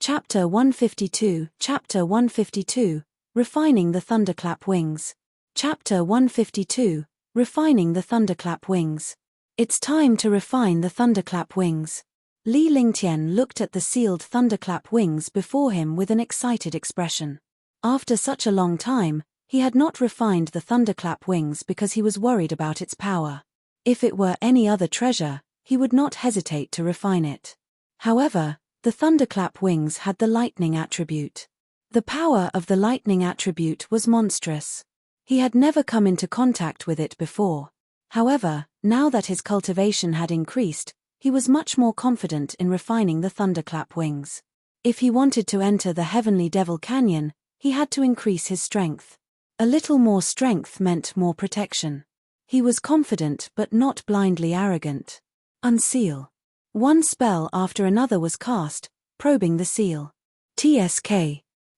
Chapter 152, Chapter 152, Refining the Thunderclap Wings. Chapter 152, Refining the Thunderclap Wings. It's time to refine the thunderclap wings. Li Lingtian looked at the sealed thunderclap wings before him with an excited expression. After such a long time, he had not refined the thunderclap wings because he was worried about its power. If it were any other treasure, he would not hesitate to refine it. However, the thunderclap wings had the lightning attribute. The power of the lightning attribute was monstrous. He had never come into contact with it before. However, now that his cultivation had increased, he was much more confident in refining the thunderclap wings. If he wanted to enter the Heavenly Devil Canyon, he had to increase his strength. A little more strength meant more protection. He was confident but not blindly arrogant. Unseal. One spell after another was cast, probing the seal. TSK.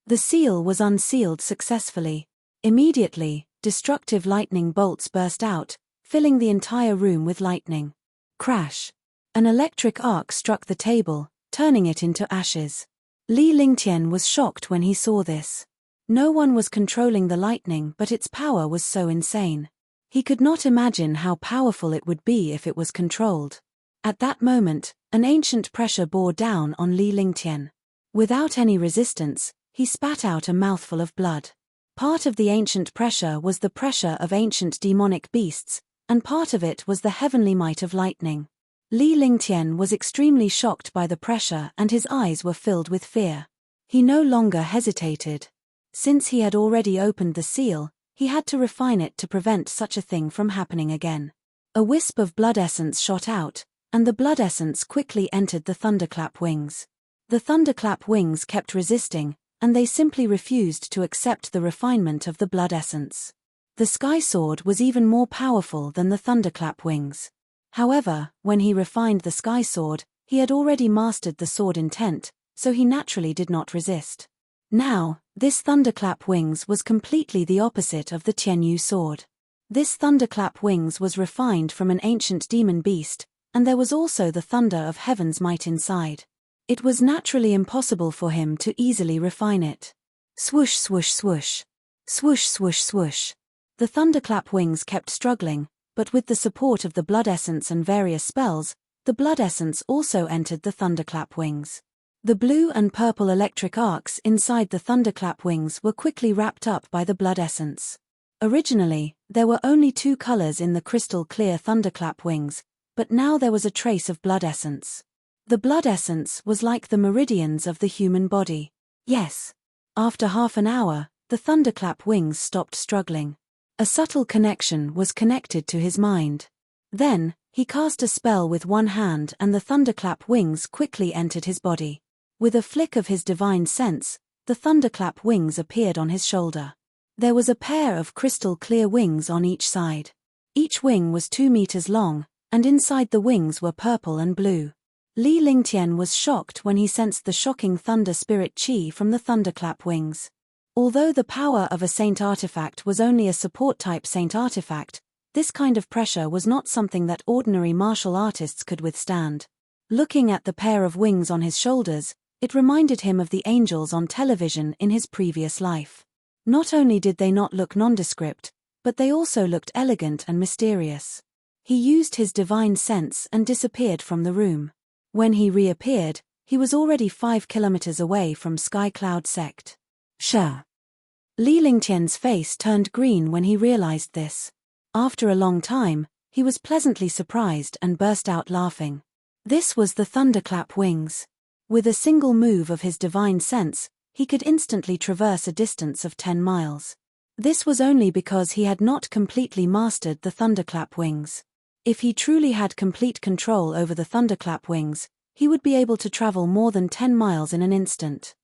The seal was unsealed successfully. Immediately, destructive lightning bolts burst out, filling the entire room with lightning. Crash. An electric arc struck the table, turning it into ashes. Li Lingtian was shocked when he saw this. No one was controlling the lightning, but its power was so insane. He could not imagine how powerful it would be if it was controlled. At that moment, an ancient pressure bore down on Li Lingtian. Without any resistance, he spat out a mouthful of blood. Part of the ancient pressure was the pressure of ancient demonic beasts, and part of it was the heavenly might of lightning. Li Lingtian was extremely shocked by the pressure and his eyes were filled with fear. He no longer hesitated. Since he had already opened the seal, he had to refine it to prevent such a thing from happening again. A wisp of blood essence shot out, and the blood essence quickly entered the thunderclap wings. The thunderclap wings kept resisting, and they simply refused to accept the refinement of the blood essence. The sky sword was even more powerful than the thunderclap wings. However, when he refined the sky sword, he had already mastered the sword intent, so he naturally did not resist. Now, this thunderclap wings was completely the opposite of the Tianyu sword. This thunderclap wings was refined from an ancient demon beast, and there was also the thunder of heaven's might inside. It was naturally impossible for him to easily refine it. Swoosh swoosh swoosh. Swoosh swoosh swoosh. The thunderclap wings kept struggling, but with the support of the blood essence and various spells, the blood essence also entered the thunderclap wings. The blue and purple electric arcs inside the thunderclap wings were quickly wrapped up by the blood essence. Originally, there were only two colors in the crystal clear thunderclap wings, but now there was a trace of blood essence. The blood essence was like the meridians of the human body. Yes. After half an hour, the thunderclap wings stopped struggling. A subtle connection was connected to his mind. Then, he cast a spell with one hand and the thunderclap wings quickly entered his body. With a flick of his divine sense, the thunderclap wings appeared on his shoulder. There was a pair of crystal clear wings on each side. Each wing was 2 meters long, and inside the wings were purple and blue. Li Lingtian was shocked when he sensed the shocking thunder spirit chi from the thunderclap wings. Although the power of a saint artifact was only a support-type saint artifact, this kind of pressure was not something that ordinary martial artists could withstand. Looking at the pair of wings on his shoulders, it reminded him of the angels on television in his previous life. Not only did they not look nondescript, but they also looked elegant and mysterious. He used his divine sense and disappeared from the room. When he reappeared, he was already 5 kilometers away from Sky Cloud Sect. Sha. Li Lingtian's face turned green when he realized this. After a long time, he was pleasantly surprised and burst out laughing. This was the thunderclap wings. With a single move of his divine sense, he could instantly traverse a distance of 10 miles. This was only because he had not completely mastered the thunderclap wings. If he truly had complete control over the thunderclap wings, he would be able to travel more than 10 miles in an instant.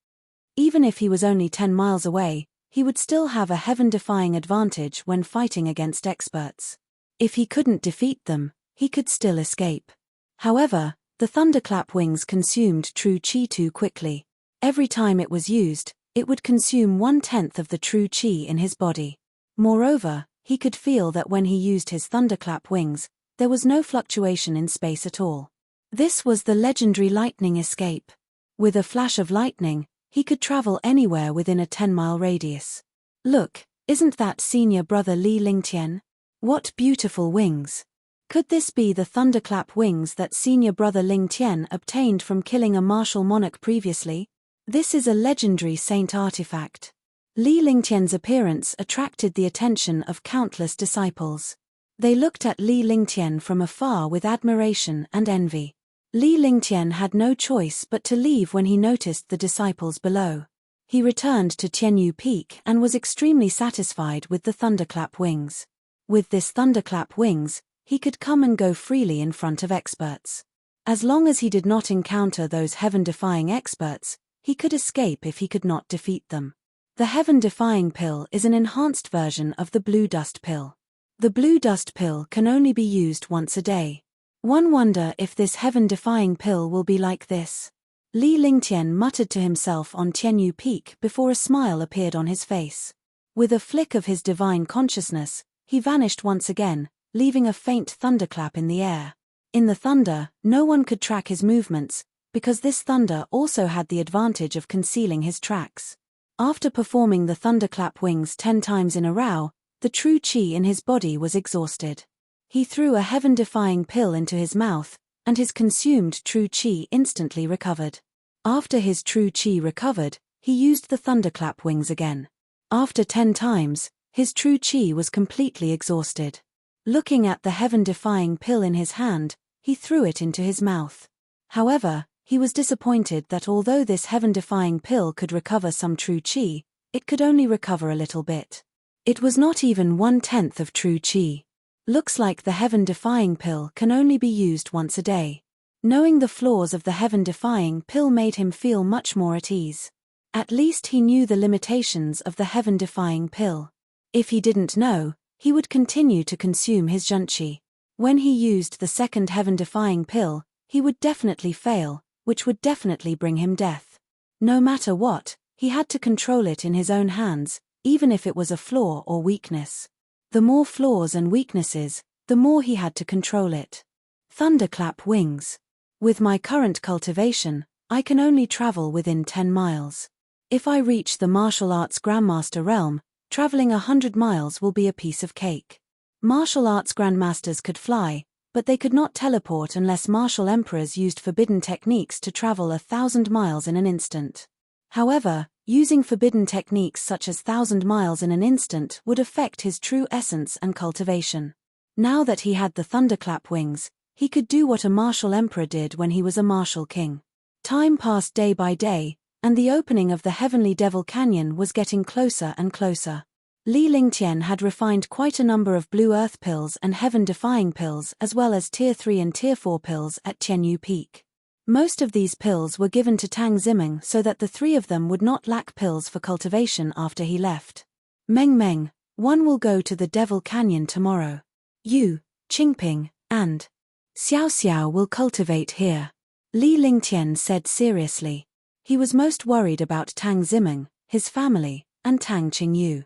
Even if he was only 10 miles away, he would still have a heaven-defying advantage when fighting against experts. If he couldn't defeat them, he could still escape. However, the thunderclap wings consumed true chi too quickly. Every time it was used, it would consume 1/10 of the true chi in his body. Moreover, he could feel that when he used his thunderclap wings, there was no fluctuation in space at all. This was the legendary lightning escape. With a flash of lightning, he could travel anywhere within a 10-mile radius. Look, isn't that senior brother Li Lingtian? What beautiful wings! Could this be the thunderclap wings that senior brother Ling Tian obtained from killing a martial monarch previously? This is a legendary saint artifact. Li Lingtian's appearance attracted the attention of countless disciples. They looked at Li Lingtian from afar with admiration and envy. Li Lingtian had no choice but to leave when he noticed the disciples below. He returned to Tianyu Peak and was extremely satisfied with the thunderclap wings. With this thunderclap wings, he could come and go freely in front of experts. As long as he did not encounter those heaven-defying experts, he could escape if he could not defeat them. The heaven-defying pill is an enhanced version of the blue dust pill. The blue dust pill can only be used once a day. One wonder if this heaven-defying pill will be like this. Li Lingtian muttered to himself on Tianyu Peak before a smile appeared on his face. With a flick of his divine consciousness, he vanished once again, leaving a faint thunderclap in the air. In the thunder, no one could track his movements, because this thunder also had the advantage of concealing his tracks. After performing the thunderclap wings 10 times in a row, the true qi in his body was exhausted. He threw a heaven-defying pill into his mouth, and his consumed true qi instantly recovered. After his true qi recovered, he used the thunderclap wings again. After 10 times, his true qi was completely exhausted. Looking at the heaven-defying pill in his hand, he threw it into his mouth. However, he was disappointed that although this heaven-defying pill could recover some true qi, it could only recover a little bit. It was not even 1/10 of true qi. Looks like the heaven-defying pill can only be used once a day. Knowing the flaws of the heaven-defying pill made him feel much more at ease. At least he knew the limitations of the heaven-defying pill. If he didn't know, he would continue to consume his junqi. When he used the second heaven-defying pill, he would definitely fail, which would definitely bring him death. No matter what, he had to control it in his own hands, even if it was a flaw or weakness. The more flaws and weaknesses, the more he had to control it. Thunderclap wings. With my current cultivation, I can only travel within 10 miles. If I reach the martial arts grandmaster realm, traveling 100 miles will be a piece of cake. Martial arts grandmasters could fly, but they could not teleport unless martial emperors used forbidden techniques to travel 1,000 miles in an instant. However, using forbidden techniques such as 1,000 miles in an instant would affect his true essence and cultivation. Now that he had the thunderclap wings, he could do what a martial emperor did when he was a martial king. Time passed day by day, and the opening of the Heavenly Devil Canyon was getting closer and closer. Li Lingtian had refined quite a number of blue earth pills and heaven-defying pills as well as Tier 3 and Tier 4 pills at Tianyu Peak. Most of these pills were given to Tang Zimeng so that the 3 of them would not lack pills for cultivation after he left. Meng Meng, one will go to the Devil Canyon tomorrow. You, Qingping, and Xiao Xiao will cultivate here. Li Lingtian said seriously. He was most worried about Tang Zimeng, his family, and Tang Qingyu.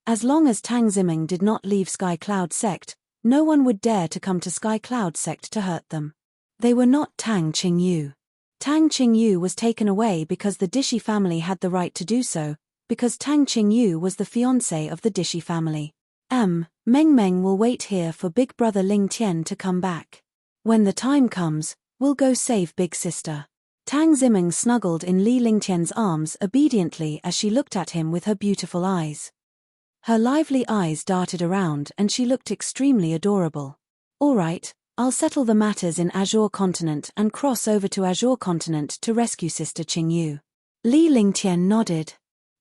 As long as Tang Zimeng did not leave Sky Cloud Sect, no one would dare to come to Sky Cloud Sect to hurt them. They were not Tang Qingyu. Tang Qingyu was taken away because the Dishi family had the right to do so, because Tang Qingyu was the fiancé of the Dishi family. Meng Meng will wait here for big brother Ling Tian to come back. When the time comes, we'll go save big sister. Tang Zimeng snuggled in Li Lingtian's arms obediently as she looked at him with her beautiful eyes. Her lively eyes darted around and she looked extremely adorable. All right, I'll settle the matters in Azure Continent and cross over to Azure Continent to rescue Sister Qingyu. Li Lingtian nodded.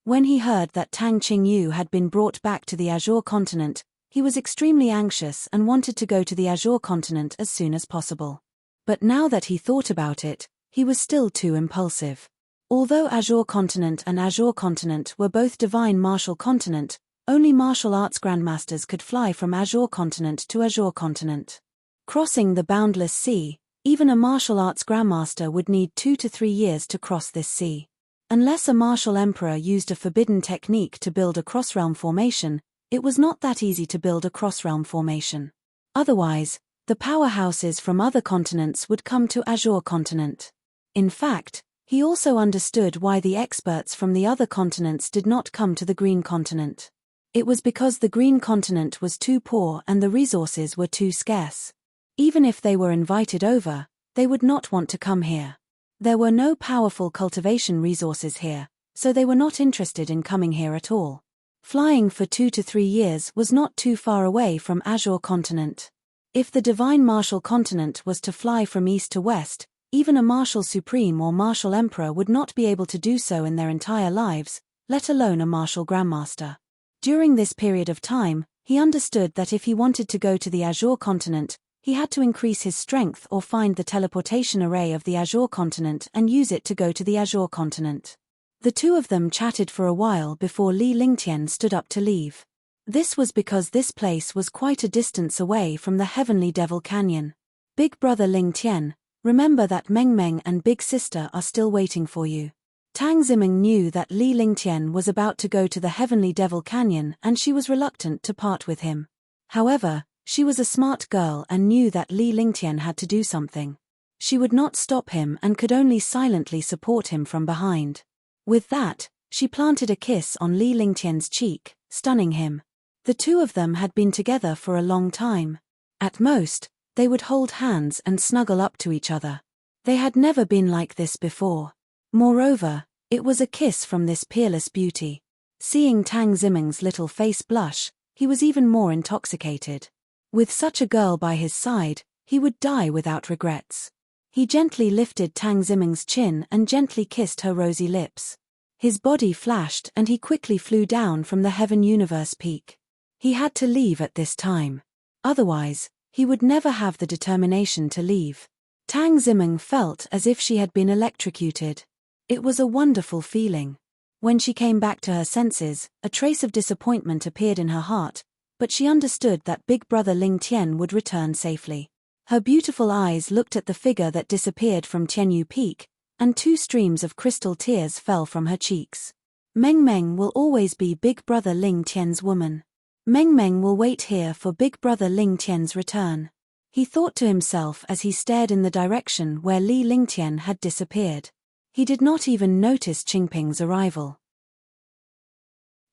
When he heard that Tang Qingyu had been brought back to the Azure Continent, he was extremely anxious and wanted to go to the Azure Continent as soon as possible. But now that he thought about it, he was still too impulsive. Although Azure Continent and Azure Continent were both divine martial continent, only martial arts grandmasters could fly from Azure Continent to Azure Continent. Crossing the boundless sea, even a martial arts grandmaster would need 2 to 3 years to cross this sea. Unless a martial emperor used a forbidden technique to build a cross-realm formation, it was not that easy to build a cross-realm formation. Otherwise, the powerhouses from other continents would come to Azure Continent. In fact, He also understood why the experts from the other continents did not come to the Green Continent. It was because the Green Continent was too poor and the resources were too scarce. Even if they were invited over, they would not want to come here. There were no powerful cultivation resources here, so they were not interested in coming here at all. Flying for 2 to 3 years was not too far away from Azure Continent. If the Divine Martial Continent was to fly from east to west, even a Martial Supreme or Martial Emperor would not be able to do so in their entire lives, let alone a Martial Grandmaster. During this period of time, he understood that if he wanted to go to the Azure Continent, he had to increase his strength or find the teleportation array of the Azure Continent and use it to go to the Azure Continent. The two of them chatted for a while before Li Lingtian stood up to leave. This was because this place was quite a distance away from the Heavenly Devil Canyon. Big brother Lingtian, remember that Meng Meng and Big Sister are still waiting for you. Tang Ziming knew that Li Lingtian was about to go to the Heavenly Devil Canyon and she was reluctant to part with him. However, she was a smart girl and knew that Li Lingtian had to do something. She would not stop him and could only silently support him from behind. With that, she planted a kiss on Li Lingtian's cheek, stunning him. The two of them had been together for a long time. At most, they would hold hands and snuggle up to each other. They had never been like this before. Moreover, it was a kiss from this peerless beauty. Seeing Tang Ziming's little face blush, he was even more intoxicated. With such a girl by his side, he would die without regrets. He gently lifted Tang Ziming's chin and gently kissed her rosy lips. His body flashed and he quickly flew down from the heaven-universe peak. He had to leave at this time. Otherwise, he would never have the determination to leave. Tang Ziming felt as if she had been electrocuted. It was a wonderful feeling. When she came back to her senses, a trace of disappointment appeared in her heart, but she understood that big brother Ling Tian would return safely. Her beautiful eyes looked at the figure that disappeared from Tianyu Peak, and 2 streams of crystal tears fell from her cheeks. Meng Meng will always be big brother Ling Tian's woman. Meng Meng will wait here for big brother Ling Tian's return. He thought to himself as he stared in the direction where Li Lingtian had disappeared. He did not even notice Qingping's arrival.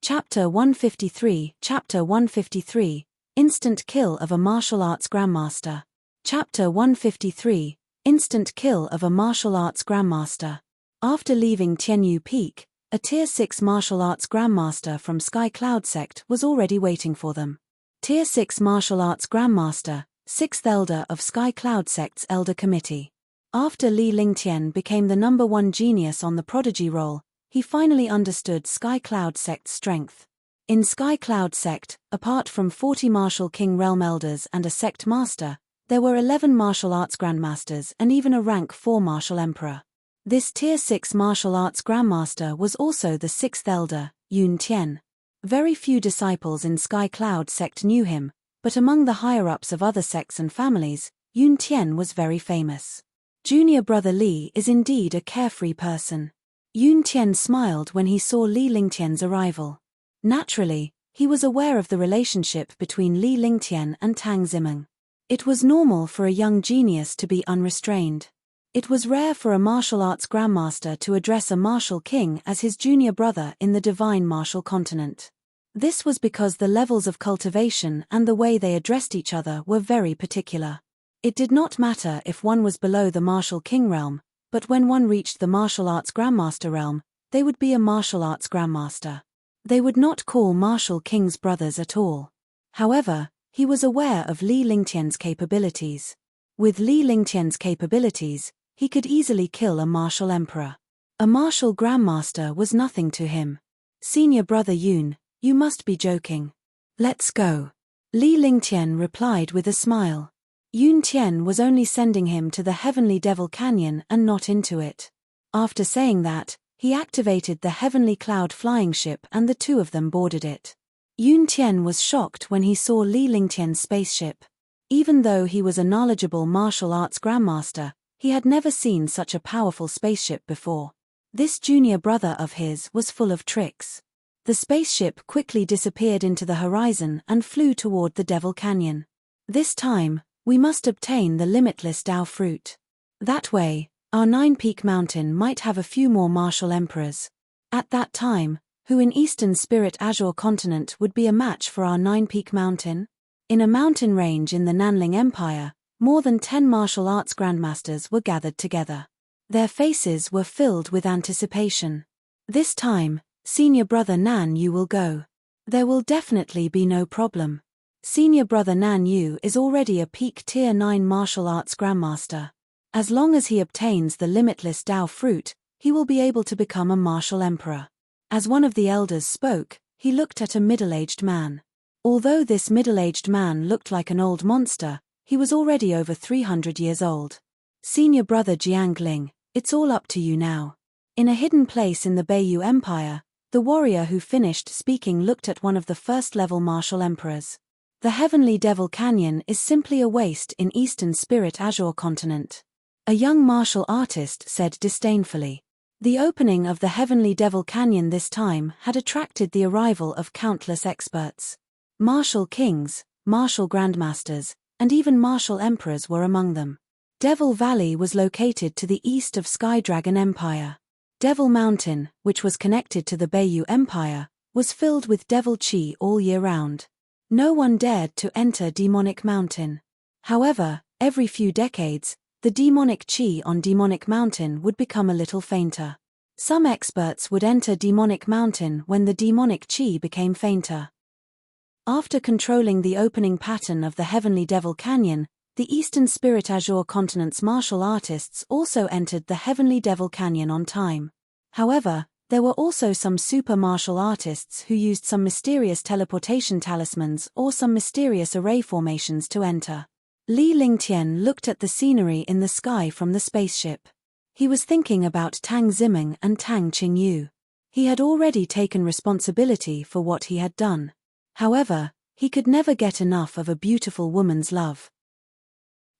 Chapter 153 Chapter 153 Instant Kill of a Martial Arts Grandmaster. Chapter 153 Instant Kill of a Martial Arts Grandmaster. After leaving Tianyu Peak, a Tier 6 Martial Arts Grandmaster from Sky Cloud Sect was already waiting for them. Tier 6 Martial Arts Grandmaster, 6th Elder of Sky Cloud Sect's Elder Committee. After Li Lingtian became the #1 genius on the Prodigy roll, he finally understood Sky Cloud Sect's strength. In Sky Cloud Sect, apart from 40 Martial King Realm Elders and a Sect Master, there were 11 Martial Arts Grandmasters and even a Rank 4 Martial Emperor. This Tier 6 Martial Arts Grandmaster was also the 6th Elder, Yun Tian. Very few disciples in Sky Cloud Sect knew him, but among the higher-ups of other sects and families, Yun Tian was very famous. Junior brother Li is indeed a carefree person. Yun Tian smiled when he saw Li Lingtian's arrival. Naturally, he was aware of the relationship between Li Lingtian and Tang Ziming. It was normal for a young genius to be unrestrained. It was rare for a martial arts grandmaster to address a martial king as his junior brother in the Divine Martial Continent. This was because the levels of cultivation and the way they addressed each other were very particular. It did not matter if one was below the Martial King realm, but when one reached the Martial Arts Grandmaster realm, they would be a Martial Arts Grandmaster. They would not call Martial Kings brothers at all. However, he was aware of Li Lingtian's capabilities. With Li Lingtian's capabilities, he could easily kill a Martial Emperor. A Martial Grandmaster was nothing to him. Senior brother Yun, you must be joking. Let's go. Li Lingtian replied with a smile. Yun Tian was only sending him to the Heavenly Devil Canyon and not into it. After saying that, he activated the Heavenly Cloud flying ship and the two of them boarded it. Yun Tian was shocked when he saw Li Lingtian's spaceship. Even though he was a knowledgeable martial arts grandmaster, he had never seen such a powerful spaceship before. This junior brother of his was full of tricks. The spaceship quickly disappeared into the horizon and flew toward the Devil Canyon. This time, we must obtain the limitless Dao fruit. That way, Our nine-peak mountain might have a few more martial emperors. At that time, who in Eastern Spirit Azure continent would be a match for our nine-peak mountain? In a mountain range in the Nanling Empire, more than 10 martial arts grandmasters were gathered together. Their faces were filled with anticipation. This time, senior brother Nan Yu will go. There will definitely be no problem. Senior brother Nan Yu is already a peak tier 9 martial arts grandmaster. As long as he obtains the limitless Dao fruit, he will be able to become a martial emperor. As one of the elders spoke, he looked at a middle-aged man. Although this middle-aged man looked like an old monster, he was already over 300 years old. Senior brother Jiangling, it's all up to you now. In a hidden place in the Beiyu Empire, the warrior who finished speaking looked at one of the first-level martial emperors. The Heavenly Devil Canyon is simply a waste in Eastern Spirit Azure continent. A young martial artist said disdainfully. The opening of the Heavenly Devil Canyon this time had attracted the arrival of countless experts. Martial kings, martial grandmasters, and even martial emperors were among them. Devil Valley was located to the east of Sky Dragon Empire. Devil Mountain, which was connected to the Beiyu Empire, was filled with devil chi all year round. No one dared to enter Demonic Mountain. However, every few decades, the demonic chi on Demonic Mountain would become a little fainter. Some experts would enter Demonic Mountain when the demonic chi became fainter. After controlling the opening pattern of the Heavenly Devil Canyon, the Eastern Spirit Azure continent's martial artists also entered the Heavenly Devil Canyon on time. However, there were also some super martial artists who used some mysterious teleportation talismans or some mysterious array formations to enter. Li Lingtian looked at the scenery in the sky from the spaceship. He was thinking about Tang Ziming and Tang Qingyu. He had already taken responsibility for what he had done. However, he could never get enough of a beautiful woman's love.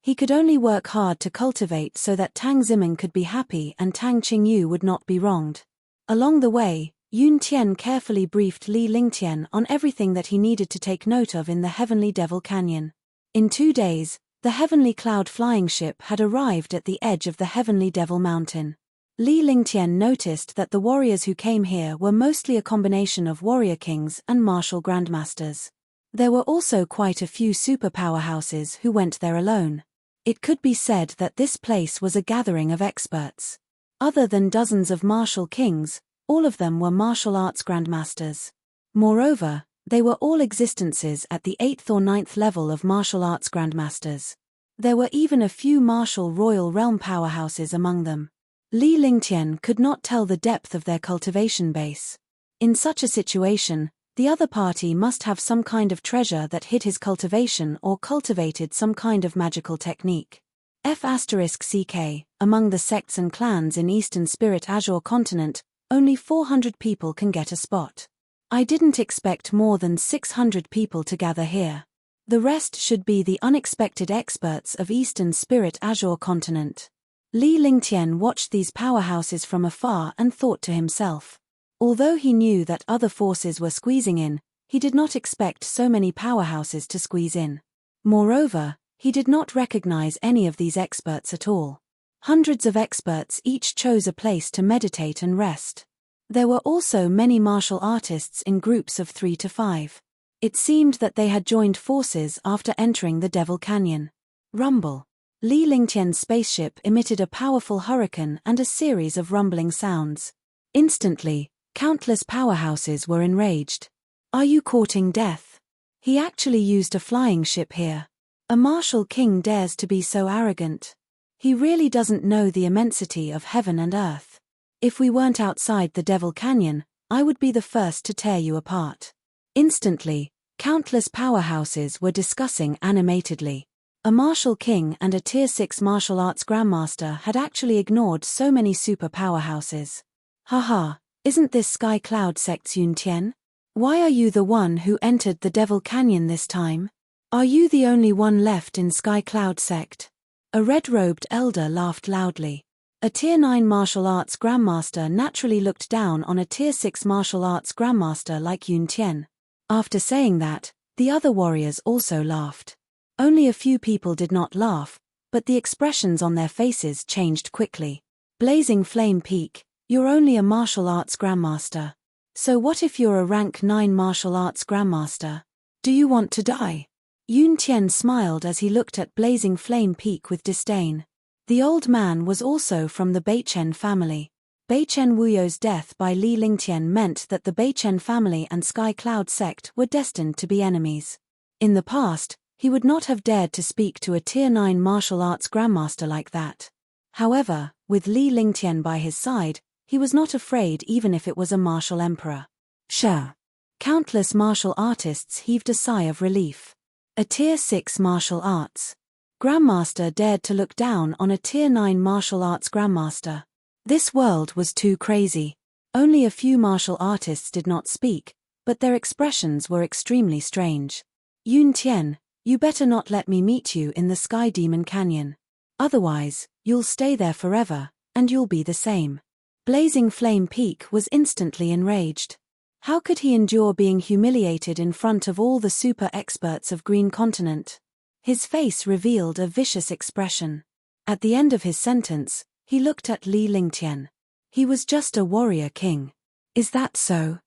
He could only work hard to cultivate so that Tang Ziming could be happy and Tang Qingyu would not be wronged. Along the way, Yun Tian carefully briefed Li Lingtian on everything that he needed to take note of in the Heavenly Devil Canyon. In 2 days, the Heavenly Cloud flying ship had arrived at the edge of the Heavenly Devil Mountain. Li Lingtian noticed that the warriors who came here were mostly a combination of warrior kings and martial grandmasters. There were also quite a few super powerhouses who went there alone. It could be said that this place was a gathering of experts. Other than dozens of martial kings, all of them were martial arts grandmasters. Moreover, they were all existences at the 8th or 9th level of martial arts grandmasters. There were even a few martial royal realm powerhouses among them. Li Lingtian could not tell the depth of their cultivation base. In such a situation, the other party must have some kind of treasure that hid his cultivation or cultivated some kind of magical technique. F***CK, among the sects and clans in Eastern Spirit Azure continent, only 400 people can get a spot. I didn't expect more than 600 people to gather here. The rest should be the unexpected experts of Eastern Spirit Azure continent. Li Lingtian watched these powerhouses from afar and thought to himself. Although he knew that other forces were squeezing in, he did not expect so many powerhouses to squeeze in. Moreover, he did not recognize any of these experts at all. Hundreds of experts each chose a place to meditate and rest. There were also many martial artists in groups of 3 to 5. It seemed that they had joined forces after entering the Devil Canyon. Rumble. Li Lingtian's spaceship emitted a powerful hurricane and a series of rumbling sounds. Instantly, countless powerhouses were enraged. Are you courting death? He actually used a flying ship here. A martial king dares to be so arrogant. He really doesn't know the immensity of heaven and earth. If we weren't outside the Devil Canyon, I would be the first to tear you apart. Instantly, countless powerhouses were discussing animatedly. A martial king and a tier 6 martial arts grandmaster had actually ignored so many super powerhouses. Haha, isn't this Sky Cloud Sect's Yun Tian? Why are you the one who entered the Devil Canyon this time? Are you the only one left in Sky Cloud Sect? A red-robed elder laughed loudly. A Tier 9 martial arts grandmaster naturally looked down on a Tier 6 martial arts grandmaster like Yun Tian. After saying that, the other warriors also laughed. Only a few people did not laugh, but the expressions on their faces changed quickly. Blazing Flame Peak, you're only a martial arts grandmaster. So what if you're a rank 9 martial arts grandmaster? Do you want to die? Yun Tian smiled as he looked at Blazing Flame Peak with disdain. The old man was also from the Beichen family. Beichen Wuyo's death by Li Lingtian meant that the Beichen family and Sky Cloud sect were destined to be enemies. In the past, he would not have dared to speak to a Tier 9 martial arts grandmaster like that. However, with Li Lingtian by his side, he was not afraid even if it was a martial emperor. Sure. Countless martial artists heaved a sigh of relief. A Tier 6 martial arts grandmaster dared to look down on a Tier 9 martial arts grandmaster. This world was too crazy. Only a few martial artists did not speak, but their expressions were extremely strange. Yun Tian, you better not let me meet you in the Sky Demon Canyon. Otherwise, you'll stay there forever, and you'll be the same. Blazing Flame Peak was instantly enraged. How could he endure being humiliated in front of all the super experts of Green Continent? His face revealed a vicious expression. At the end of his sentence, he looked at Li Lingtian. He was just a warrior king. Is that so?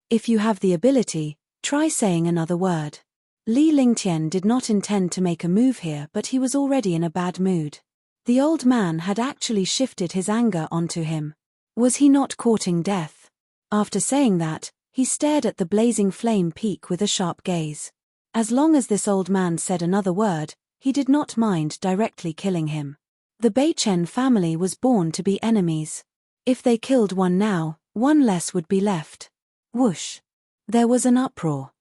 If you have the ability, try saying another word. Li Lingtian did not intend to make a move here, but he was already in a bad mood. The old man had actually shifted his anger onto him. Was he not courting death? After saying that, he stared at the Blazing Flame Peak with a sharp gaze. As long as this old man said another word, he did not mind directly killing him. The Beichen family was born to be enemies. If they killed one now, one less would be left. Whoosh! There was an uproar.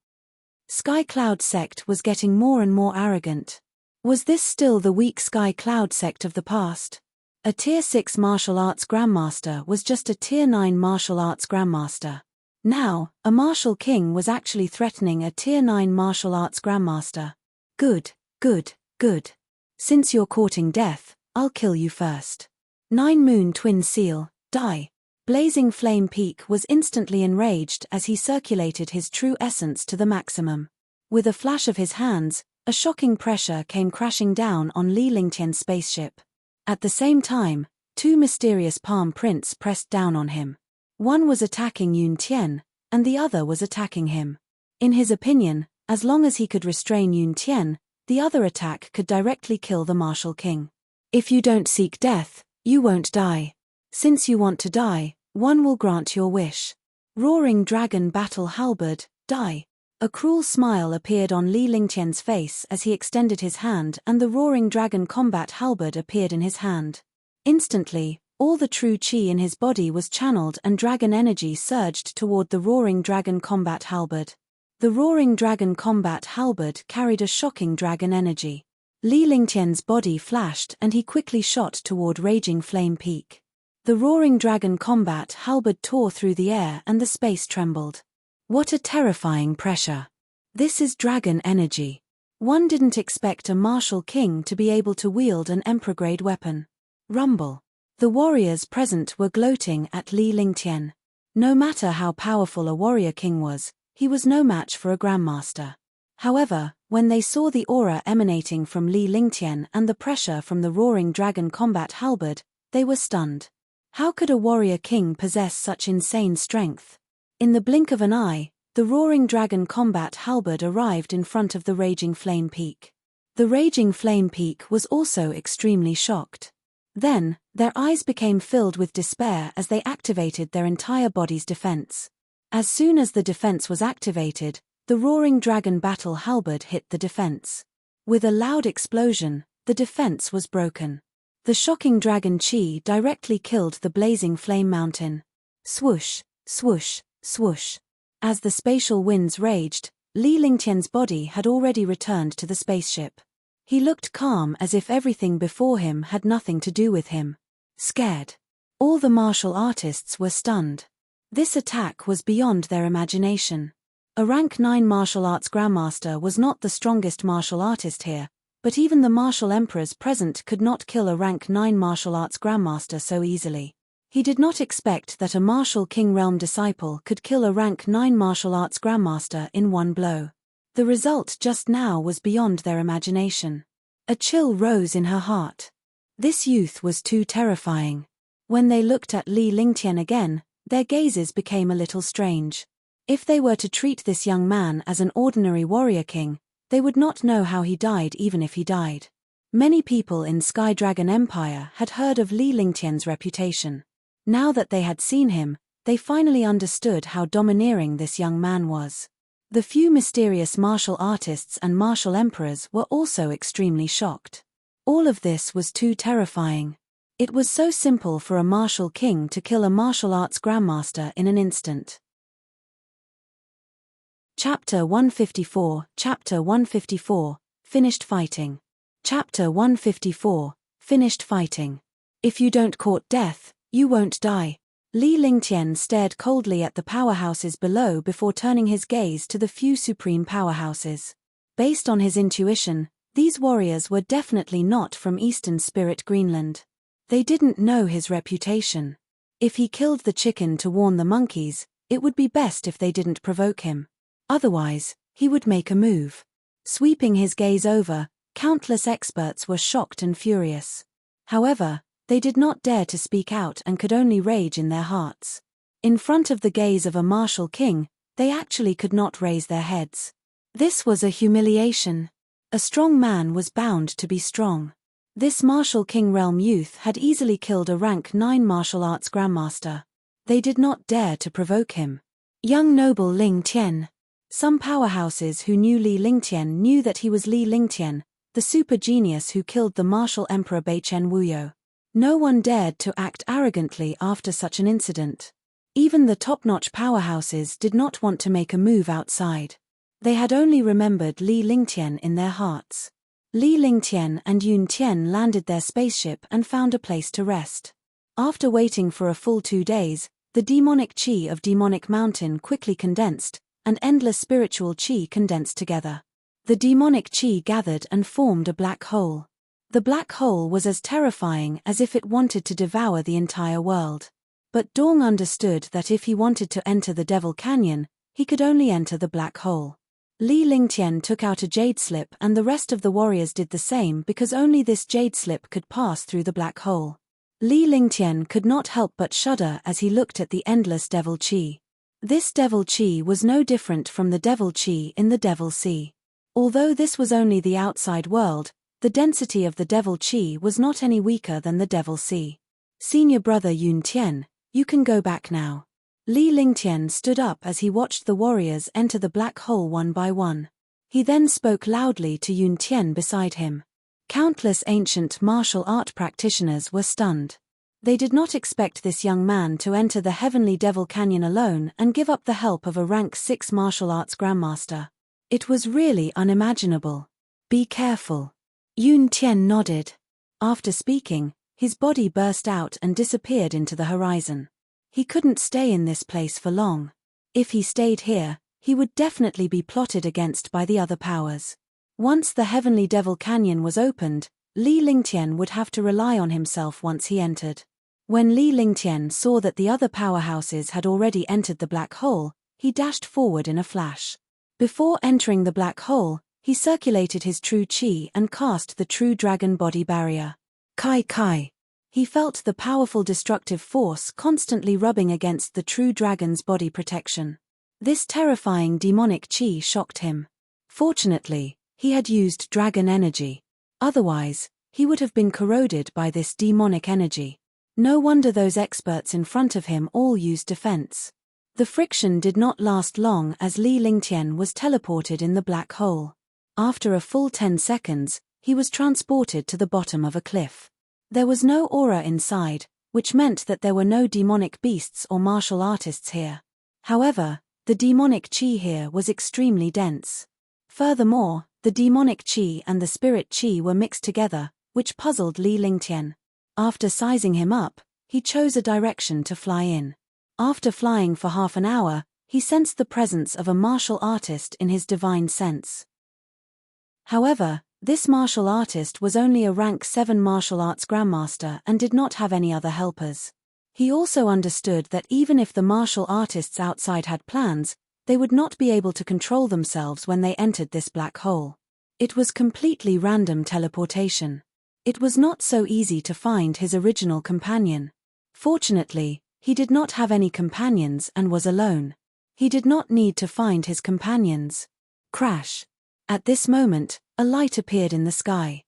Sky Cloud sect was getting more and more arrogant. Was this still the weak Sky Cloud sect of the past? A Tier 6 martial arts grandmaster was just a Tier 9 martial arts grandmaster. Now, a martial king was actually threatening a Tier 9 martial arts grandmaster. Good, good, good. Since you're courting death, I'll kill you first. 9 Moon Twin Seal, die. Blazing Flame Peak was instantly enraged as he circulated his true essence to the maximum. With a flash of his hands, a shocking pressure came crashing down on Li Lingtian's spaceship. At the same time, 2 mysterious palm prints pressed down on him. One was attacking Yun Tian, and the other was attacking him. In his opinion, as long as he could restrain Yun Tian, the other attack could directly kill the martial king. If you don't seek death, you won't die. Since you want to die, one will grant your wish. Roaring Dragon Battle Halberd, die. A cruel smile appeared on Li Lingtian's face as he extended his hand, and the Roaring Dragon Combat Halberd appeared in his hand. Instantly, all the true chi in his body was channeled and dragon energy surged toward the Roaring Dragon Combat Halberd. The Roaring Dragon Combat Halberd carried a shocking dragon energy. Li Lingtian's body flashed and he quickly shot toward Raging Flame Peak. The Roaring Dragon Combat Halberd tore through the air and the space trembled. What a terrifying pressure. This is dragon energy. One didn't expect a martial king to be able to wield an emperor-grade weapon. Rumble. The warriors present were gloating at Li Lingtian. No matter how powerful a warrior king was, he was no match for a grandmaster. However, when they saw the aura emanating from Li Lingtian and the pressure from the Roaring Dragon Combat Halberd, they were stunned. How could a warrior king possess such insane strength? In the blink of an eye, the Roaring Dragon Combat Halberd arrived in front of the Raging Flame Peak. The Raging Flame Peak was also extremely shocked. Then, their eyes became filled with despair as they activated their entire body's defense. As soon as the defense was activated, the Roaring Dragon Battle Halberd hit the defense. With a loud explosion, the defense was broken. The shocking dragon chi directly killed the Blazing Flame Mountain. Swoosh, swoosh, swoosh. As the spatial winds raged, Li Lingtian's body had already returned to the spaceship. He looked calm as if everything before him had nothing to do with him. Scared. All the martial artists were stunned. This attack was beyond their imagination. A rank 9 martial arts grandmaster was not the strongest martial artist here, but even the martial emperors present could not kill a rank 9 martial arts grandmaster so easily. He did not expect that a martial king realm disciple could kill a rank 9 martial arts grandmaster in one blow. The result just now was beyond their imagination. A chill rose in her heart. This youth was too terrifying. When they looked at Li Lingtian again, their gazes became a little strange. If they were to treat this young man as an ordinary warrior king, they would not know how he died even if he died. Many people in Sky Dragon Empire had heard of Li Lingtian's reputation. Now that they had seen him, they finally understood how domineering this young man was. The few mysterious martial artists and martial emperors were also extremely shocked. All of this was too terrifying. It was so simple for a martial king to kill a martial arts grandmaster in an instant. Chapter 154, Chapter 154, Finished Fighting. Chapter 154, Finished Fighting. If you don't court death, you won't die. Li Lingtian stared coldly at the powerhouses below before turning his gaze to the few supreme powerhouses. Based on his intuition, these warriors were definitely not from Eastern Spirit Greenland. They didn't know his reputation. If he killed the chicken to warn the monkeys, it would be best if they didn't provoke him. Otherwise, he would make a move. Sweeping his gaze over, countless experts were shocked and furious. However, they did not dare to speak out and could only rage in their hearts. In front of the gaze of a martial king, they actually could not raise their heads. This was a humiliation. A strong man was bound to be strong. This martial king realm youth had easily killed a rank 9 martial arts grandmaster. They did not dare to provoke him. Young noble Ling Tian. Some powerhouses who knew Li Lingtian knew that he was Li Lingtian, the super genius who killed the martial emperor Beichen Wuyo. No one dared to act arrogantly after such an incident. Even the top-notch powerhouses did not want to make a move outside. They had only remembered Li Lingtian in their hearts. Li Lingtian and Yun Tian landed their spaceship and found a place to rest. After waiting for a full 2 days, the demonic chi of Demonic Mountain quickly condensed, and endless spiritual chi condensed together. The demonic chi gathered and formed a black hole. The black hole was as terrifying as if it wanted to devour the entire world. But Dong understood that if he wanted to enter the Devil Canyon, he could only enter the black hole. Li Lingtian took out a jade slip and the rest of the warriors did the same because only this jade slip could pass through the black hole. Li Lingtian could not help but shudder as he looked at the endless devil chi. This devil chi was no different from the devil chi in the Devil Sea. Although this was only the outside world, the density of the devil chi was not any weaker than the Devil Sea. Senior brother Yun Tian, you can go back now. Li Lingtian stood up as he watched the warriors enter the black hole one by one. He then spoke loudly to Yun Tian beside him. Countless ancient martial art practitioners were stunned. They did not expect this young man to enter the heavenly Devil Canyon alone and give up the help of a rank 6 martial arts grandmaster. It was really unimaginable. Be careful. Yun Tian nodded. After speaking, his body burst out and disappeared into the horizon. He couldn't stay in this place for long. If he stayed here, he would definitely be plotted against by the other powers. Once the heavenly Devil Canyon was opened, Li Lingtian would have to rely on himself once he entered. When Li Lingtian saw that the other powerhouses had already entered the black hole, he dashed forward in a flash. Before entering the black hole, he circulated his true chi and cast the true dragon body barrier. Kai Kai. He felt the powerful destructive force constantly rubbing against the true dragon's body protection. This terrifying demonic chi shocked him. Fortunately, he had used dragon energy. Otherwise, he would have been corroded by this demonic energy. No wonder those experts in front of him all used defense. The friction did not last long as Li Lingtian was teleported in the black hole. After a full 10 seconds, he was transported to the bottom of a cliff. There was no aura inside, which meant that there were no demonic beasts or martial artists here. However, the demonic chi here was extremely dense. Furthermore, the demonic chi and the spirit chi were mixed together, which puzzled Li Lingtian. After sizing him up, he chose a direction to fly in. After flying for half an hour, he sensed the presence of a martial artist in his divine sense. However, this martial artist was only a rank 7 martial arts grandmaster and did not have any other helpers. He also understood that even if the martial artists outside had plans, they would not be able to control themselves when they entered this black hole. It was completely random teleportation. It was not so easy to find his original companion. Fortunately, he did not have any companions and was alone. He did not need to find his companions. Crash. At this moment, a light appeared in the sky.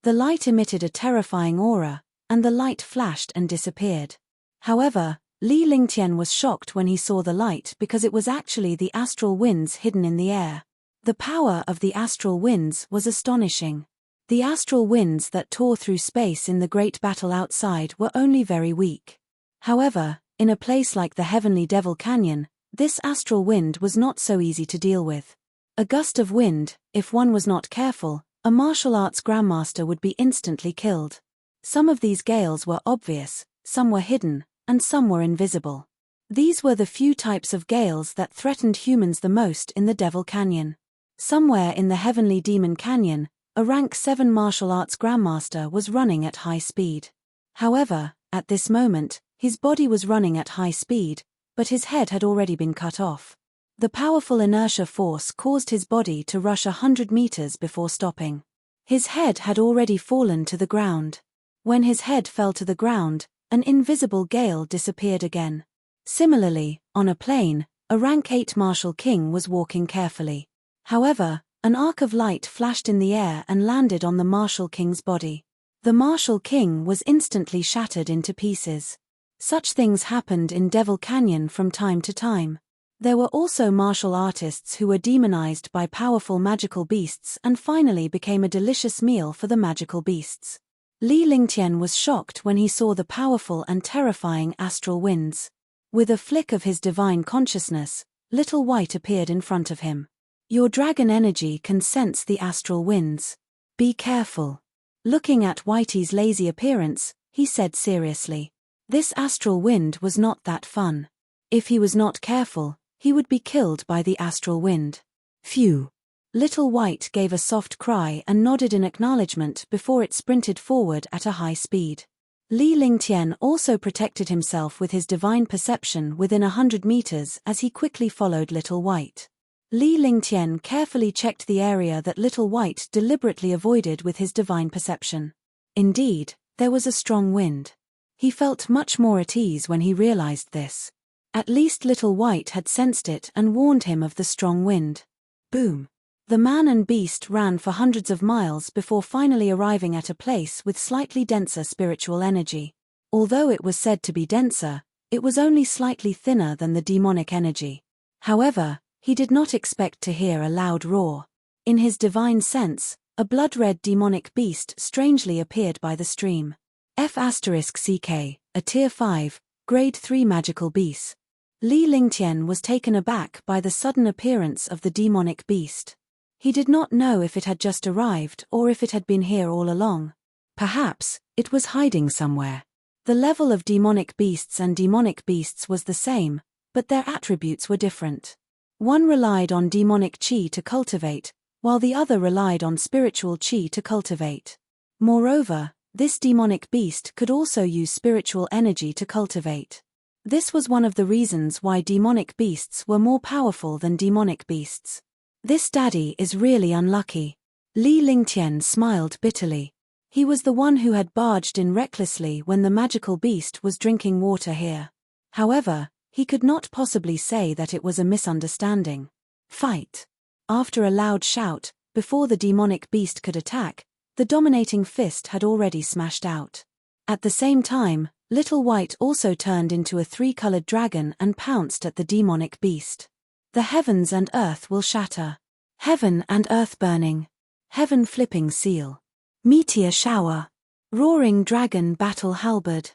The light emitted a terrifying aura, and the light flashed and disappeared. However, Li Lingtian was shocked when he saw the light because it was actually the astral winds hidden in the air. The power of the astral winds was astonishing. The astral winds that tore through space in the great battle outside were only very weak. However, in a place like the Heavenly Devil Canyon, this astral wind was not so easy to deal with. A gust of wind, if one was not careful, a martial arts grandmaster would be instantly killed. Some of these gales were obvious, some were hidden, and some were invisible. These were the few types of gales that threatened humans the most in the Devil Canyon. Somewhere in the Heavenly Demon Canyon, a rank 7 martial arts grandmaster was running at high speed. However, at this moment, his body was running at high speed, but his head had already been cut off. The powerful inertia force caused his body to rush 100 meters before stopping. His head had already fallen to the ground. When his head fell to the ground, an invisible gale disappeared again. Similarly, on a plain, a rank 8 martial king was walking carefully. However, an arc of light flashed in the air and landed on the martial king's body. The martial king was instantly shattered into pieces. Such things happened in Devil Canyon from time to time. There were also martial artists who were demonized by powerful magical beasts and finally became a delicious meal for the magical beasts. Li Lingtian was shocked when he saw the powerful and terrifying astral winds. With a flick of his divine consciousness, Little White appeared in front of him. Your dragon energy can sense the astral winds. Be careful. Looking at Whitey's lazy appearance, he said seriously. This astral wind was not that fun. If he was not careful, he would be killed by the astral wind. Phew. Little White gave a soft cry and nodded in acknowledgement before it sprinted forward at a high speed. Li Lingtian also protected himself with his divine perception within 100 meters as he quickly followed Little White. Li Lingtian carefully checked the area that Little White deliberately avoided with his divine perception. Indeed, there was a strong wind. He felt much more at ease when he realized this. At least Little White had sensed it and warned him of the strong wind. Boom. The man and beast ran for hundreds of miles before finally arriving at a place with slightly denser spiritual energy. Although it was said to be denser, it was only slightly thinner than the demonic energy. However, he did not expect to hear a loud roar. In his divine sense, a blood-red demonic beast strangely appeared by the stream. F***CK, a Tier 5, Grade 3 magical beast. Li Lingtian was taken aback by the sudden appearance of the demonic beast. He did not know if it had just arrived or if it had been here all along. Perhaps, it was hiding somewhere. The level of demonic beasts and demonic beasts was the same, but their attributes were different. One relied on demonic chi to cultivate, while the other relied on spiritual chi to cultivate. Moreover, this demonic beast could also use spiritual energy to cultivate. This was one of the reasons why demonic beasts were more powerful than demonic beasts. This daddy is really unlucky. Li Lingtian smiled bitterly. He was the one who had barged in recklessly when the magical beast was drinking water here. However, he could not possibly say that it was a misunderstanding. Fight! After a loud shout, before the demonic beast could attack, the dominating fist had already smashed out. At the same time, Little White also turned into a 3-colored dragon and pounced at the demonic beast. The heavens and earth will shatter. Heaven and earth burning. Heaven flipping seal. Meteor shower. Roaring dragon battle halberd.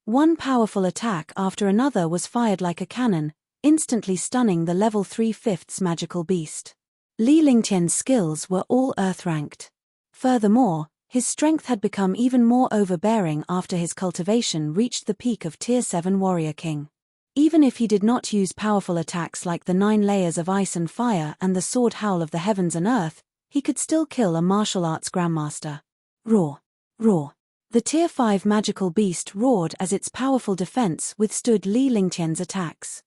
One powerful attack after another was fired like a cannon, instantly stunning the level 3/5 magical beast. Li Lingtian's skills were all earth-ranked. Furthermore, his strength had become even more overbearing after his cultivation reached the peak of Tier 7 Warrior King. Even if he did not use powerful attacks like the 9 layers of ice and fire and the sword howl of the heavens and earth, he could still kill a martial arts grandmaster. Roar! Roar! The Tier 5 magical beast roared as its powerful defense withstood Li Lingtian's attacks.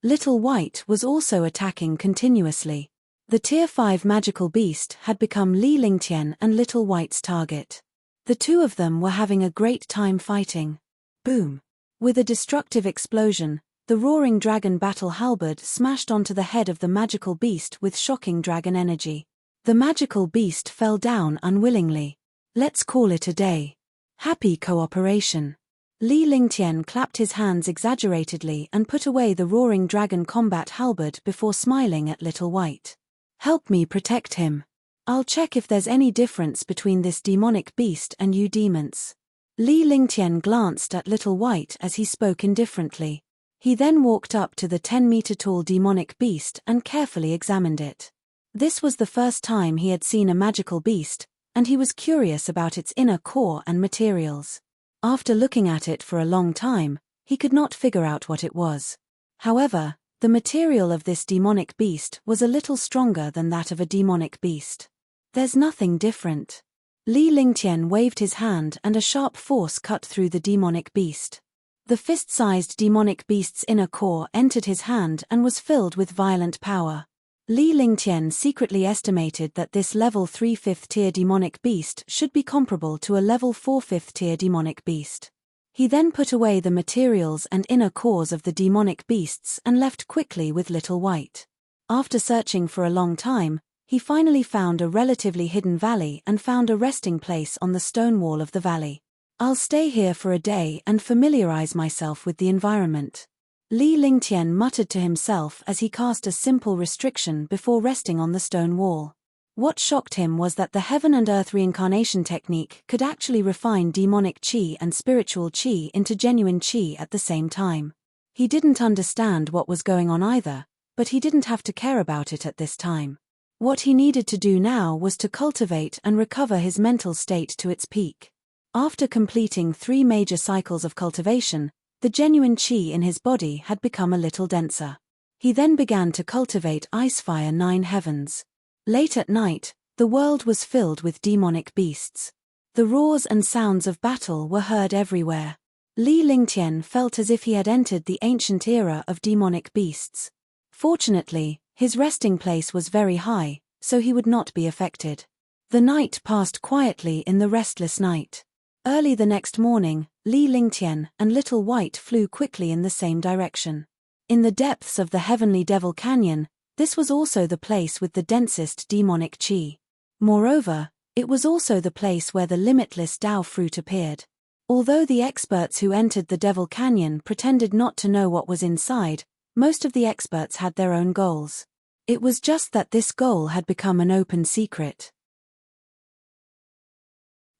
Little White was also attacking continuously. The Tier 5 magical beast had become Li Lingtian and Little White's target. The two of them were having a great time fighting. Boom! With a destructive explosion, the roaring dragon battle halberd smashed onto the head of the magical beast with shocking dragon energy. The magical beast fell down unwillingly. Let's call it a day. Happy cooperation. Li Lingtian clapped his hands exaggeratedly and put away the roaring dragon combat halberd before smiling at Little White. Help me protect him. I'll check if there's any difference between this demonic beast and you demons. Li Lingtian glanced at Little White as he spoke indifferently. He then walked up to the 10-meter-tall demonic beast and carefully examined it. This was the first time he had seen a magical beast, and he was curious about its inner core and materials. After looking at it for a long time, he could not figure out what it was. However, the material of this demonic beast was a little stronger than that of a demonic beast. There's nothing different. Li Lingtian waved his hand and a sharp force cut through the demonic beast. The fist-sized demonic beast's inner core entered his hand and was filled with violent power. Li Lingtian secretly estimated that this level 3 5th-tier demonic beast should be comparable to a level 4 5th-tier demonic beast. He then put away the materials and inner cores of the demonic beasts and left quickly with Little White. After searching for a long time, he finally found a relatively hidden valley and found a resting place on the stone wall of the valley. I'll stay here for a day and familiarize myself with the environment. Li Lingtian muttered to himself as he cast a simple restriction before resting on the stone wall. What shocked him was that the heaven and earth reincarnation technique could actually refine demonic qi and spiritual qi into genuine qi at the same time. He didn't understand what was going on either, but he didn't have to care about it at this time. What he needed to do now was to cultivate and recover his mental state to its peak. After completing 3 major cycles of cultivation, the genuine qi in his body had become a little denser. He then began to cultivate Icefire 9 Heavens. Late at night, the world was filled with demonic beasts. The roars and sounds of battle were heard everywhere. Li Lingtian felt as if he had entered the ancient era of demonic beasts. Fortunately, his resting place was very high, so he would not be affected. The night passed quietly in the restless night. Early the next morning, Li Lingtian and Little White flew quickly in the same direction. In the depths of the Heavenly Devil Canyon, this was also the place with the densest demonic qi. Moreover, it was also the place where the limitless Dao fruit appeared. Although the experts who entered the Devil Canyon pretended not to know what was inside, most of the experts had their own goals. It was just that this goal had become an open secret.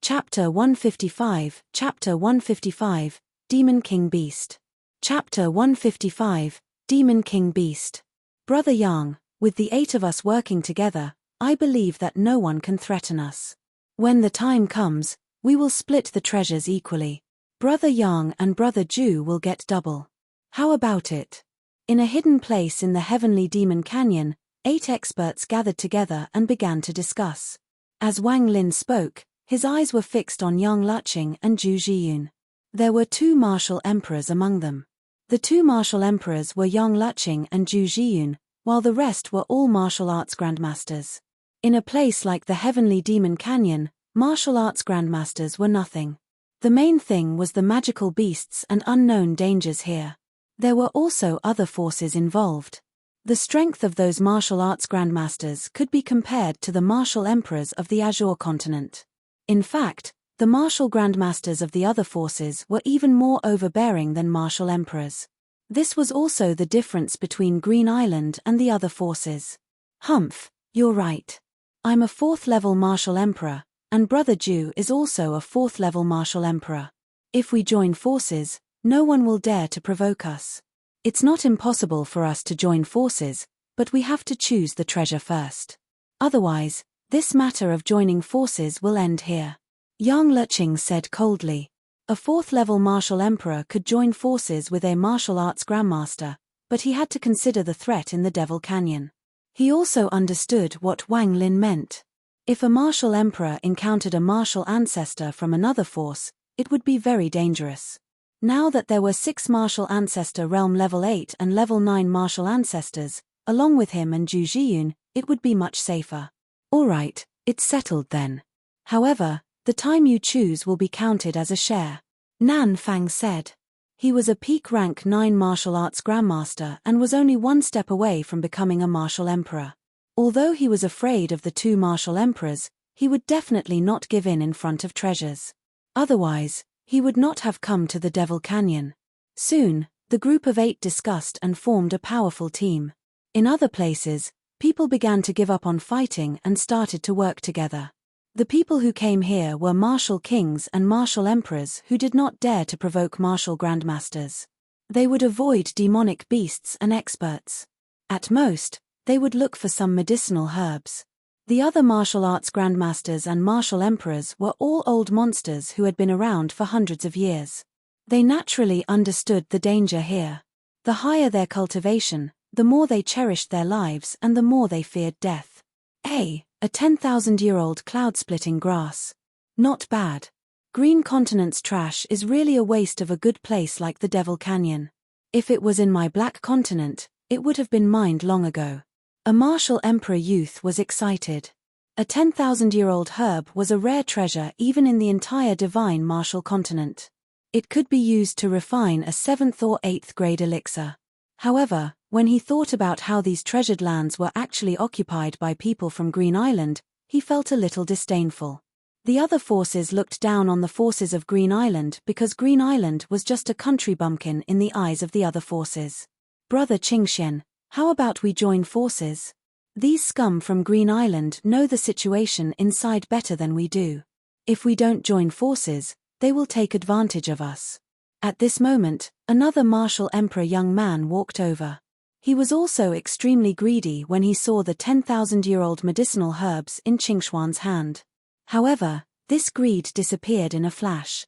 Chapter 155, Chapter 155, Demon King Beast. Chapter 155, Demon King Beast. Brother Yang, with the 8 of us working together, I believe that no one can threaten us. When the time comes, we will split the treasures equally. Brother Yang and Brother Ju will get double. How about it? In a hidden place in the Heavenly Demon Canyon, 8 experts gathered together and began to discuss. As Wang Lin spoke, his eyes were fixed on Yang Luqing and Zhu Zhiyun. There were 2 martial emperors among them. The 2 martial emperors were Yang Luqing and Zhu Zhiyun, while the rest were all martial arts grandmasters. In a place like the Heavenly Demon Canyon, martial arts grandmasters were nothing. The main thing was the magical beasts and unknown dangers here. There were also other forces involved. The strength of those martial arts grandmasters could be compared to the martial emperors of the Azure continent. In fact, the martial grandmasters of the other forces were even more overbearing than martial emperors. This was also the difference between Green Island and the other forces. Humph, you're right. I'm a 4th-level martial emperor, and Brother Ju is also a 4th-level martial emperor. If we join forces, no one will dare to provoke us. It's not impossible for us to join forces, but we have to choose the treasure first. Otherwise, this matter of joining forces will end here. Yang Luqing said coldly. A 4th-level martial emperor could join forces with a martial arts grandmaster, but he had to consider the threat in the Devil Canyon. He also understood what Wang Lin meant. If a martial emperor encountered a martial ancestor from another force, it would be very dangerous. Now that there were 6 martial ancestor realm level 8 and level 9 martial ancestors, along with him and Zhu Zhiyun, it would be much safer. Alright, it's settled then. However, the time you choose will be counted as a share. Nan Fang said. He was a peak rank 9 martial arts grandmaster and was only one step away from becoming a martial emperor. Although he was afraid of the 2 martial emperors, he would definitely not give in front of treasures. Otherwise, he would not have come to the Devil Canyon. Soon, the group of 8 discussed and formed a powerful team. In other places, people began to give up on fighting and started to work together. The people who came here were martial kings and martial emperors who did not dare to provoke martial grandmasters. They would avoid demonic beasts and experts. At most, they would look for some medicinal herbs. The other martial arts grandmasters and martial emperors were all old monsters who had been around for hundreds of years. They naturally understood the danger here. The higher their cultivation, the more they cherished their lives and the more they feared death. A 10,000-year-old cloud-splitting grass. Not bad. Green continent's trash is really a waste of a good place like the Devil Canyon. If it was in my black continent, it would have been mined long ago. A martial emperor youth was excited. A 10,000-year-old herb was a rare treasure even in the entire divine martial continent. It could be used to refine a 7th or 8th grade elixir. However, when he thought about how these treasured lands were actually occupied by people from Green Island, he felt a little disdainful. The other forces looked down on the forces of Green Island because Green Island was just a country bumpkin in the eyes of the other forces. Brother Qingxian, how about we join forces? These scum from Green Island know the situation inside better than we do. If we don't join forces, they will take advantage of us. At this moment, another martial emperor young man walked over. He was also extremely greedy when he saw the 10,000-year-old medicinal herbs in Qingshuan's hand. However, this greed disappeared in a flash.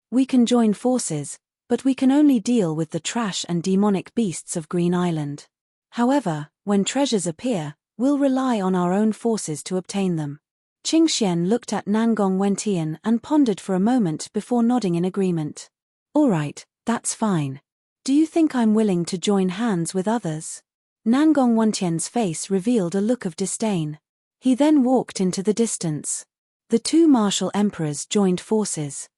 We can join forces, but we can only deal with the trash and demonic beasts of Green Island. However, when treasures appear, we'll rely on our own forces to obtain them. Qingxian looked at Nangong Wentian and pondered for a moment before nodding in agreement. Alright, that's fine. Do you think I'm willing to join hands with others? Nangong Wentian's face revealed a look of disdain. He then walked into the distance. The 2 martial emperors joined forces.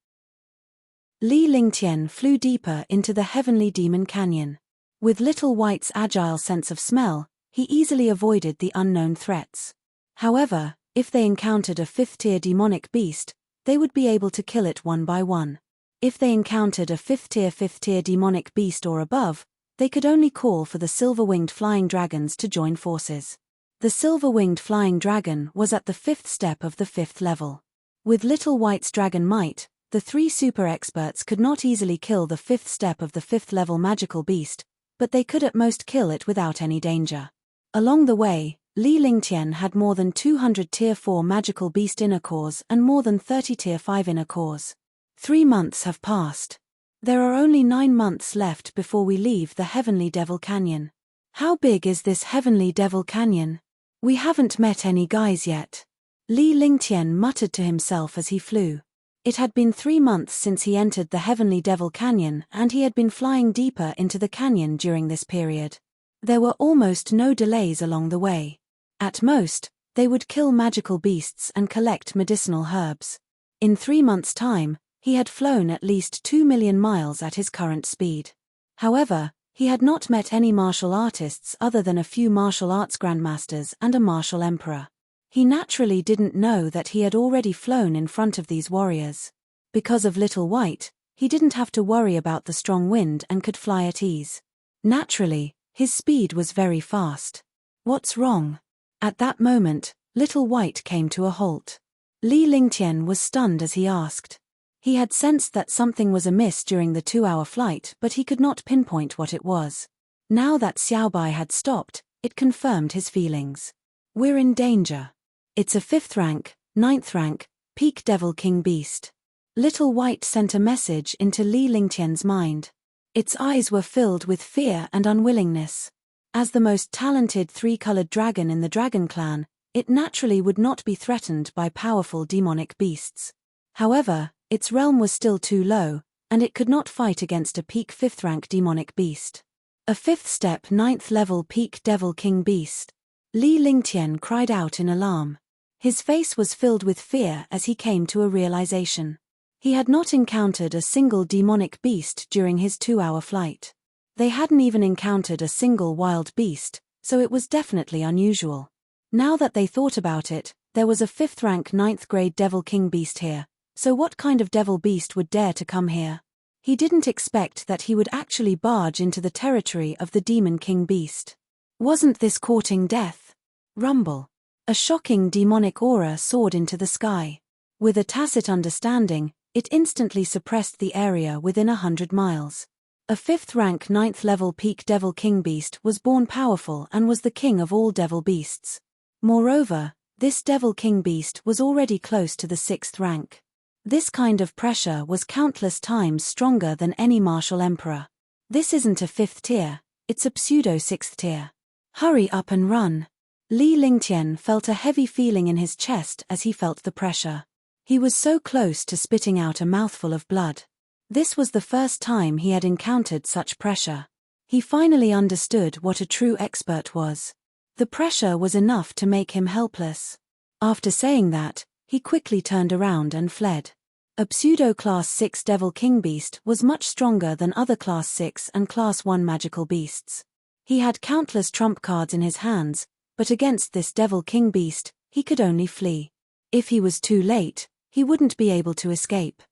Li Lingtian flew deeper into the heavenly demon canyon. With Little White's agile sense of smell, he easily avoided the unknown threats. However, if they encountered a 5th-tier demonic beast, they would be able to kill it one by one. If they encountered a 5th-tier demonic beast or above, they could only call for the silver-winged flying dragons to join forces. The silver-winged flying dragon was at the 5th step of the 5th level. With Little White's dragon might, the 3 super experts could not easily kill the 5th step of the 5th level magical beast, but they could at most kill it without any danger. Along the way, Li Lingtian had more than 200 tier 4 magical beast inner cores and more than 30 tier 5 inner cores. 3 months have passed. There are only 9 months left before we leave the Heavenly Devil Canyon. How big is this Heavenly Devil Canyon? We haven't met any guys yet. Li Lingtian muttered to himself as he flew. It had been 3 months since he entered the Heavenly Devil Canyon and he had been flying deeper into the canyon during this period. There were almost no delays along the way. At most, they would kill magical beasts and collect medicinal herbs. In 3 months' time, he had flown at least 2 million miles at his current speed. However, he had not met any martial artists other than a few martial arts grandmasters and a martial emperor. He naturally didn't know that he had already flown in front of these warriors. Because of Little White, he didn't have to worry about the strong wind and could fly at ease. Naturally, his speed was very fast. What's wrong? At that moment, Little White came to a halt. Li Lingtian was stunned as he asked. He had sensed that something was amiss during the 2-hour flight, but he could not pinpoint what it was. Now that Xiaobai had stopped, it confirmed his feelings. We're in danger. It's a 5th rank, 9th rank, peak Devil King beast. Little White sent a message into Li Lingtian's mind. Its eyes were filled with fear and unwillingness. As the most talented 3-colored dragon in the dragon clan, it naturally would not be threatened by powerful demonic beasts. However, its realm was still too low, and it could not fight against a peak 5th rank demonic beast. A 5th step 9th level peak Devil King beast. Li Lingtian cried out in alarm. His face was filled with fear as he came to a realization. He had not encountered a single demonic beast during his 2-hour flight. They hadn't even encountered a single wild beast, so it was definitely unusual. Now that they thought about it, there was a 5th-rank 9th-grade Devil King beast here, so what kind of devil beast would dare to come here? He didn't expect that he would actually barge into the territory of the Demon King beast. Wasn't this courting death? Rumble. A shocking demonic aura soared into the sky. With a tacit understanding, it instantly suppressed the area within 100 miles. A 5th-rank 9th-level peak Devil King beast was born powerful and was the king of all devil beasts. Moreover, this Devil King beast was already close to the 6th rank. This kind of pressure was countless times stronger than any martial emperor. This isn't a 5th tier, it's a pseudo 6th tier. Hurry up and run. Li Lingtian felt a heavy feeling in his chest as he felt the pressure. He was so close to spitting out a mouthful of blood. This was the first time he had encountered such pressure. He finally understood what a true expert was. The pressure was enough to make him helpless. After saying that, he quickly turned around and fled. A pseudo-Class 6 Devil King beast was much stronger than other Class 6 and Class 1 magical beasts. He had countless trump cards in his hands, but against this Devil King beast, he could only flee. If he was too late, he wouldn't be able to escape.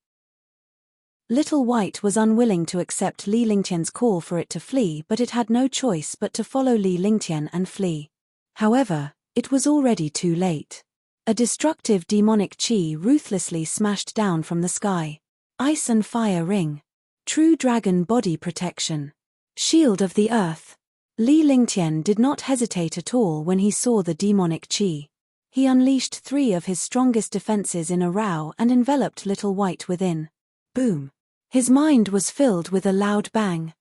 Little White was unwilling to accept Li Lingtian's call for it to flee, but it had no choice but to follow Li Lingtian and flee. However, it was already too late. A destructive demonic chi ruthlessly smashed down from the sky. Ice and fire ring. True dragon body protection. Shield of the earth. Li Lingtian did not hesitate at all when he saw the demonic chi. He unleashed 3 of his strongest defenses in a row and enveloped Little White within. Boom. His mind was filled with a loud bang.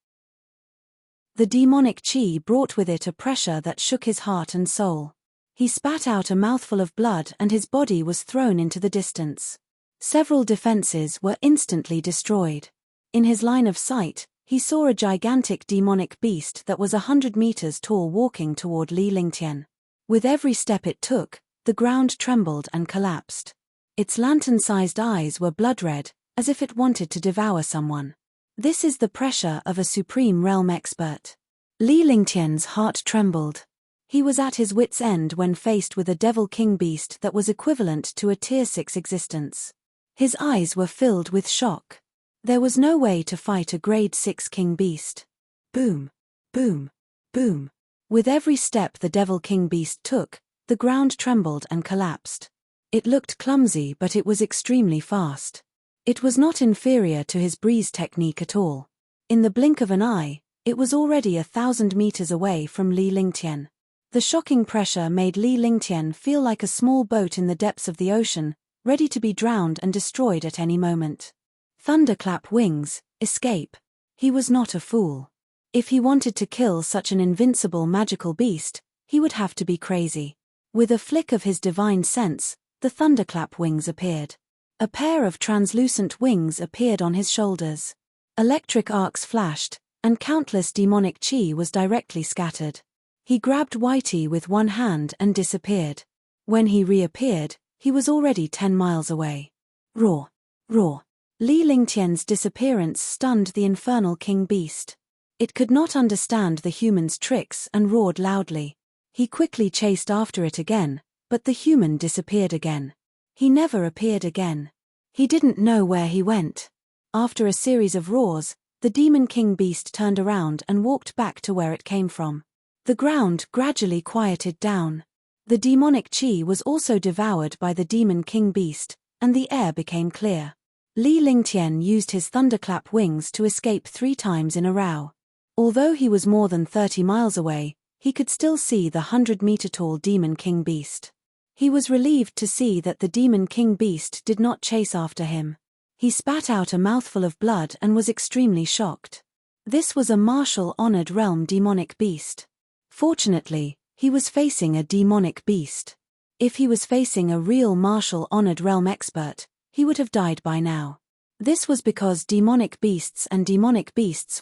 The demonic chi brought with it a pressure that shook his heart and soul. He spat out a mouthful of blood and his body was thrown into the distance. Several defenses were instantly destroyed. In his line of sight, he saw a gigantic demonic beast that was 100 meters tall walking toward Li Lingtian. With every step it took, the ground trembled and collapsed. Its lantern-sized eyes were blood-red, as if it wanted to devour someone. This is the pressure of a supreme realm expert. Li Lingtian's heart trembled. He was at his wit's end when faced with a Devil King beast that was equivalent to a Tier 6 existence. His eyes were filled with shock. There was no way to fight a Grade 6 King beast. Boom, boom, boom. With every step the Devil King beast took, the ground trembled and collapsed. It looked clumsy, but it was extremely fast. It was not inferior to his breeze technique at all. In the blink of an eye, it was already 1,000 meters away from Li Lingtian. The shocking pressure made Li Lingtian feel like a small boat in the depths of the ocean, ready to be drowned and destroyed at any moment. Thunderclap wings, escape. He was not a fool. If he wanted to kill such an invincible magical beast, he would have to be crazy. With a flick of his divine sense, the thunderclap wings appeared. A pair of translucent wings appeared on his shoulders. Electric arcs flashed, and countless demonic chi was directly scattered. He grabbed Whitey with one hand and disappeared. When he reappeared, he was already 10 miles away. Roar! Roar! Li Lingtian's disappearance stunned the infernal king beast. It could not understand the human's tricks and roared loudly. He quickly chased after it again, but the human disappeared again. He never appeared again. He didn't know where he went. After a series of roars, the Demon King beast turned around and walked back to where it came from. The ground gradually quieted down. The demonic chi was also devoured by the Demon King beast, and the air became clear. Li Lingtian used his thunderclap wings to escape 3 times in a row. Although he was more than 30 miles away, he could still see the 100-meter-tall Demon King beast. He was relieved to see that the Demon King beast did not chase after him. He spat out a mouthful of blood and was extremely shocked. This was a martial honored realm demonic beast. Fortunately, he was facing a demonic beast. If he was facing a real martial honored realm expert, he would have died by now. This was because demonic beasts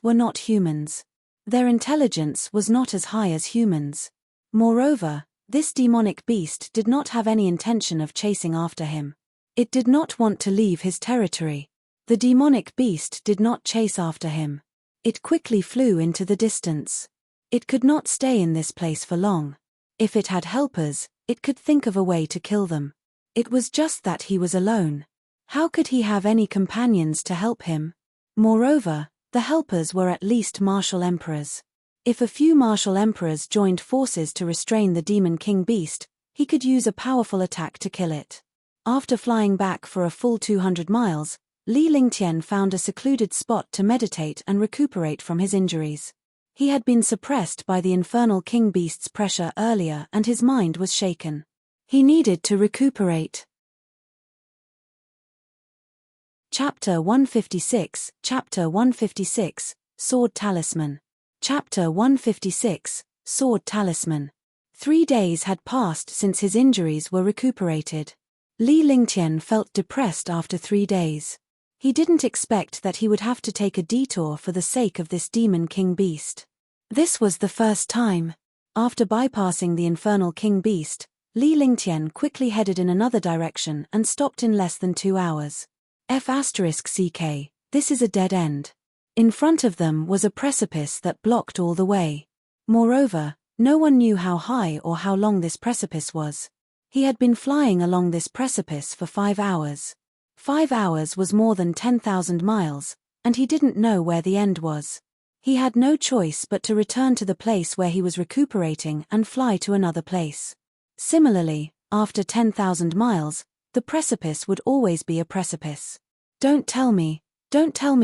were not humans. Their intelligence was not as high as humans. Moreover, This demonic beast did not have any intention of chasing after him. It did not want to leave his territory. The demonic beast did not chase after him. It quickly flew into the distance. It could not stay in this place for long. If it had helpers, it could think of a way to kill them. It was just that he was alone. How could he have any companions to help him? Moreover, the helpers were at least martial emperors. If a few martial emperors joined forces to restrain the demon king beast, he could use a powerful attack to kill it. After flying back for a full 200 miles, Li Lingtian found a secluded spot to meditate and recuperate from his injuries. He had been suppressed by the infernal king beast's pressure earlier and his mind was shaken. He needed to recuperate. Chapter 156, Chapter 156, Sword Talisman. Chapter 156, Sword Talisman. 3 days had passed since his injuries were recuperated. Li Lingtian felt depressed after 3 days. He didn't expect that he would have to take a detour for the sake of this demon king beast. This was the first time. After bypassing the infernal king beast, Li Lingtian quickly headed in another direction and stopped in less than 2 hours. F***ck, this is a dead end. In front of them was a precipice that blocked all the way. Moreover, no one knew how high or how long this precipice was. He had been flying along this precipice for 5 hours. 5 hours was more than 10,000 miles, and he didn't know where the end was. He had no choice but to return to the place where he was recuperating and fly to another place. Similarly, after 10,000 miles, the precipice would always be a precipice. Don't tell me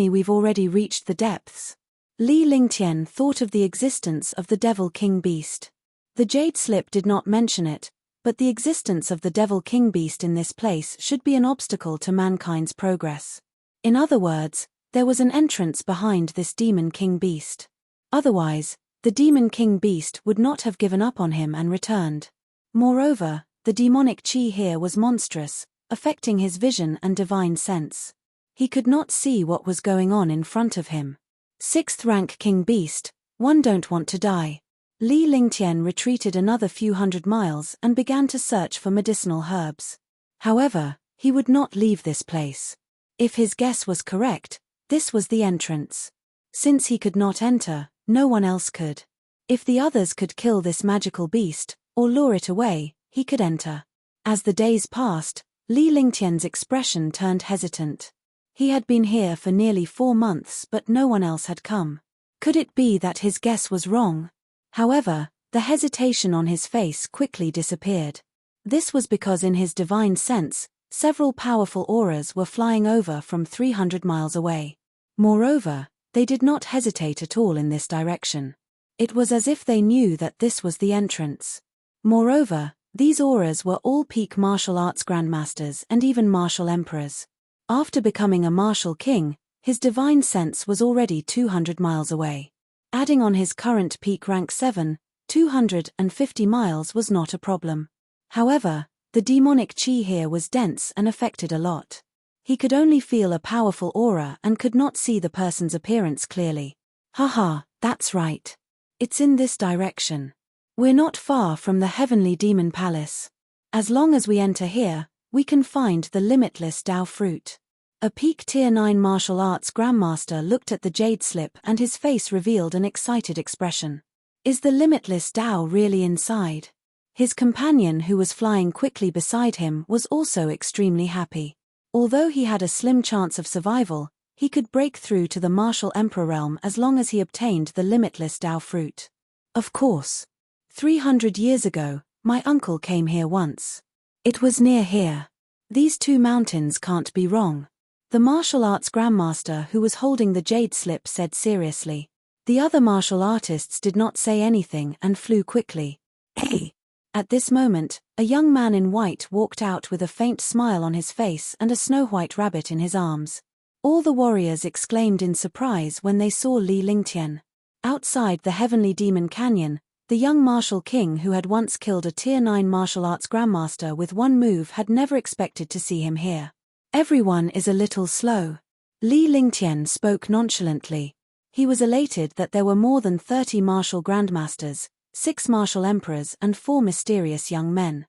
we've already reached the depths. Li Lingtian thought of the existence of the Devil King Beast. The Jade Slip did not mention it, but the existence of the Devil King Beast in this place should be an obstacle to mankind's progress. In other words, there was an entrance behind this Demon King Beast. Otherwise, the Demon King Beast would not have given up on him and returned. Moreover, the demonic chi here was monstrous, affecting his vision and divine sense. He could not see what was going on in front of him. 6th rank King Beast, one don't want to die. Li Lingtian retreated another few hundred miles and began to search for medicinal herbs. However, he would not leave this place. If his guess was correct, this was the entrance. Since he could not enter, no one else could. If the others could kill this magical beast, or lure it away, he could enter. As the days passed, Li Lingtian's expression turned hesitant. He had been here for nearly 4 months but no one else had come. Could it be that his guess was wrong? However, the hesitation on his face quickly disappeared. This was because in his divine sense, several powerful auras were flying over from 300 miles away. Moreover, they did not hesitate at all in this direction. It was as if they knew that this was the entrance. Moreover, these auras were all peak martial arts grandmasters and even martial emperors. After becoming a martial king, his divine sense was already 200 miles away. Adding on his current peak rank 7, 250 miles was not a problem. However, the demonic chi here was dense and affected a lot. He could only feel a powerful aura and could not see the person's appearance clearly. Haha, that's right. It's in this direction. We're not far from the Heavenly Demon Palace. As long as we enter here, we can find the limitless Tao fruit. A peak tier 9 martial arts grandmaster looked at the jade slip and his face revealed an excited expression. Is the limitless Tao really inside? His companion who was flying quickly beside him was also extremely happy. Although he had a slim chance of survival, he could break through to the martial emperor realm as long as he obtained the limitless Tao fruit. Of course. 300 years ago, my uncle came here once. It was near here. These 2 mountains can't be wrong. The martial arts grandmaster who was holding the jade slip said seriously. The other martial artists did not say anything and flew quickly. Hey! At this moment, a young man in white walked out with a faint smile on his face and a snow-white rabbit in his arms. All the warriors exclaimed in surprise when they saw Li Lingtian. Outside the Heavenly Demon Canyon, the young martial king who had once killed a tier 9 martial arts grandmaster with one move had never expected to see him here. Everyone is a little slow. Li Lingtian spoke nonchalantly. He was elated that there were more than 30 martial grandmasters, 6 martial emperors and 4 mysterious young men.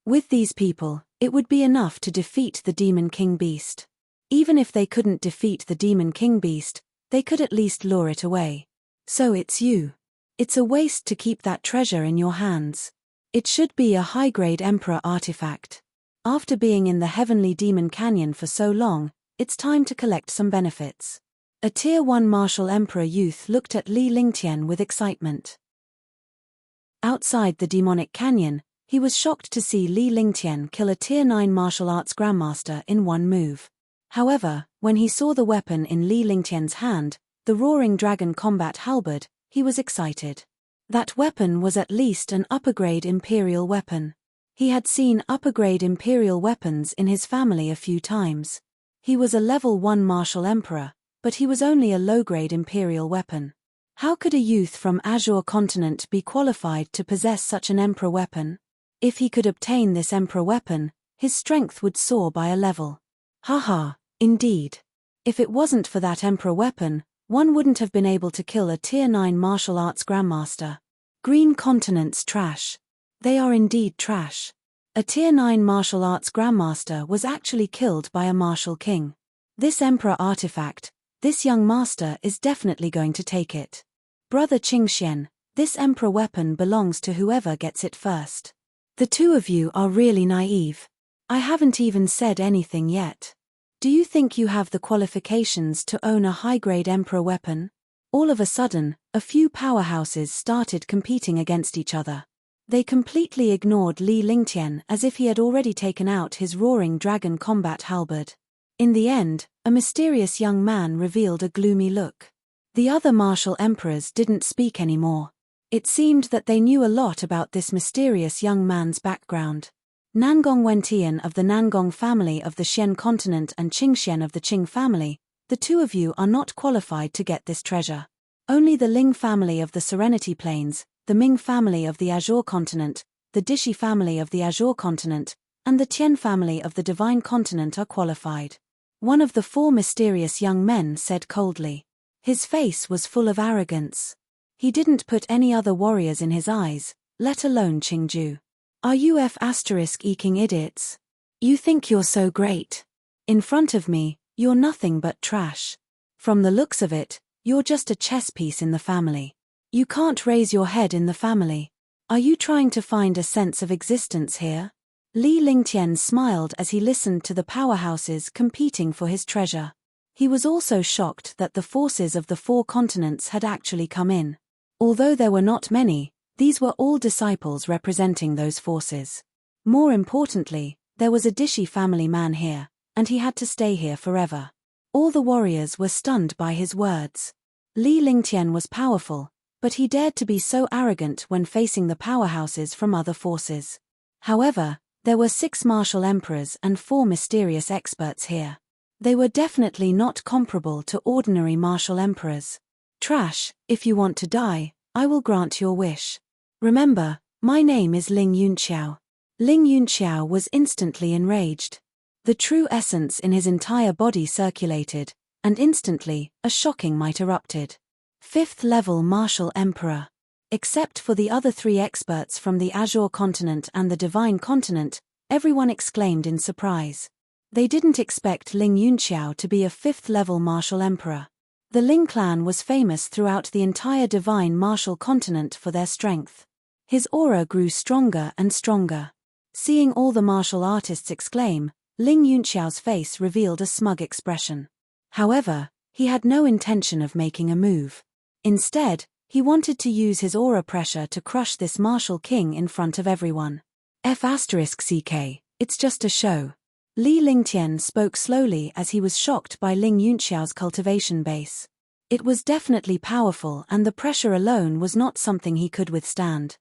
With these people, it would be enough to defeat the Demon King Beast. Even if they couldn't defeat the Demon King Beast, they could at least lure it away. So it's you. It's a waste to keep that treasure in your hands. It should be a high-grade Emperor artifact. After being in the Heavenly Demon Canyon for so long, it's time to collect some benefits. A Tier 1 martial emperor youth looked at Li Lingtian with excitement. Outside the demonic canyon, he was shocked to see Li Lingtian kill a Tier 9 martial arts grandmaster in one move. However, when he saw the weapon in Li Lingtian's hand, the roaring dragon combat halberd, he was excited. That weapon was at least an upper-grade imperial weapon. He had seen upper-grade imperial weapons in his family a few times. He was a level 1 martial emperor, but he was only a low-grade imperial weapon. How could a youth from Azure Continent be qualified to possess such an emperor weapon? If he could obtain this emperor weapon, his strength would soar by a level. Haha, indeed. If it wasn't for that emperor weapon, one wouldn't have been able to kill a Tier 9 martial arts grandmaster. Green Continent's trash. They are indeed trash. A Tier 9 martial arts grandmaster was actually killed by a martial king. This emperor artifact, this young master is definitely going to take it. Brother Qingxian, this emperor weapon belongs to whoever gets it first. The two of you are really naive. I haven't even said anything yet. Do you think you have the qualifications to own a high-grade emperor weapon? All of a sudden, a few powerhouses started competing against each other. They completely ignored Li Lingtian as if he had already taken out his roaring dragon combat halberd. In the end, a mysterious young man revealed a gloomy look. The other martial emperors didn't speak anymore. It seemed that they knew a lot about this mysterious young man's background. Nangong Wentian of the Nangong family of the Xian continent and Qingxian of the Qing family, the two of you are not qualified to get this treasure. Only the Ling family of the Serenity Plains, the Ming family of the Azure continent, the Dishi family of the Azure continent, and the Tian family of the Divine continent are qualified. One of the 4 mysterious young men said coldly. His face was full of arrogance. He didn't put any other warriors in his eyes, let alone Qingju. Are you eking idiots? You think you're so great. In front of me, you're nothing but trash. From the looks of it, you're just a chess piece in the family. You can't raise your head in the family. Are you trying to find a sense of existence here? Li Lingtian smiled as he listened to the powerhouses competing for his treasure. He was also shocked that the forces of the 4 continents had actually come in. Although there were not many, these were all disciples representing those forces. More importantly, there was a Dishi family man here, and he had to stay here forever. All the warriors were stunned by his words. Li Lingtian was powerful, but he dared to be so arrogant when facing the powerhouses from other forces. However, there were 6 martial emperors and 4 mysterious experts here. They were definitely not comparable to ordinary martial emperors. Trash, if you want to die, I will grant your wish. Remember, my name is Ling Yunqiao. Ling Yunqiao was instantly enraged. The true essence in his entire body circulated, and instantly, a shocking might erupted. 5th level martial emperor. Except for the other 3 experts from the Azure continent and the Divine continent, everyone exclaimed in surprise. They didn't expect Ling Yunqiao to be a 5th level martial emperor. The Ling clan was famous throughout the entire Divine martial continent for their strength. His aura grew stronger and stronger. Seeing all the martial artists exclaim, Ling Yunqiao's face revealed a smug expression. However, he had no intention of making a move. Instead, he wanted to use his aura pressure to crush this martial king in front of everyone. F***ck, it's just a show. Li Lingtian spoke slowly as he was shocked by Ling Yunqiao's cultivation base. It was definitely powerful and the pressure alone was not something he could withstand.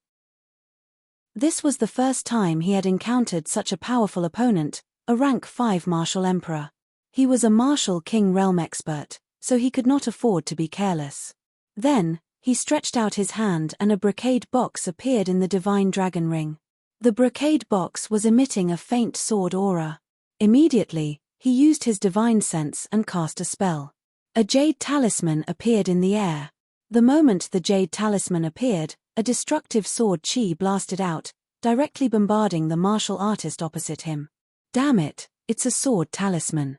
This was the first time he had encountered such a powerful opponent, a rank 5 martial emperor. He was a martial king realm expert, so he could not afford to be careless. Then, he stretched out his hand and a brocade box appeared in the divine dragon ring. The brocade box was emitting a faint sword aura. Immediately, he used his divine sense and cast a spell. A jade talisman appeared in the air. The moment the jade talisman appeared, a destructive sword chi blasted out, directly bombarding the martial artist opposite him. Damn it, it's a sword talisman.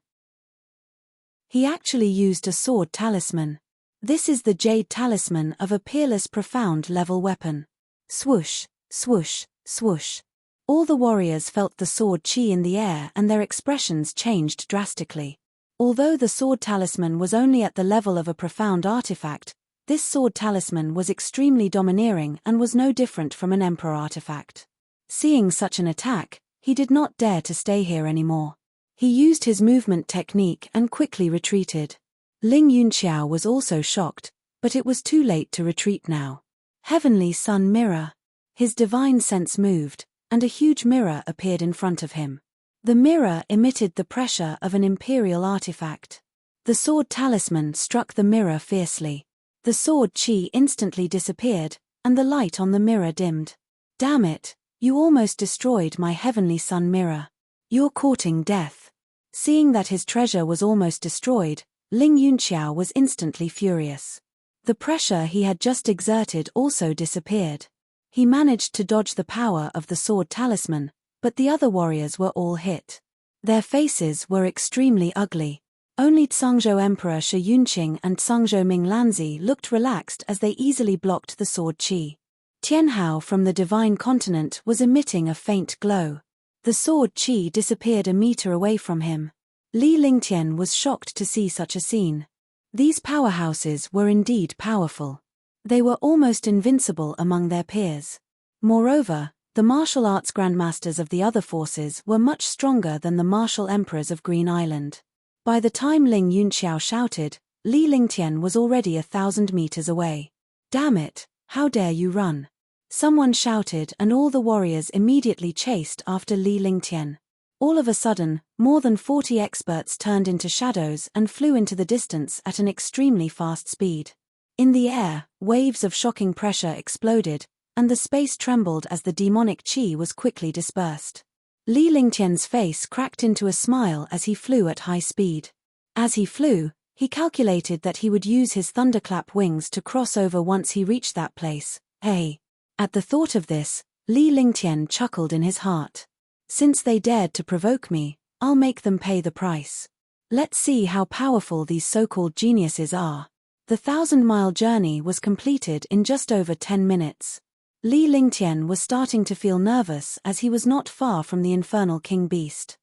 He actually used a sword talisman. This is the jade talisman of a peerless profound level weapon. Swoosh, swoosh, swoosh. All the warriors felt the sword chi in the air and their expressions changed drastically. Although the sword talisman was only at the level of a profound artifact, this sword talisman was extremely domineering and was no different from an emperor artifact. Seeing such an attack, he did not dare to stay here anymore. He used his movement technique and quickly retreated. Ling Yunqiao was also shocked, but it was too late to retreat now. Heavenly Sun Mirror. His divine sense moved, and a huge mirror appeared in front of him. The mirror emitted the pressure of an imperial artifact. The sword talisman struck the mirror fiercely. The sword chi instantly disappeared, and the light on the mirror dimmed. Damn it, you almost destroyed my heavenly sun mirror. You're courting death. Seeing that his treasure was almost destroyed, Ling Yunqiao was instantly furious. The pressure he had just exerted also disappeared. He managed to dodge the power of the sword talisman, but the other warriors were all hit. Their faces were extremely ugly. Only Tsangzhou Emperor Shi Yunqing and Tsangzhou Ming Lanzi looked relaxed as they easily blocked the sword chi. Tianhao from the Divine Continent was emitting a faint glow. The sword chi disappeared a meter away from him. Li Lingtian was shocked to see such a scene. These powerhouses were indeed powerful. They were almost invincible among their peers. Moreover, the martial arts grandmasters of the other forces were much stronger than the martial emperors of Green Island. By the time Ling Yunqiao shouted, Li Lingtian was already 1,000 meters away. Damn it, how dare you run? Someone shouted and all the warriors immediately chased after Li Lingtian. All of a sudden, more than 40 experts turned into shadows and flew into the distance at an extremely fast speed. In the air, waves of shocking pressure exploded, and the space trembled as the demonic chi was quickly dispersed. Li Lingtian's face cracked into a smile as he flew at high speed. As he flew, he calculated that he would use his thunderclap wings to cross over once he reached that place. Hey! At the thought of this, Li Lingtian chuckled in his heart. Since they dared to provoke me, I'll make them pay the price. Let's see how powerful these so-called geniuses are. The 1,000-mile journey was completed in just over 10 minutes. Li Lingtian was starting to feel nervous as he was not far from the infernal king beast.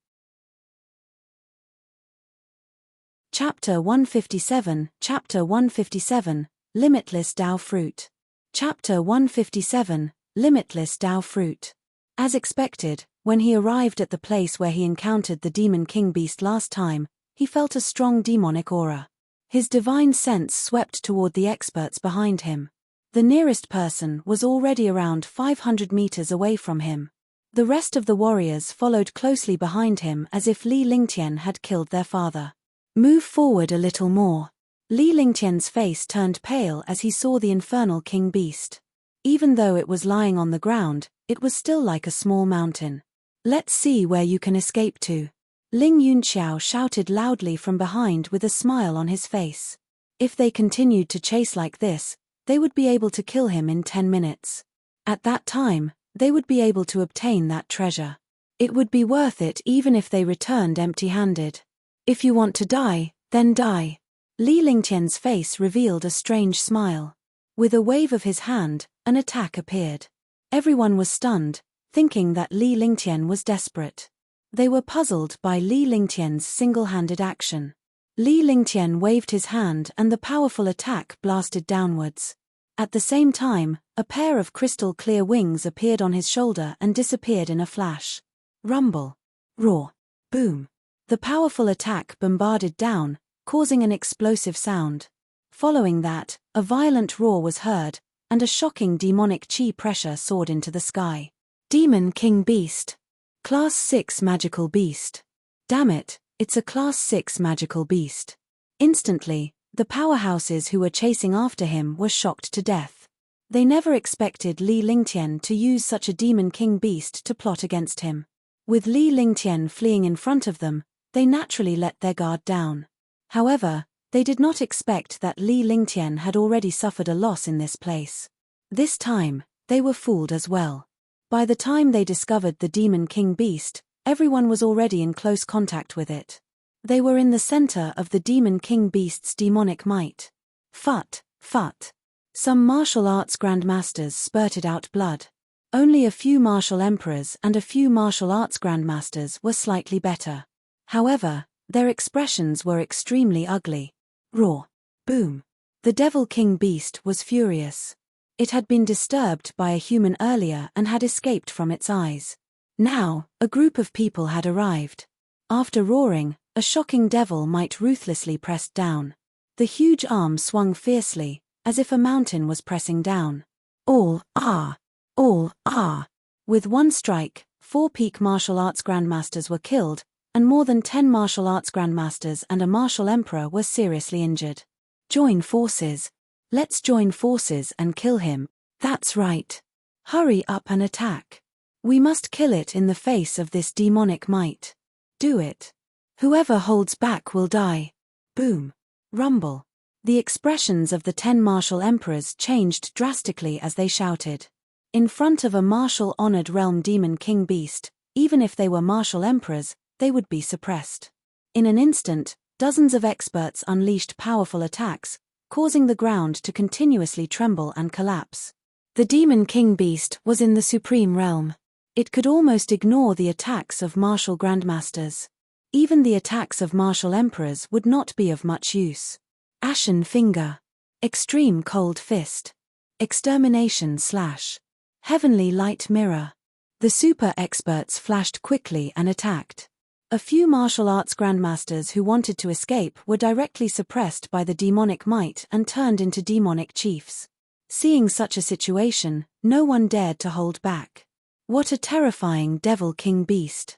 Chapter 157, Chapter 157, Limitless Dao Fruit. Chapter 157, Limitless Dao Fruit. As expected, when he arrived at the place where he encountered the demon king beast last time, he felt a strong demonic aura. His divine sense swept toward the experts behind him. The nearest person was already around 500 meters away from him. The rest of the warriors followed closely behind him as if Li Lingtian had killed their father. Move forward a little more. Li Lingtian's face turned pale as he saw the infernal king beast. Even though it was lying on the ground, it was still like a small mountain. Let's see where you can escape to. Ling Yunqiao shouted loudly from behind with a smile on his face. If they continued to chase like this, they would be able to kill him in 10 minutes. At that time, they would be able to obtain that treasure. It would be worth it even if they returned empty-handed. If you want to die, then die. Li Lingtian's face revealed a strange smile. With a wave of his hand, an attack appeared. Everyone was stunned, thinking that Li Lingtian was desperate. They were puzzled by Li Lingtian's single-handed action. Li Lingtian waved his hand and the powerful attack blasted downwards. At the same time, a pair of crystal-clear wings appeared on his shoulder and disappeared in a flash. Rumble. Roar. Boom. The powerful attack bombarded down, causing an explosive sound. Following that, a violent roar was heard, and a shocking demonic chi pressure soared into the sky. Demon King Beast. Class 6 Magical Beast. Damn it, it's a Class 6 Magical Beast. Instantly, the powerhouses who were chasing after him were shocked to death. They never expected Li Lingtian to use such a Demon King Beast to plot against him. With Li Lingtian fleeing in front of them, they naturally let their guard down. However, They did not expect that Li Lingtian had already suffered a loss in this place. This time, they were fooled as well. By the time they discovered the Demon King Beast, everyone was already in close contact with it. They were in the center of the Demon King Beast's demonic might. Phut, phut. Some martial arts grandmasters spurted out blood. Only a few martial emperors and a few martial arts grandmasters were slightly better. However, their expressions were extremely ugly. Roar. Boom. The Devil King Beast was furious. It had been disturbed by a human earlier and had escaped from its eyes. Now, a group of people had arrived. After roaring, a shocking devil might ruthlessly pressed down. The huge arm swung fiercely, as if a mountain was pressing down. All are. All are. With one strike, 4 peak martial arts grandmasters were killed, and more than 10 martial arts grandmasters and a martial emperor were seriously injured. Join forces. Let's join forces and kill him. That's right. Hurry up and attack. We must kill it in the face of this demonic might. Do it. Whoever holds back will die. Boom. Rumble. The expressions of the 10 martial emperors changed drastically as they shouted. In front of a martial-honored realm Demon King Beast, even if they were martial emperors, they would be suppressed. In an instant, dozens of experts unleashed powerful attacks, causing the ground to continuously tremble and collapse. The Demon King Beast was in the supreme realm. It could almost ignore the attacks of martial grandmasters. Even the attacks of martial emperors would not be of much use. Ashen Finger. Extreme Cold Fist. Extermination Slash. Heavenly Light Mirror. The super experts flashed quickly and attacked. A few martial arts grandmasters who wanted to escape were directly suppressed by the demonic might and turned into demonic chiefs. Seeing such a situation, no one dared to hold back. What a terrifying Devil King Beast.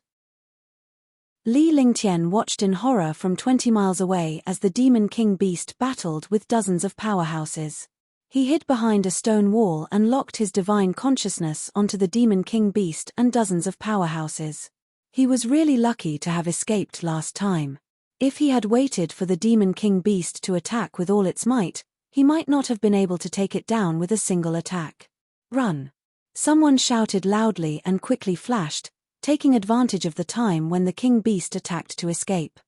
Li Lingtian watched in horror from 20 miles away as the Demon King Beast battled with dozens of powerhouses. He hid behind a stone wall and locked his divine consciousness onto the Demon King Beast and dozens of powerhouses. He was really lucky to have escaped last time. If he had waited for the Demon King Beast to attack with all its might, he might not have been able to take it down with a single attack. Run! Someone shouted loudly and quickly flashed, taking advantage of the time when the King Beast attacked to escape.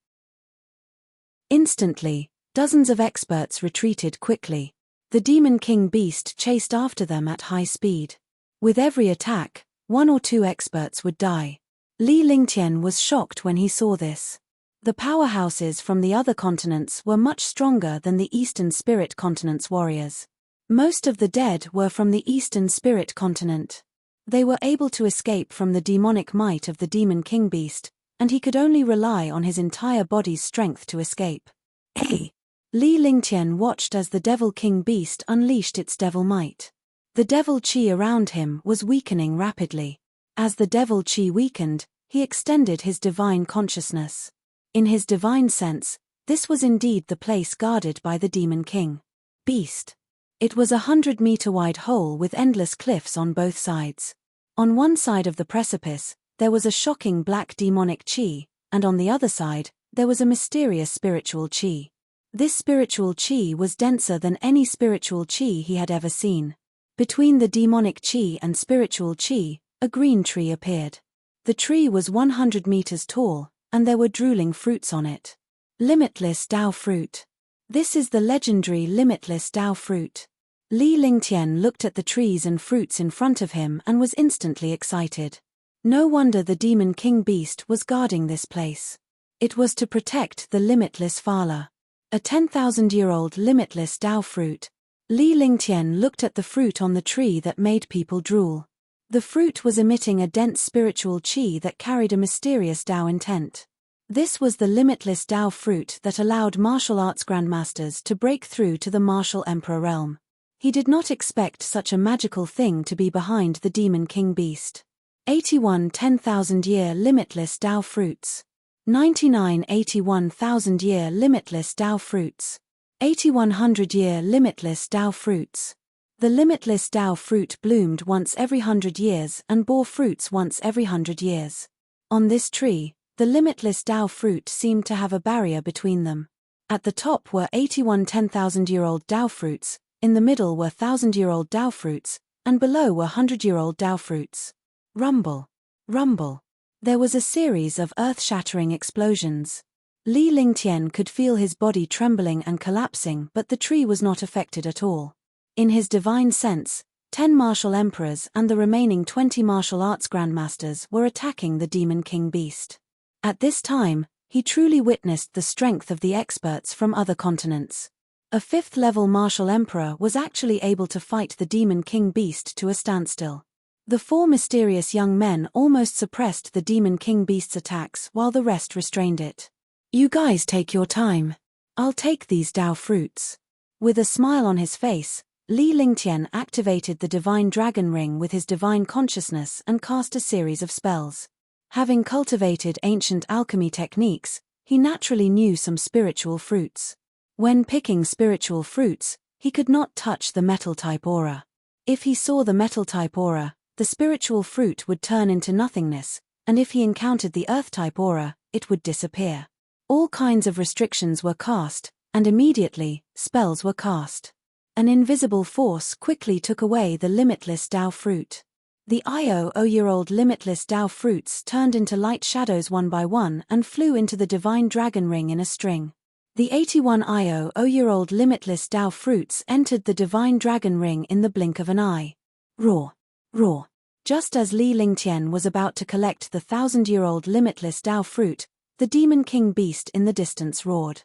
Instantly, dozens of experts retreated quickly. The Demon King Beast chased after them at high speed. With every attack, 1 or 2 experts would die. Li Lingtian was shocked when he saw this. The powerhouses from the other continents were much stronger than the Eastern Spirit Continent's warriors. Most of the dead were from the Eastern Spirit Continent. They were able to escape from the demonic might of the Demon King Beast, and he could only rely on his entire body's strength to escape. Hey! Li Lingtian watched as the Devil King Beast unleashed its devil might. The devil chi around him was weakening rapidly. As the devil chi weakened, he extended his divine consciousness. In his divine sense, this was indeed the place guarded by the Demon King Beast. It was a 100-meter-wide hole with endless cliffs on both sides. On one side of the precipice, there was a shocking black demonic chi, and on the other side, there was a mysterious spiritual chi. This spiritual chi was denser than any spiritual chi he had ever seen. Between the demonic chi and spiritual chi, a green tree appeared. The tree was 100 meters tall, and there were drooling fruits on it. Limitless Tao Fruit. This is the legendary Limitless Tao Fruit. Li Lingtian looked at the trees and fruits in front of him and was instantly excited. No wonder the Demon King Beast was guarding this place. It was to protect the Limitless Phala. A 10,000-year-old Limitless Tao Fruit. Li Lingtian looked at the fruit on the tree that made people drool. The fruit was emitting a dense spiritual chi that carried a mysterious Tao intent. This was the Limitless Tao Fruit that allowed martial arts grandmasters to break through to the martial emperor realm. He did not expect such a magical thing to be behind the Demon King Beast. 81 10,000-year Limitless Tao Fruits. 99 81,000-year Limitless Tao Fruits. 8100-year Limitless Tao Fruits. The Limitless Tao Fruit bloomed once every 100 years and bore fruits once every 100 years. On this tree, the Limitless Tao Fruit seemed to have a barrier between them. At the top were 81 10,000-year-old Dao fruits, in the middle were 1,000-year-old Dao fruits, and below were 100-year-old Dao fruits. Rumble. Rumble. There was a series of earth-shattering explosions. Li Lingtian could feel his body trembling and collapsing, but the tree was not affected at all. In his divine sense, 10 martial emperors and the remaining 20 martial arts grandmasters were attacking the Demon King Beast. At this time, he truly witnessed the strength of the experts from other continents. A 5th-level martial emperor was actually able to fight the Demon King Beast to a standstill. The 4 mysterious young men almost suppressed the Demon King Beast's attacks while the rest restrained it. "You guys take your time. I'll take these Dao fruits." With a smile on his face, Li Lingtian activated the Divine Dragon Ring with his divine consciousness and cast a series of spells. Having cultivated ancient alchemy techniques, he naturally knew some spiritual fruits. When picking spiritual fruits, he could not touch the metal-type aura. If he saw the metal-type aura, the spiritual fruit would turn into nothingness, and if he encountered the earth-type aura, it would disappear. All kinds of restrictions were cast, and immediately, spells were cast. An invisible force quickly took away the limitless Dao fruit. The IO-year-old limitless Dao fruits turned into light shadows one by one and flew into the divine dragon ring in a string. The 81 IO-year-old limitless Dao fruits entered the divine dragon ring in the blink of an eye. Roar! Roar! Just as Li Lingtian was about to collect the 1,000-year-old limitless Dao fruit, the Demon King Beast in the distance roared.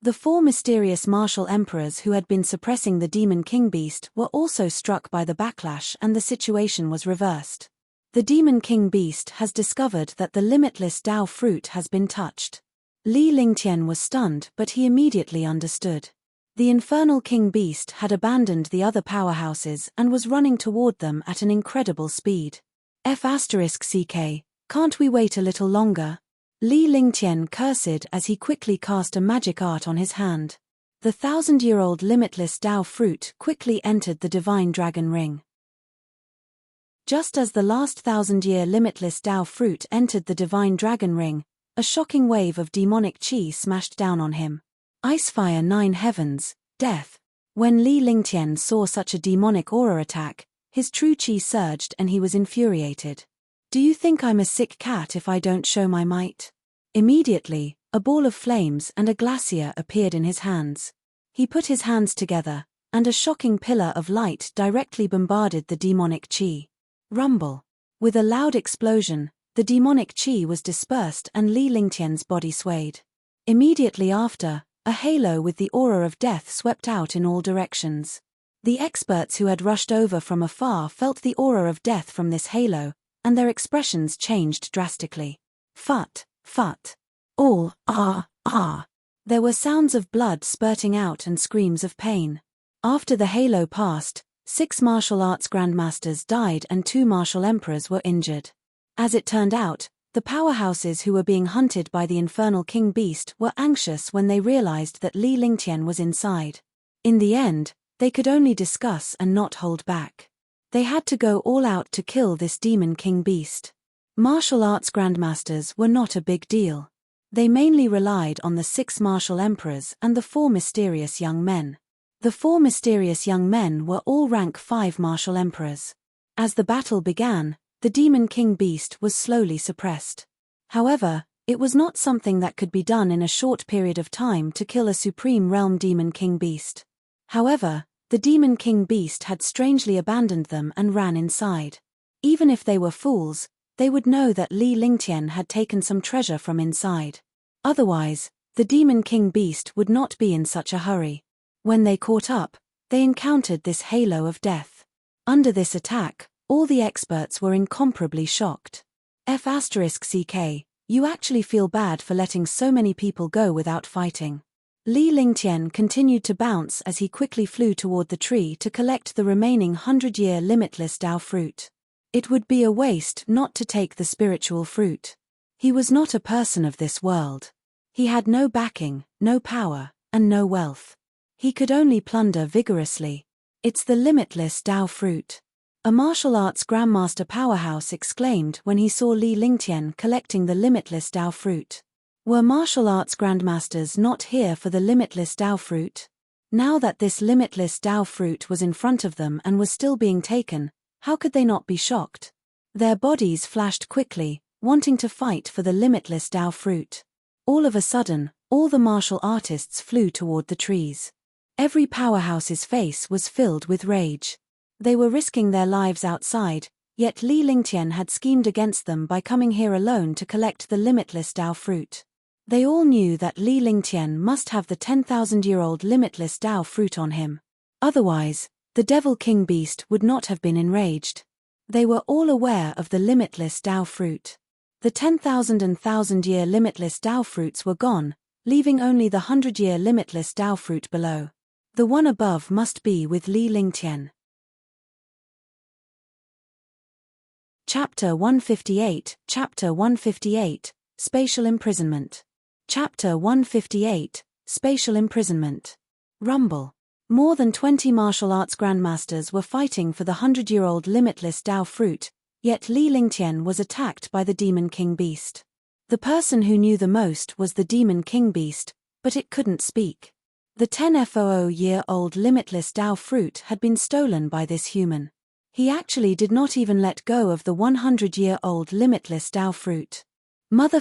The 4 mysterious martial emperors who had been suppressing the Demon King Beast were also struck by the backlash, and the situation was reversed. The Demon King Beast has discovered that the limitless Dao fruit has been touched. Li Lingtian was stunned, but he immediately understood. The Infernal King Beast had abandoned the other powerhouses and was running toward them at an incredible speed. F***ck, can't we wait a little longer? Li Lingtian cursed as he quickly cast a magic art on his hand. The 1,000-year-old limitless Dao fruit quickly entered the divine dragon ring. Just as the last 1,000-year limitless Dao fruit entered the divine dragon ring, a shocking wave of demonic qi smashed down on him. Icefire 9 heavens, death. When Li Lingtian saw such a demonic aura attack, his true qi surged and he was infuriated. "Do you think I'm a sick cat if I don't show my might?" Immediately, a ball of flames and a glacier appeared in his hands. He put his hands together, and a shocking pillar of light directly bombarded the demonic qi. Rumble. With a loud explosion, the demonic qi was dispersed and Li Lingtian's body swayed. Immediately after, a halo with the aura of death swept out in all directions. The experts who had rushed over from afar felt the aura of death from this halo, and their expressions changed drastically. Fut, fut. All, ah, ah. There were sounds of blood spurting out and screams of pain. After the halo passed, 6 martial arts grandmasters died and 2 martial emperors were injured. As it turned out, the powerhouses who were being hunted by the Infernal King Beast were anxious when they realized that Li Lingtian was inside. In the end, they could only discuss and not hold back. They had to go all out to kill this Demon King Beast. Martial arts grandmasters were not a big deal. They mainly relied on the 6 martial emperors and the 4 mysterious young men. The 4 mysterious young men were all rank 5 martial emperors. As the battle began, the Demon King Beast was slowly suppressed. However, it was not something that could be done in a short period of time to kill a Supreme Realm Demon King Beast. However, the Demon King Beast had strangely abandoned them and ran inside. Even if they were fools, they would know that Li Lingtian had taken some treasure from inside. Otherwise, the Demon King Beast would not be in such a hurry. When they caught up, they encountered this halo of death. Under this attack, all the experts were incomparably shocked. F***ck, you actually feel bad for letting so many people go without fighting. Li Lingtian continued to bounce as he quickly flew toward the tree to collect the remaining 100-year limitless Dao fruit. It would be a waste not to take the spiritual fruit. He was not a person of this world. He had no backing, no power, and no wealth. He could only plunder vigorously. It's the limitless Dao fruit. A martial arts grandmaster powerhouse exclaimed when he saw Li Lingtian collecting the limitless Dao fruit. Were martial arts grandmasters not here for the limitless Dao fruit? Now that this limitless Dao fruit was in front of them and was still being taken, how could they not be shocked? Their bodies flashed quickly, wanting to fight for the limitless Dao fruit. All of a sudden, all the martial artists flew toward the trees. Every powerhouse's face was filled with rage. They were risking their lives outside, yet Li Lingtian had schemed against them by coming here alone to collect the limitless Dao fruit. They all knew that Li Lingtian must have the 10,000-year-old limitless Dao fruit on him. Otherwise, the Devil King Beast would not have been enraged. They were all aware of the limitless Dao fruit. The 10,000 and 1,000-year limitless Dao fruits were gone, leaving only the 100-year limitless Dao fruit below. The one above must be with Li Lingtian. Chapter 158, Chapter 158, Spatial Imprisonment. Chapter 158, Spatial Imprisonment. Rumble. More than 20 martial arts grandmasters were fighting for the 100-year-old limitless Dao fruit, yet Li Lingtian was attacked by the Demon King Beast. The person who knew the most was the Demon King Beast, but it couldn't speak. The 10,000-year-old limitless Dao fruit had been stolen by this human. He actually did not even let go of the 100-year-old limitless Dao fruit. Mother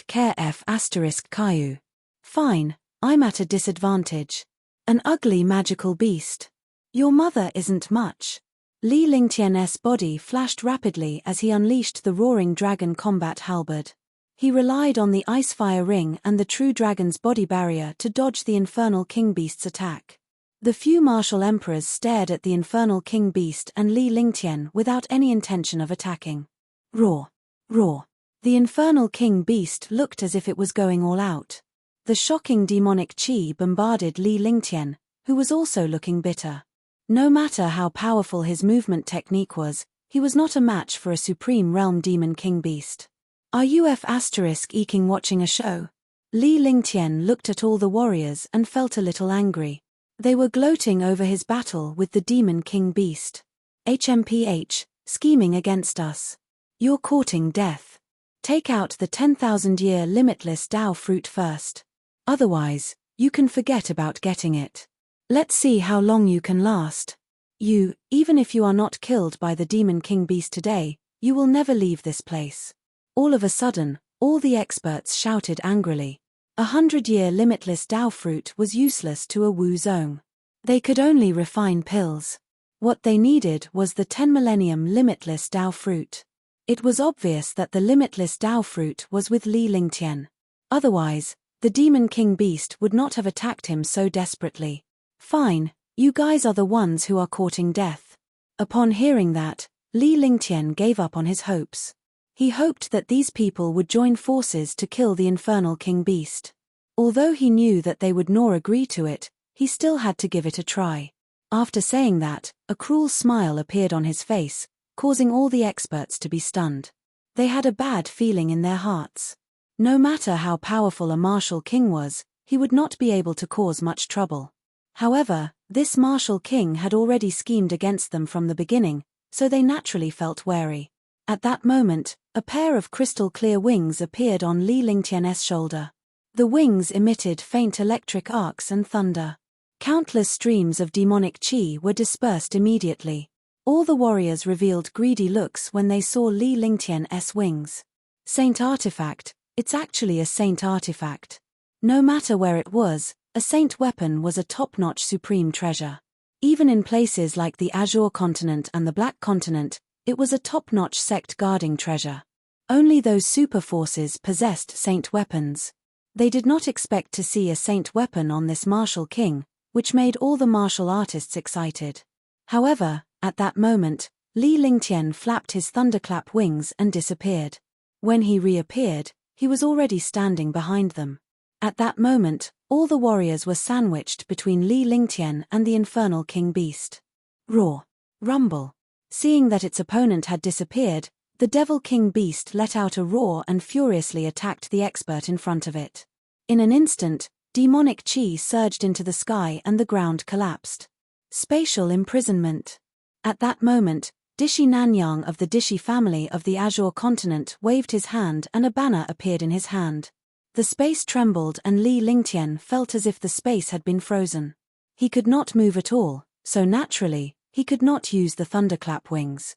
care F Caillou. Fine, I'm at a disadvantage. An ugly magical beast. Your mother isn't much. Li Lingtian's body flashed rapidly as he unleashed the roaring dragon combat halberd. He relied on the ice-fire ring and the true dragon's body barrier to dodge the infernal king beast's attack. The few martial emperors stared at the infernal king beast and Li Lingtian without any intention of attacking. Roar! Roar! The infernal king beast looked as if it was going all out. The shocking demonic chi bombarded Li Lingtian, who was also looking bitter. No matter how powerful his movement technique was, he was not a match for a supreme realm demon king beast. Are you eking watching a show? Li Lingtian looked at all the warriors and felt a little angry. They were gloating over his battle with the demon king beast. HMPH, scheming against us. You're courting death. Take out the 10,000-year limitless Dao fruit first. Otherwise, you can forget about getting it. Let's see how long you can last. Even if you are not killed by the Demon King Beast today, you will never leave this place. All of a sudden, all the experts shouted angrily. 100-year limitless Dao fruit was useless to a Wu Zong. They could only refine pills. What they needed was the 10 millennium limitless Dao fruit. It was obvious that the limitless Dao fruit was with Li Lingtian. Otherwise, the Demon King Beast would not have attacked him so desperately. Fine, you guys are the ones who are courting death. Upon hearing that, Li Lingtian gave up on his hopes. He hoped that these people would join forces to kill the infernal King Beast. Although he knew that they would not agree to it, he still had to give it a try. After saying that, a cruel smile appeared on his face, causing all the experts to be stunned. They had a bad feeling in their hearts. No matter how powerful a martial king was, he would not be able to cause much trouble. However, this martial king had already schemed against them from the beginning, so they naturally felt wary. At that moment, a pair of crystal-clear wings appeared on Li Lingtian's shoulder. The wings emitted faint electric arcs and thunder. Countless streams of demonic chi were dispersed immediately. All the warriors revealed greedy looks when they saw Li Lingtian's wings. Saint artifact, it's actually a saint artifact. No matter where it was, a saint weapon was a top-notch supreme treasure. Even in places like the Azure Continent and the Black Continent, it was a top-notch sect-guarding treasure. Only those super forces possessed saint weapons. They did not expect to see a saint weapon on this martial king, which made all the martial artists excited. However, at that moment, Li Lingtian flapped his thunderclap wings and disappeared. When he reappeared, he was already standing behind them. At that moment, all the warriors were sandwiched between Li Lingtian and the infernal king beast. Roar! Rumble! Seeing that its opponent had disappeared, the Devil King Beast let out a roar and furiously attacked the expert in front of it. In an instant, demonic chi surged into the sky and the ground collapsed. Spatial imprisonment. At that moment, Dishi Nanyang of the Dishi family of the Azure Continent waved his hand and a banner appeared in his hand. The space trembled and Li Lingtian felt as if the space had been frozen. He could not move at all, so naturally, he could not use the thunderclap wings.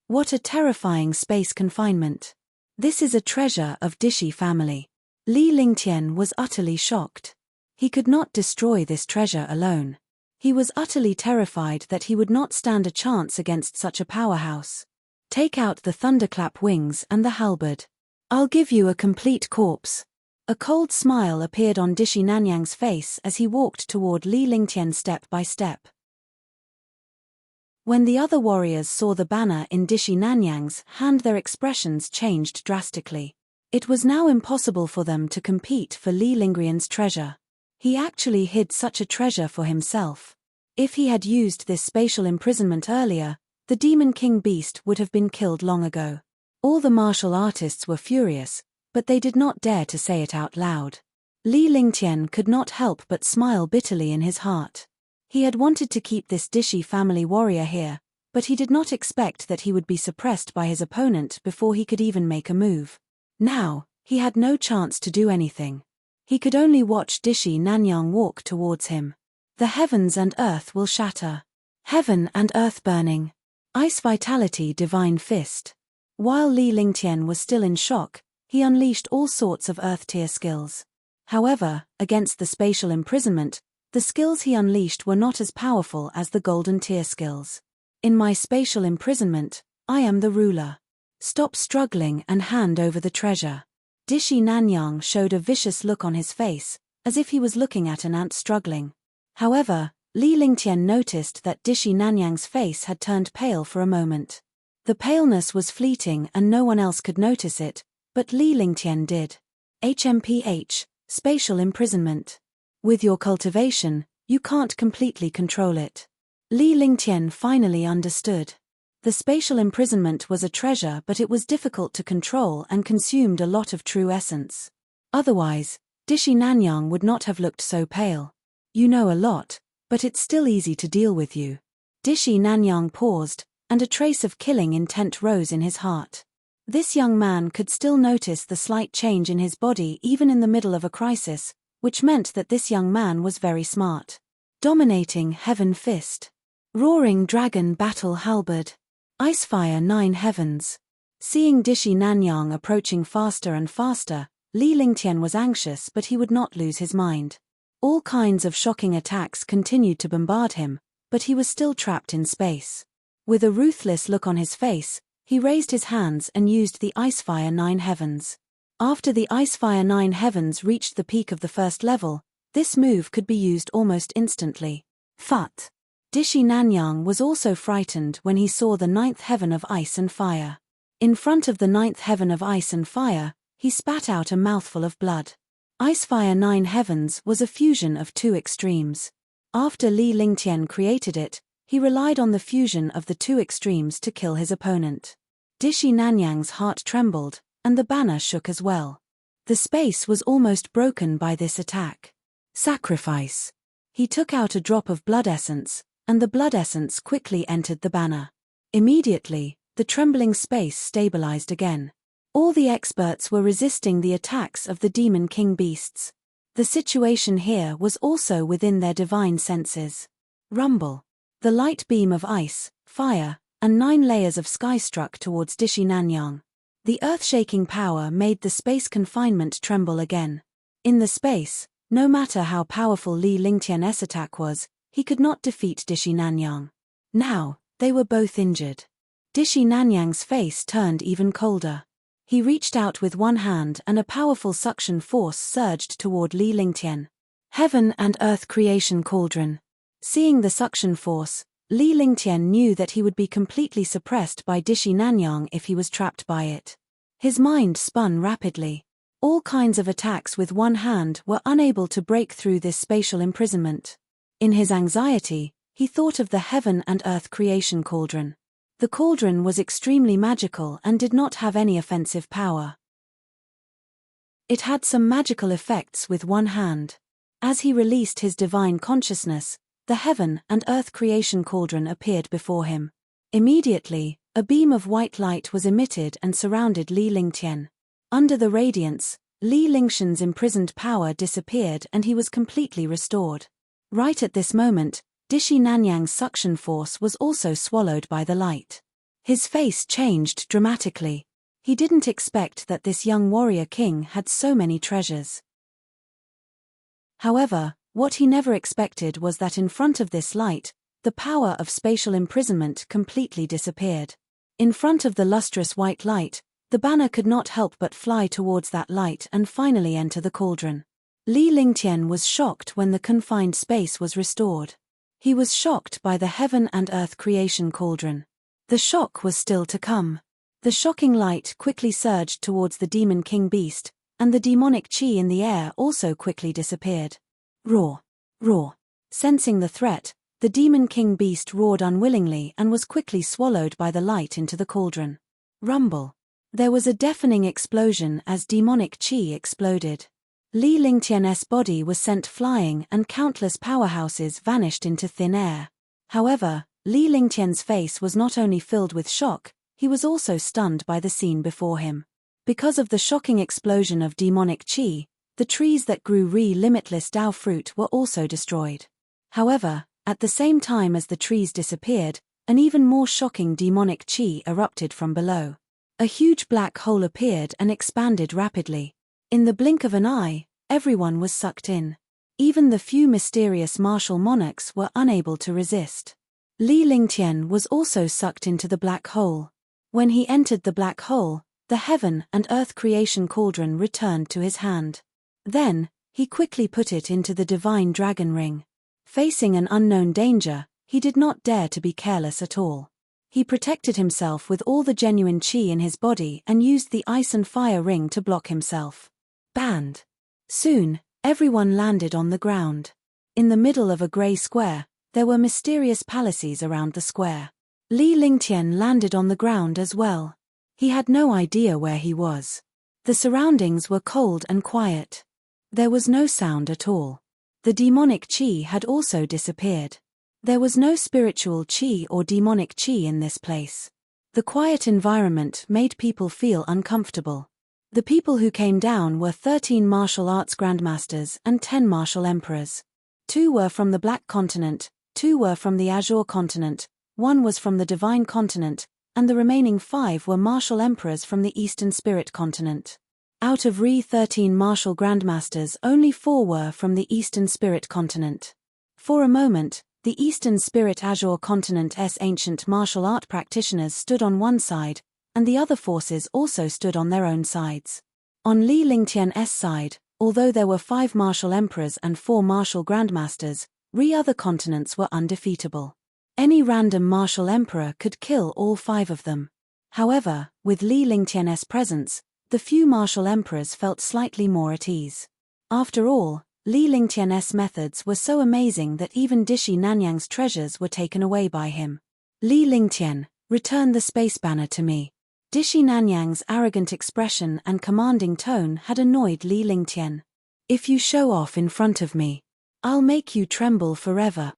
What a terrifying space confinement. This is a treasure of Defy family. Li Lingtian was utterly shocked. He could not destroy this treasure alone. He was utterly terrified that he would not stand a chance against such a powerhouse. Take out the thunderclap wings and the halberd. I'll give you a complete corpse. A cold smile appeared on Defy Nanyang's face as he walked toward Li Lingtian step by step. When the other warriors saw the banner in Defy Nanyang's hand, their expressions changed drastically. It was now impossible for them to compete for Li Lingtian's treasure. He actually hid such a treasure for himself. If he had used this spatial imprisonment earlier, the Demon King Beast would have been killed long ago. All the martial artists were furious, but they did not dare to say it out loud. Li Lingtian could not help but smile bitterly in his heart. He had wanted to keep this Defy family warrior here, but he did not expect that he would be suppressed by his opponent before he could even make a move. Now, he had no chance to do anything. He could only watch Defy Nanyang walk towards him. The heavens and earth will shatter. Heaven and earth burning. Ice vitality divine fist. While Li Lingtian was still in shock, he unleashed all sorts of earth tier skills. However, against the spatial imprisonment, the skills he unleashed were not as powerful as the golden tier skills. In my spatial imprisonment, I am the ruler. Stop struggling and hand over the treasure. Defy Nanyang showed a vicious look on his face, as if he was looking at an ant struggling. However, Li Lingtian noticed that Defy Nanyang's face had turned pale for a moment. The paleness was fleeting and no one else could notice it, but Li Lingtian did. HMPH, spatial imprisonment. With your cultivation, you can't completely control it. Li Lingtian finally understood. The spatial imprisonment was a treasure, but it was difficult to control and consumed a lot of true essence. Otherwise, Defy Nanyang would not have looked so pale. You know a lot, but it's still easy to deal with you. Defy Nanyang paused, and a trace of killing intent rose in his heart. This young man could still notice the slight change in his body even in the middle of a crisis, which meant that this young man was very smart. Dominating Heaven Fist. Roaring Dragon Battle Halberd. Icefire 9 Heavens. Seeing Defy Nanyang approaching faster and faster, Li Lingtian was anxious, but he would not lose his mind. All kinds of shocking attacks continued to bombard him, but he was still trapped in space. With a ruthless look on his face, he raised his hands and used the Icefire 9 Heavens. After the Icefire 9 Heavens reached the peak of the first level, this move could be used almost instantly. Phut! Defy Nanyang was also frightened when he saw the 9th heaven of ice and fire. In front of the 9th heaven of ice and fire, he spat out a mouthful of blood. Icefire 9 Heavens was a fusion of two extremes. After Li Lingtian created it, he relied on the fusion of the two extremes to kill his opponent. Defy Nanyang's heart trembled, and the banner shook as well. The space was almost broken by this attack. Sacrifice. He took out a drop of blood essence, and the blood essence quickly entered the banner. Immediately, the trembling space stabilized again. All the experts were resisting the attacks of the Demon King beasts. The situation here was also within their divine senses. Rumble. The light beam of ice, fire, and 9 layers of sky struck towards Defy Nanyang. The earth-shaking power made the space confinement tremble again. In the space, no matter how powerful Li Lingtian's attack was, he could not defeat Defy Nanyang. Now, they were both injured. Defy Nanyang's face turned even colder. He reached out with one hand and a powerful suction force surged toward Li Lingtian. Heaven and Earth Creation Cauldron. Seeing the suction force, Li Lingtian knew that he would be completely suppressed by Defy Nanyang if he was trapped by it. His mind spun rapidly. All kinds of attacks with one hand were unable to break through this spatial imprisonment. In his anxiety, he thought of the Heaven and Earth Creation Cauldron. The cauldron was extremely magical and did not have any offensive power. It had some magical effects with one hand. As he released his divine consciousness, the Heaven and Earth Creation Cauldron appeared before him. Immediately, a beam of white light was emitted and surrounded Li Lingtian. Under the radiance, Li Lingxian's imprisoned power disappeared and he was completely restored. Right at this moment, Dishi Nanyang's suction force was also swallowed by the light. His face changed dramatically. He didn't expect that this young warrior king had so many treasures. However, what he never expected was that in front of this light, the power of spatial imprisonment completely disappeared. In front of the lustrous white light, the banner could not help but fly towards that light and finally enter the cauldron. Li Lingtian was shocked when the confined space was restored. He was shocked by the heaven and earth creation cauldron. The shock was still to come. The shocking light quickly surged towards the demon king beast, and the demonic chi in the air also quickly disappeared. Roar! Roar! Sensing the threat, the demon king beast roared unwillingly and was quickly swallowed by the light into the cauldron. Rumble! There was a deafening explosion as demonic chi exploded. Li Lingtian's body was sent flying and countless powerhouses vanished into thin air. However, Li Lingtian's face was not only filled with shock, he was also stunned by the scene before him. Because of the shocking explosion of demonic chi, the trees that grew limitless Dao fruit were also destroyed. However, at the same time as the trees disappeared, an even more shocking demonic chi erupted from below. A huge black hole appeared and expanded rapidly. In the blink of an eye, everyone was sucked in. Even the few mysterious martial monarchs were unable to resist. Li Lingtian was also sucked into the black hole. When he entered the black hole, the heaven and earth creation cauldron returned to his hand. Then, he quickly put it into the divine dragon ring. Facing an unknown danger, he did not dare to be careless at all. He protected himself with all the genuine chi in his body and used the ice and fire ring to block himself. Banned. Soon, everyone landed on the ground. In the middle of a grey square, there were mysterious palaces around the square. Li Lingtian landed on the ground as well. He had no idea where he was. The surroundings were cold and quiet. There was no sound at all. The demonic chi had also disappeared. There was no spiritual chi or demonic chi in this place. The quiet environment made people feel uncomfortable. The people who came down were 13 martial arts grandmasters and 10 martial emperors. 2 were from the Black Continent, 2 were from the Azure Continent, 1 was from the Divine Continent, and the remaining 5 were martial emperors from the Eastern Spirit Continent. Out of 13 martial grandmasters, only 4 were from the Eastern Spirit Continent. For a moment, the Eastern Spirit Azure Continent's ancient martial art practitioners stood on one side, and the other forces also stood on their own sides. On Li Lingtian's side, although there were 5 martial emperors and 4 martial grandmasters, other continents were undefeatable. Any random martial emperor could kill all 5 of them. However, with Li Lingtian's presence, the few martial emperors felt slightly more at ease. After all, Li Lingtian's methods were so amazing that even Dishi Nanyang's treasures were taken away by him. Li Lingtian, return the space banner to me. Dishi Nanyang's arrogant expression and commanding tone had annoyed Li Lingtian. If you show off in front of me, I'll make you tremble forever.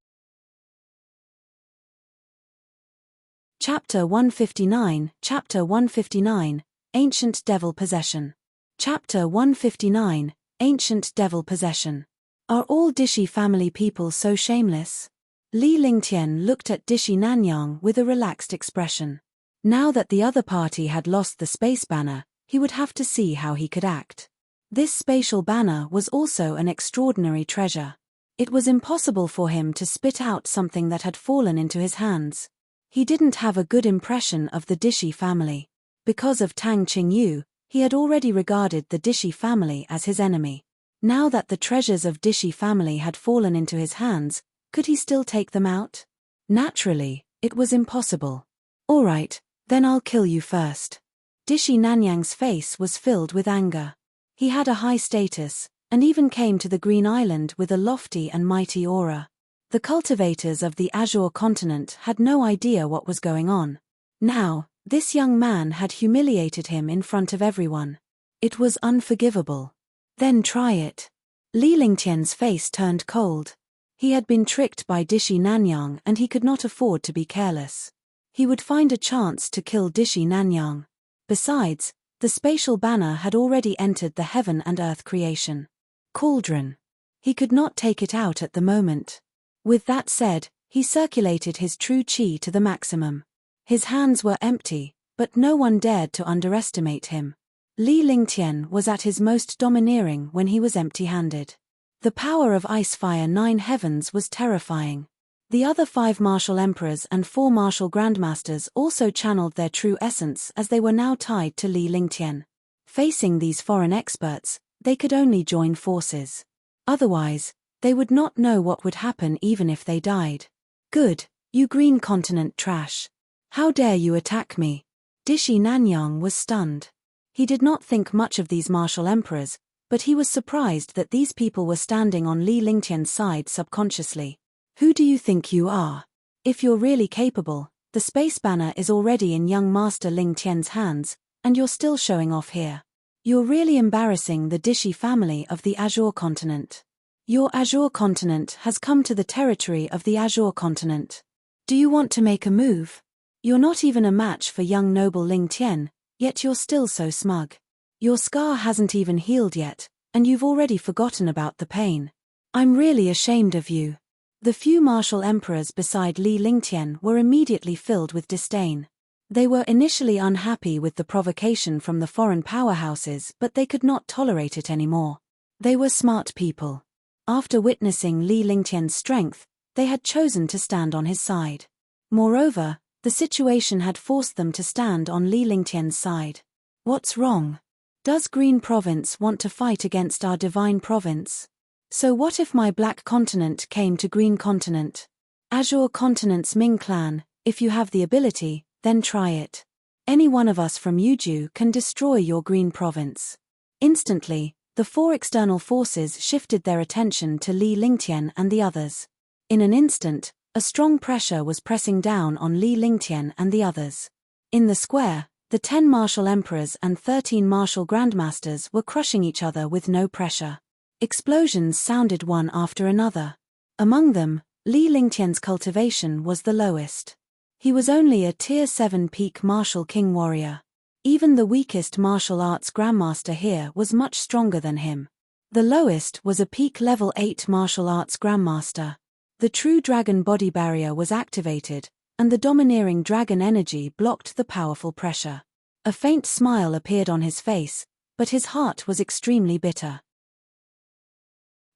Chapter 159, Chapter 159, Ancient Devil Possession. Chapter 159, Ancient Devil Possession. Are all Dishi family people so shameless? Li Lingtian looked at Dishi Nanyang with a relaxed expression. Now that the other party had lost the space banner, he would have to see how he could act. This spatial banner was also an extraordinary treasure. It was impossible for him to spit out something that had fallen into his hands. He didn't have a good impression of the Dishi family. Because of Tang Qingyu, he had already regarded the Dishi family as his enemy. Now that the treasures of Dishi family had fallen into his hands, could he still take them out? Naturally, it was impossible. All right, then I'll kill you first. Dishi Nanyang's face was filled with anger. He had a high status, and even came to the Green Island with a lofty and mighty aura. The cultivators of the Azure Continent had no idea what was going on. Now, this young man had humiliated him in front of everyone. It was unforgivable. Then try it. Li Lingtian's face turned cold. He had been tricked by Dishi Nanyang and he could not afford to be careless. He would find a chance to kill Dishi Nanyang. Besides, The spatial banner had already entered the heaven and earth creation cauldron. He could not take it out at the moment. With that said, he circulated his true qi to the maximum. His hands were empty, but no one dared to underestimate him. Li Lingtian was at his most domineering when he was empty-handed. The power of Ice Fire 9 Heavens was terrifying. The other 5 martial emperors and 4 martial grandmasters also channeled their true essence as they were now tied to Li Lingtian. Facing these foreign experts, they could only join forces. Otherwise, they would not know what would happen even if they died. Good, you green continent trash. How dare you attack me? Dishi Nanyang was stunned. He did not think much of these martial emperors, but he was surprised that these people were standing on Li Lingtian's side subconsciously. Who do you think you are? If you're really capable, the space banner is already in young Master Ling Tian's hands, and you're still showing off here. You're really embarrassing the Dishi family of the Azure continent. Your Azure continent has come to the territory of the Azure continent. Do you want to make a move? You're not even a match for young noble Ling Tian, yet you're still so smug. Your scar hasn't even healed yet, and you've already forgotten about the pain. I'm really ashamed of you. The few martial emperors beside Li Lingtian were immediately filled with disdain. They were initially unhappy with the provocation from the foreign powerhouses, but they could not tolerate it anymore. They were smart people. After witnessing Li Lingtian's strength, they had chosen to stand on his side. Moreover, the situation had forced them to stand on Li Lingtian's side. What's wrong? Does Green Province want to fight against our divine province? So what if my Black Continent came to Green Continent? Azure Continent's Ming clan, if you have the ability, then try it. Any one of us from Yuju can destroy your Green Province. Instantly, the 4 external forces shifted their attention to Li Lingtian and the others. In an instant, a strong pressure was pressing down on Li Lingtian and the others. In the square, the 10 martial emperors and 13 martial grandmasters were crushing each other with no pressure. Explosions sounded one after another. Among them, Li Lingtian's cultivation was the lowest. He was only a Tier 7 peak martial king warrior. Even the weakest martial arts grandmaster here was much stronger than him. The lowest was a peak level 8 martial arts grandmaster. The true dragon body barrier was activated, and the domineering dragon energy blocked the powerful pressure. A faint smile appeared on his face, but his heart was extremely bitter.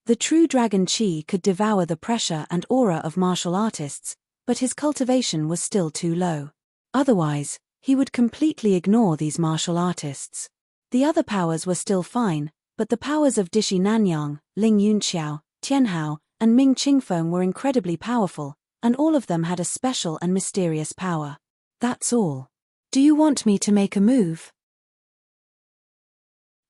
The true dragon chi could devour the pressure and aura of martial artists, but his cultivation was still too low. Otherwise, he would completely ignore these martial artists. The other powers were still fine, but the powers of Dishi Nanyang, Ling Yunqiao, Tianhao, and Ming Qingfeng were incredibly powerful, and all of them had a special and mysterious power. That's all. Do you want me to make a move?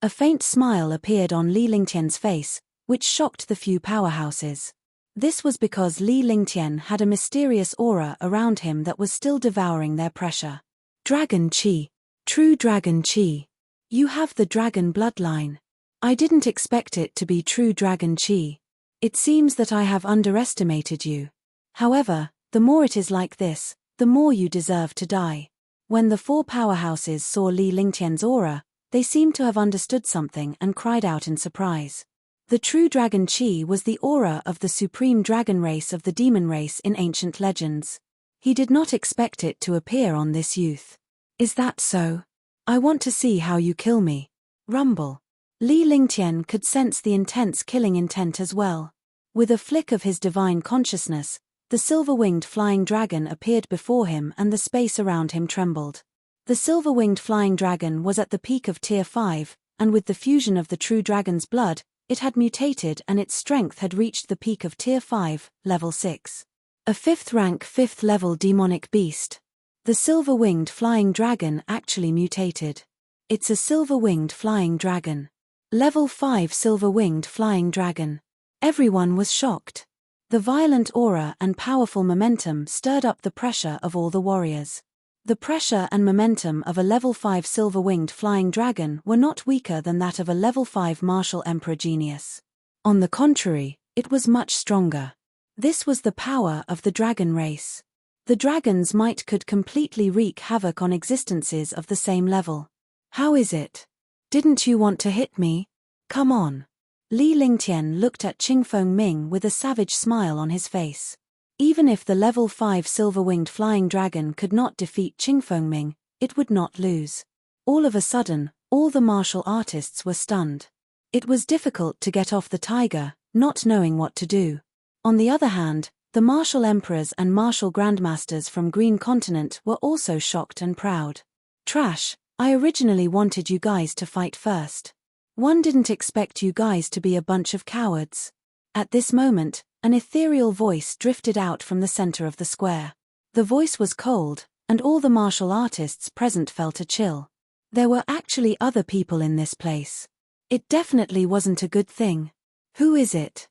A faint smile appeared on Li Lingtian's face, which shocked the few powerhouses. This was because Li Lingtian had a mysterious aura around him that was still devouring their pressure. Dragon Chi. True Dragon Chi. You have the dragon bloodline. I didn't expect it to be true Dragon Chi. It seems that I have underestimated you. However, the more it is like this, the more you deserve to die. When the 4 powerhouses saw Li Lingtian's aura, they seemed to have understood something and cried out in surprise. The true Dragon Chi was the aura of the supreme dragon race of the demon race in ancient legends. He did not expect it to appear on this youth. Is that so? I want to see how you kill me. Rumble. Li Lingtian could sense the intense killing intent as well. With a flick of his divine consciousness, the silver-winged flying dragon appeared before him and the space around him trembled. The silver-winged flying dragon was at the peak of Tier 5, and with the fusion of the true dragon's blood, it had mutated and its strength had reached the peak of Tier 5, Level 6. A 5th rank 5th level demonic beast. The silver-winged flying dragon actually mutated. It's a silver-winged flying dragon. Level 5 silver-winged flying dragon. Everyone was shocked. The violent aura and powerful momentum stirred up the pressure of all the warriors. The pressure and momentum of a level 5 silver-winged flying dragon were not weaker than that of a level 5 martial emperor genius. On the contrary, it was much stronger. This was the power of the dragon race. The dragon's might could completely wreak havoc on existences of the same level. How is it? Didn't you want to hit me? Come on. Li Lingtian looked at Qingfeng Ming with a savage smile on his face. Even if the level 5 silver-winged flying dragon could not defeat Qingfeng Ming, it would not lose. All of a sudden, all the martial artists were stunned. It was difficult to get off the tiger, not knowing what to do. On the other hand, the martial emperors and martial grandmasters from Green Continent were also shocked and proud. Trash, I originally wanted you guys to fight first. One didn't expect you guys to be a bunch of cowards. At this moment, an ethereal voice drifted out from the center of the square. The voice was cold, and all the martial artists present felt a chill. There were actually other people in this place. It definitely wasn't a good thing. Who is it?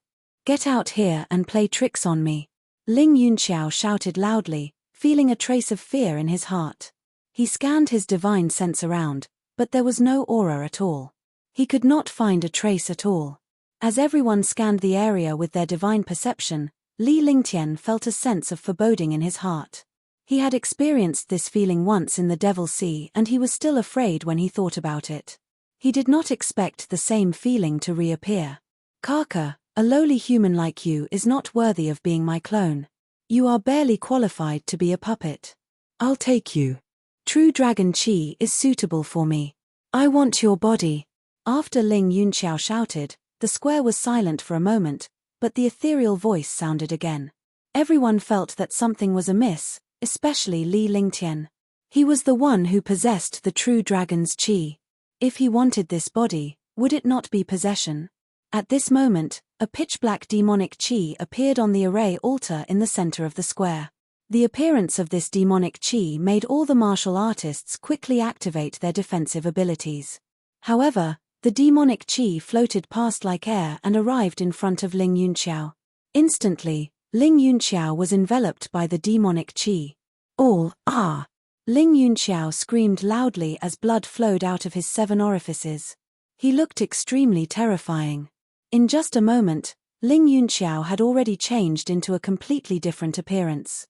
Get out here and play tricks on me. Ling Yunqiao shouted loudly, feeling a trace of fear in his heart. He scanned his divine sense around, but there was no aura at all. He could not find a trace at all. As everyone scanned the area with their divine perception, Li Lingtian felt a sense of foreboding in his heart. He had experienced this feeling once in the Devil Sea and he was still afraid when he thought about it. He did not expect the same feeling to reappear. Kaka, a lowly human like you is not worthy of being my clone. You are barely qualified to be a puppet. I'll take you. True dragon chi is suitable for me. I want your body. After Ling Yunqiao shouted, the square was silent for a moment, but the ethereal voice sounded again. Everyone felt that something was amiss, especially Li Lingtian. He was the one who possessed the true dragon's chi. If he wanted this body, would it not be possession? At this moment, a pitch-black demonic chi appeared on the array altar in the center of the square. The appearance of this demonic chi made all the martial artists quickly activate their defensive abilities. However, the demonic chi floated past like air and arrived in front of Ling Yunqiao. Instantly, Ling Yunqiao was enveloped by the demonic chi. All, ah! Ling Yunqiao screamed loudly as blood flowed out of his 7 orifices. He looked extremely terrifying. In just a moment, Ling Yunqiao had already changed into a completely different appearance.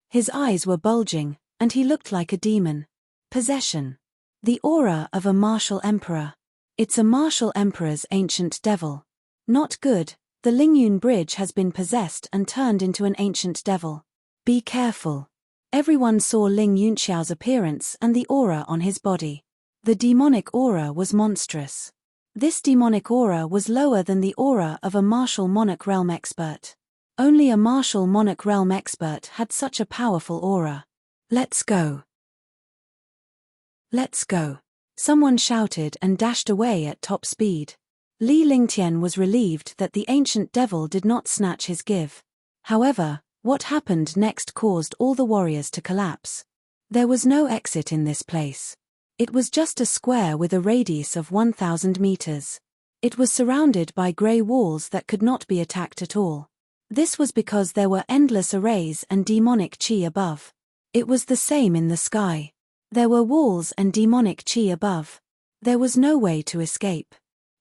His eyes were bulging, and he looked like a demon. Possession. The aura of a martial emperor. It's a martial emperor's ancient devil. Not good, the Lingyun Bridge has been possessed and turned into an ancient devil. Be careful. Everyone saw Ling Yunqiao's appearance and the aura on his body. The demonic aura was monstrous. This demonic aura was lower than the aura of a martial monarch realm expert. Only a martial monarch realm expert had such a powerful aura. Let's go. Let's go. Someone shouted and dashed away at top speed. Li Lingtian was relieved that the ancient devil did not snatch his give. However, what happened next caused all the warriors to collapse. There was no exit in this place. It was just a square with a radius of 1,000 meters. It was surrounded by grey walls that could not be attacked at all. This was because there were endless arrays and demonic chi above. It was the same in the sky. There were walls and demonic chi above. There was no way to escape.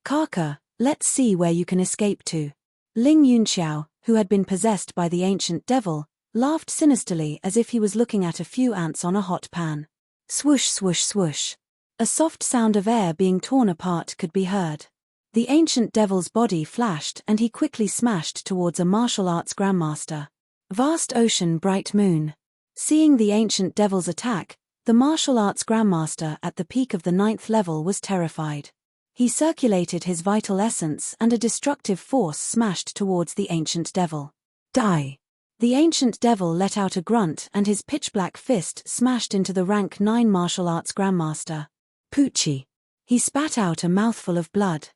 Kaka, let's see where you can escape to. Ling Yunqiao, who had been possessed by the ancient devil, laughed sinisterly as if he was looking at a few ants on a hot pan. Swoosh swoosh swoosh. A soft sound of air being torn apart could be heard. The ancient devil's body flashed and he quickly smashed towards a martial arts grandmaster. Vast ocean bright moon. Seeing the ancient devil's attack, the martial arts grandmaster at the peak of the 9th level was terrified. He circulated his vital essence and a destructive force smashed towards the ancient devil. Die! The ancient devil let out a grunt and his pitch-black fist smashed into the rank 9 martial arts grandmaster. Poochie! He spat out a mouthful of blood.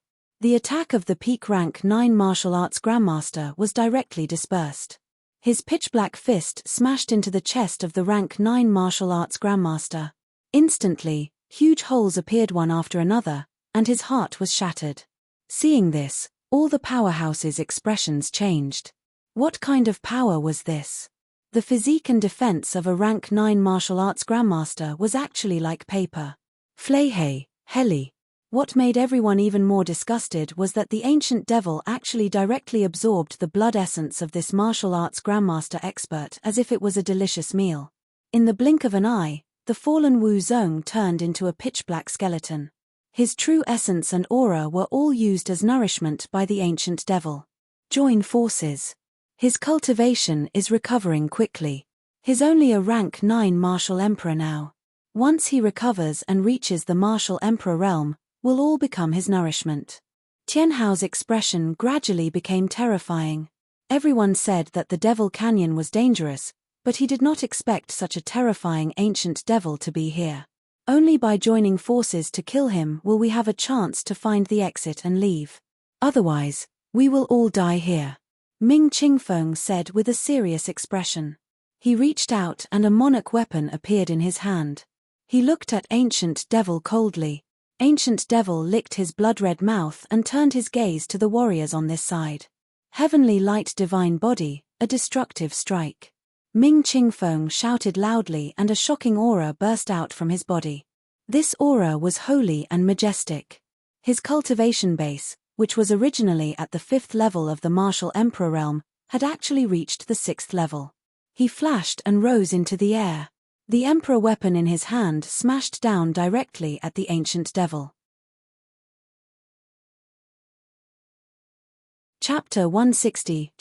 The attack of the peak rank 9 martial arts grandmaster was directly dispersed. His pitch-black fist smashed into the chest of the rank 9 martial arts grandmaster. Instantly, huge holes appeared one after another, and his heart was shattered. Seeing this, all the powerhouse's expressions changed. What kind of power was this? The physique and defense of a rank 9 martial arts grandmaster was actually like paper. Flayhay, Heli. What made everyone even more disgusted was that the ancient devil actually directly absorbed the blood essence of this martial arts grandmaster expert as if it was a delicious meal. In the blink of an eye, the fallen Wu Zong turned into a pitch-black skeleton. His true essence and aura were all used as nourishment by the ancient devil. Join forces. His cultivation is recovering quickly. He's only a rank 9 martial emperor now. Once he recovers and reaches the martial emperor realm, we'll all become his nourishment. Tianhao's expression gradually became terrifying. Everyone said that the Devil Canyon was dangerous, but he did not expect such a terrifying ancient devil to be here. Only by joining forces to kill him will we have a chance to find the exit and leave. Otherwise, we will all die here, Ming Qingfeng said with a serious expression. He reached out and a monarch weapon appeared in his hand. He looked at Ancient Devil coldly. Ancient Devil licked his blood-red mouth and turned his gaze to the warriors on this side. Heavenly Light Divine Body, a destructive strike. Ming Qingfeng shouted loudly and a shocking aura burst out from his body. This aura was holy and majestic. His cultivation base, which was originally at the 5th level of the martial emperor realm, had actually reached the 6th level. He flashed and rose into the air. The emperor weapon in his hand smashed down directly at the ancient devil. Chapter 160,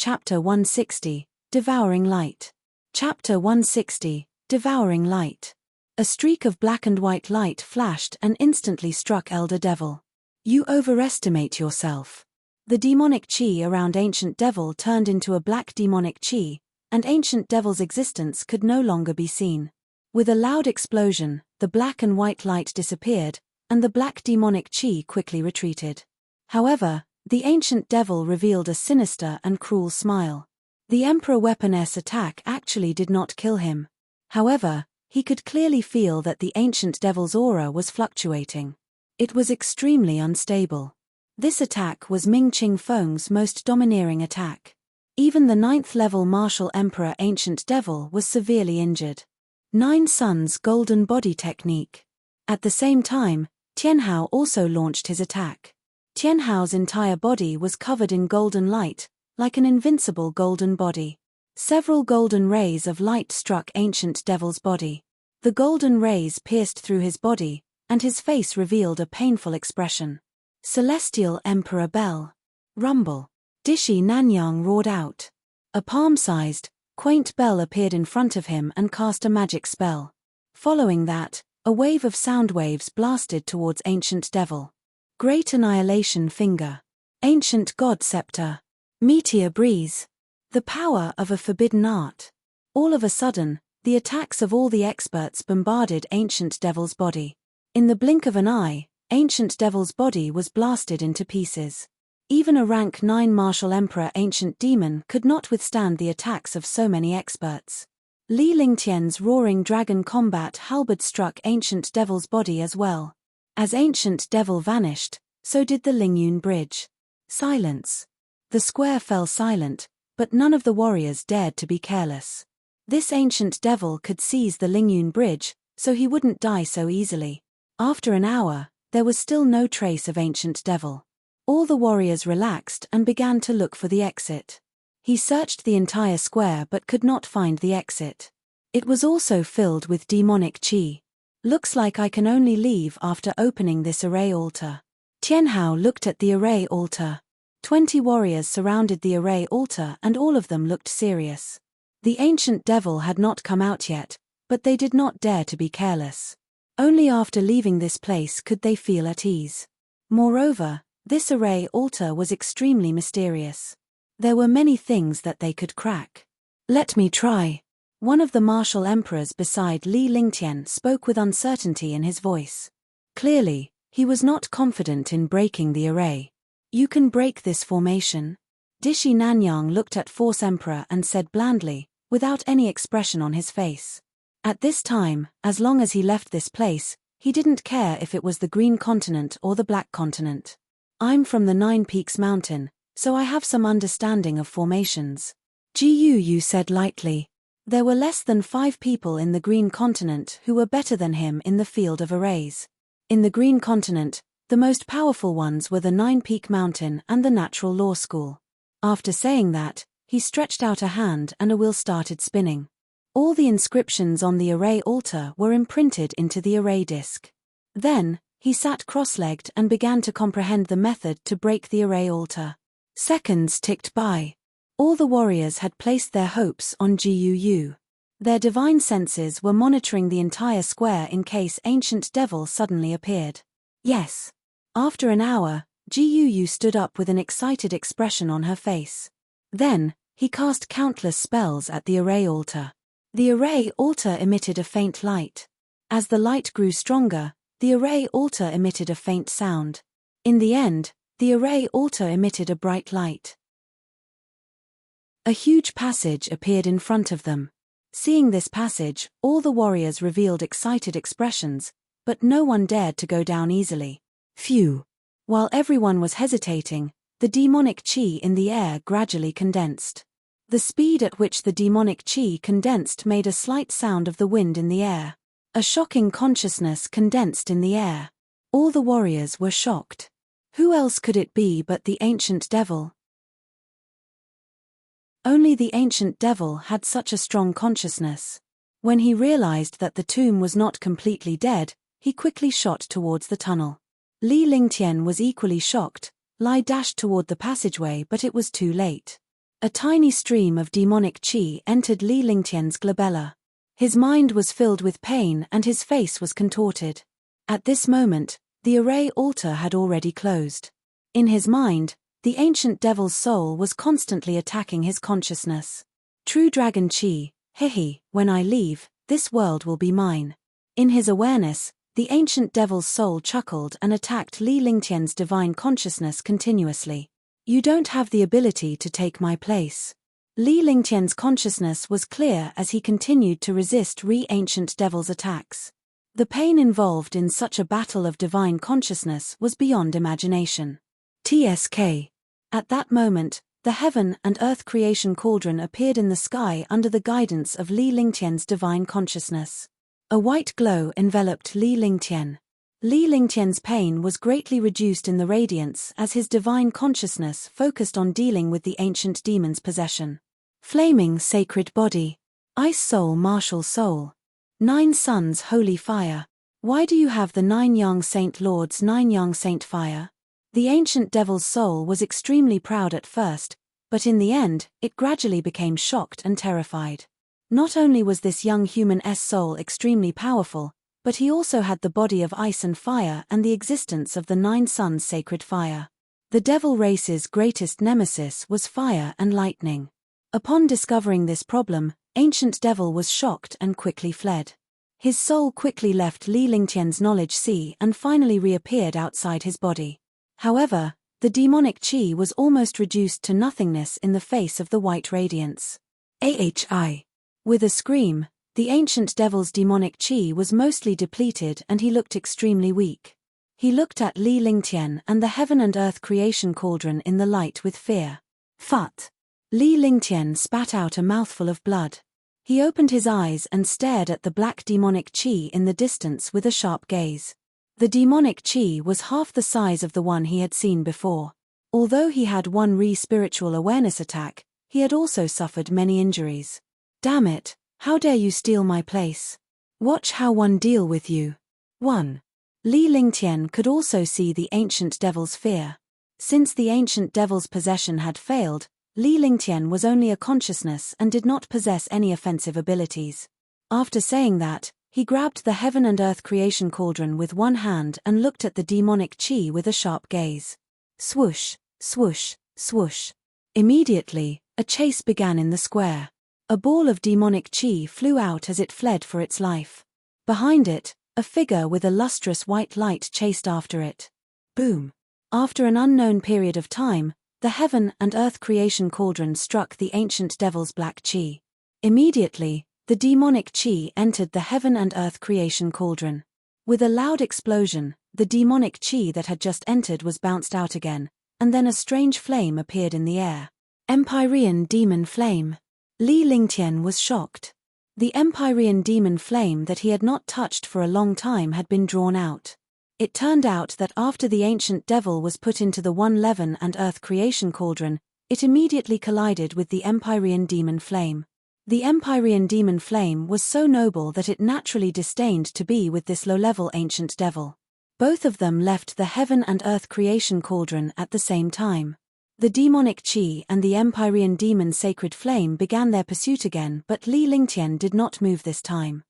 Devouring Light. Chapter 160, Devouring Light. A streak of black and white light flashed and instantly struck Elder Devil. You overestimate yourself. The demonic chi around Ancient Devil turned into a black demonic chi, and Ancient Devil's existence could no longer be seen. With a loud explosion, the black and white light disappeared, and the black demonic chi quickly retreated. However, the Ancient Devil revealed a sinister and cruel smile. The Emperor Weapon-S attack actually did not kill him. However, he could clearly feel that the Ancient Devil's aura was fluctuating. It was extremely unstable. This attack was Ming Qingfeng's most domineering attack. Even the 9th level Martial Emperor Ancient Devil was severely injured. 9 Suns Golden Body Technique. At the same time, Tianhao also launched his attack. Tianhao's entire body was covered in golden light, like an invincible golden body. Several golden rays of light struck Ancient Devil's body. The golden rays pierced through his body, and his face revealed a painful expression. Celestial Emperor Bell. Rumble. Dishi Nanyang roared out. A palm-sized, quaint bell appeared in front of him and cast a magic spell. Following that, a wave of sound waves blasted towards Ancient Devil. Great Annihilation Finger. Ancient God Scepter. Meteor Breeze. The power of a forbidden art. All of a sudden, the attacks of all the experts bombarded Ancient Devil's body. In the blink of an eye, Ancient Devil's body was blasted into pieces. Even a rank 9 Martial Emperor Ancient Demon could not withstand the attacks of so many experts. Li Lingtian's roaring dragon combat halberd struck Ancient Devil's body as well. As Ancient Devil vanished, so did the Lingyun Bridge. Silence. The square fell silent, but none of the warriors dared to be careless. This Ancient Devil could seize the Lingyun Bridge, so he wouldn't die so easily. After an hour, there was still no trace of Ancient Devil. All the warriors relaxed and began to look for the exit. He searched the entire square but could not find the exit. It was also filled with demonic chi. Looks like I can only leave after opening this array altar. Tianhao looked at the array altar. 20 warriors surrounded the array altar and all of them looked serious. The Ancient Devil had not come out yet, but they did not dare to be careless. Only after leaving this place could they feel at ease. Moreover, this array altar was extremely mysterious. There were many things that they could crack. Let me try. One of the martial emperors beside Li Lingtian spoke with uncertainty in his voice. Clearly, he was not confident in breaking the array. You can break this formation. Dishi Nanyang looked at Force Emperor and said blandly, without any expression on his face. At this time, as long as he left this place, he didn't care if it was the Green Continent or the Black Continent. I'm from the 9 Peaks Mountain, so I have some understanding of formations. Yu said lightly. There were less than 5 people in the Green Continent who were better than him in the field of arrays. In the Green Continent, the most powerful ones were the 9 Peak Mountain and the Natural Law School. After saying that, he stretched out a hand and a wheel started spinning. All the inscriptions on the array altar were imprinted into the array disk. Then, he sat cross-legged and began to comprehend the method to break the array altar. Seconds ticked by. All the warriors had placed their hopes on Guu. Their divine senses were monitoring the entire square in case Ancient Devil suddenly appeared. Yes. After an hour, Guu stood up with an excited expression on her face. Then, he cast countless spells at the array altar. The array altar emitted a faint light. As the light grew stronger, the array altar emitted a faint sound. In the end, the array altar emitted a bright light. A huge passage appeared in front of them. Seeing this passage, all the warriors revealed excited expressions, but no one dared to go down easily. Phew! While everyone was hesitating, the demonic chi in the air gradually condensed. The speed at which the demonic chi condensed made a slight sound of the wind in the air. A shocking consciousness condensed in the air. All the warriors were shocked. Who else could it be but the Ancient Devil? Only the Ancient Devil had such a strong consciousness. When he realized that the tomb was not completely dead, he quickly shot towards the tunnel. Li Lingtian was equally shocked. Li dashed toward the passageway, but it was too late. A tiny stream of demonic chi entered Li Lingtian's glabella. His mind was filled with pain and his face was contorted. At this moment, the array altar had already closed. In his mind, the Ancient Devil's soul was constantly attacking his consciousness. True Dragon Chi, hehe, when I leave, this world will be mine. In his awareness, the Ancient Devil's soul chuckled and attacked Li Lingtian's divine consciousness continuously. You don't have the ability to take my place. Li Lingtian's consciousness was clear as he continued to resist Ancient Devil's attacks. The pain involved in such a battle of divine consciousness was beyond imagination. TSK. At that moment, the heaven and earth creation cauldron appeared in the sky under the guidance of Li Lingtian's divine consciousness. A white glow enveloped Li Lingtian. Li Lingtian's pain was greatly reduced in the radiance as his divine consciousness focused on dealing with the ancient demon's possession. Flaming sacred body. Ice soul martial soul. 9 suns holy fire. Why do you have the 9 young saint lords 9 young saint fire? The Ancient Devil's soul was extremely proud at first, but in the end, it gradually became shocked and terrified. Not only was this young human's soul extremely powerful, but he also had the body of ice and fire and the existence of the 9 suns sacred fire. The devil race's greatest nemesis was fire and lightning. Upon discovering this problem, Ancient Devil was shocked and quickly fled. His soul quickly left Li Lingtian's knowledge sea and finally reappeared outside his body. However, the demonic chi was almost reduced to nothingness in the face of the white radiance. AHI. With a scream, the Ancient Devil's demonic chi was mostly depleted and he looked extremely weak. He looked at Li Lingtian and the heaven and earth creation cauldron in the light with fear. Phut! Li Lingtian spat out a mouthful of blood. He opened his eyes and stared at the black demonic chi in the distance with a sharp gaze. The demonic chi was half the size of the one he had seen before. Although he had one spiritual awareness attack, he had also suffered many injuries. Damn it, how dare you steal my place? Watch how one deal with you. 1. Li Lingtian could also see the Ancient Devil's fear. Since the Ancient Devil's possession had failed, Li Lingtian was only a consciousness and did not possess any offensive abilities. After saying that, he grabbed the heaven and earth creation cauldron with one hand and looked at the demonic chi with a sharp gaze. Swoosh, swoosh, swoosh. Immediately, a chase began in the square. A ball of demonic chi flew out as it fled for its life. Behind it, a figure with a lustrous white light chased after it. Boom. After an unknown period of time, the heaven and earth creation cauldron struck the Ancient Devil's black chi. Immediately, the demonic chi entered the heaven and earth creation cauldron. With a loud explosion, the demonic chi that had just entered was bounced out again, and then a strange flame appeared in the air. Empyrean demon flame. Li Lingtian was shocked. The Empyrean demon flame that he had not touched for a long time had been drawn out. It turned out that after the Ancient Devil was put into the heaven and earth creation cauldron, it immediately collided with the Empyrean demon flame. The Empyrean demon flame was so noble that it naturally disdained to be with this low-level ancient devil. Both of them left the heaven and earth creation cauldron at the same time. The demonic chi and the Empyrean demon sacred flame began their pursuit again, but Li Lingtian did not move this time.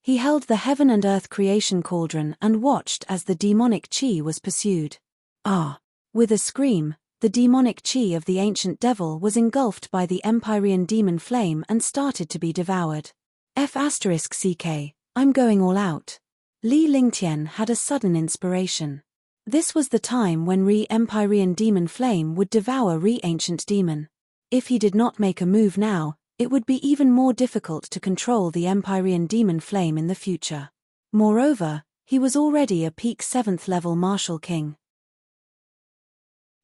He held the heaven and earth creation cauldron and watched as the demonic chi was pursued. Ah! With a scream, the demonic chi of the ancient devil was engulfed by the Empyrean demon flame and started to be devoured. F***ck, I'm going all out. Li Lingtian had a sudden inspiration. This was the time when Empyrean demon flame would devour ancient demon. If he did not make a move now, it would be even more difficult to control the Empyrean demon flame in the future. Moreover, he was already a peak 7th level martial king.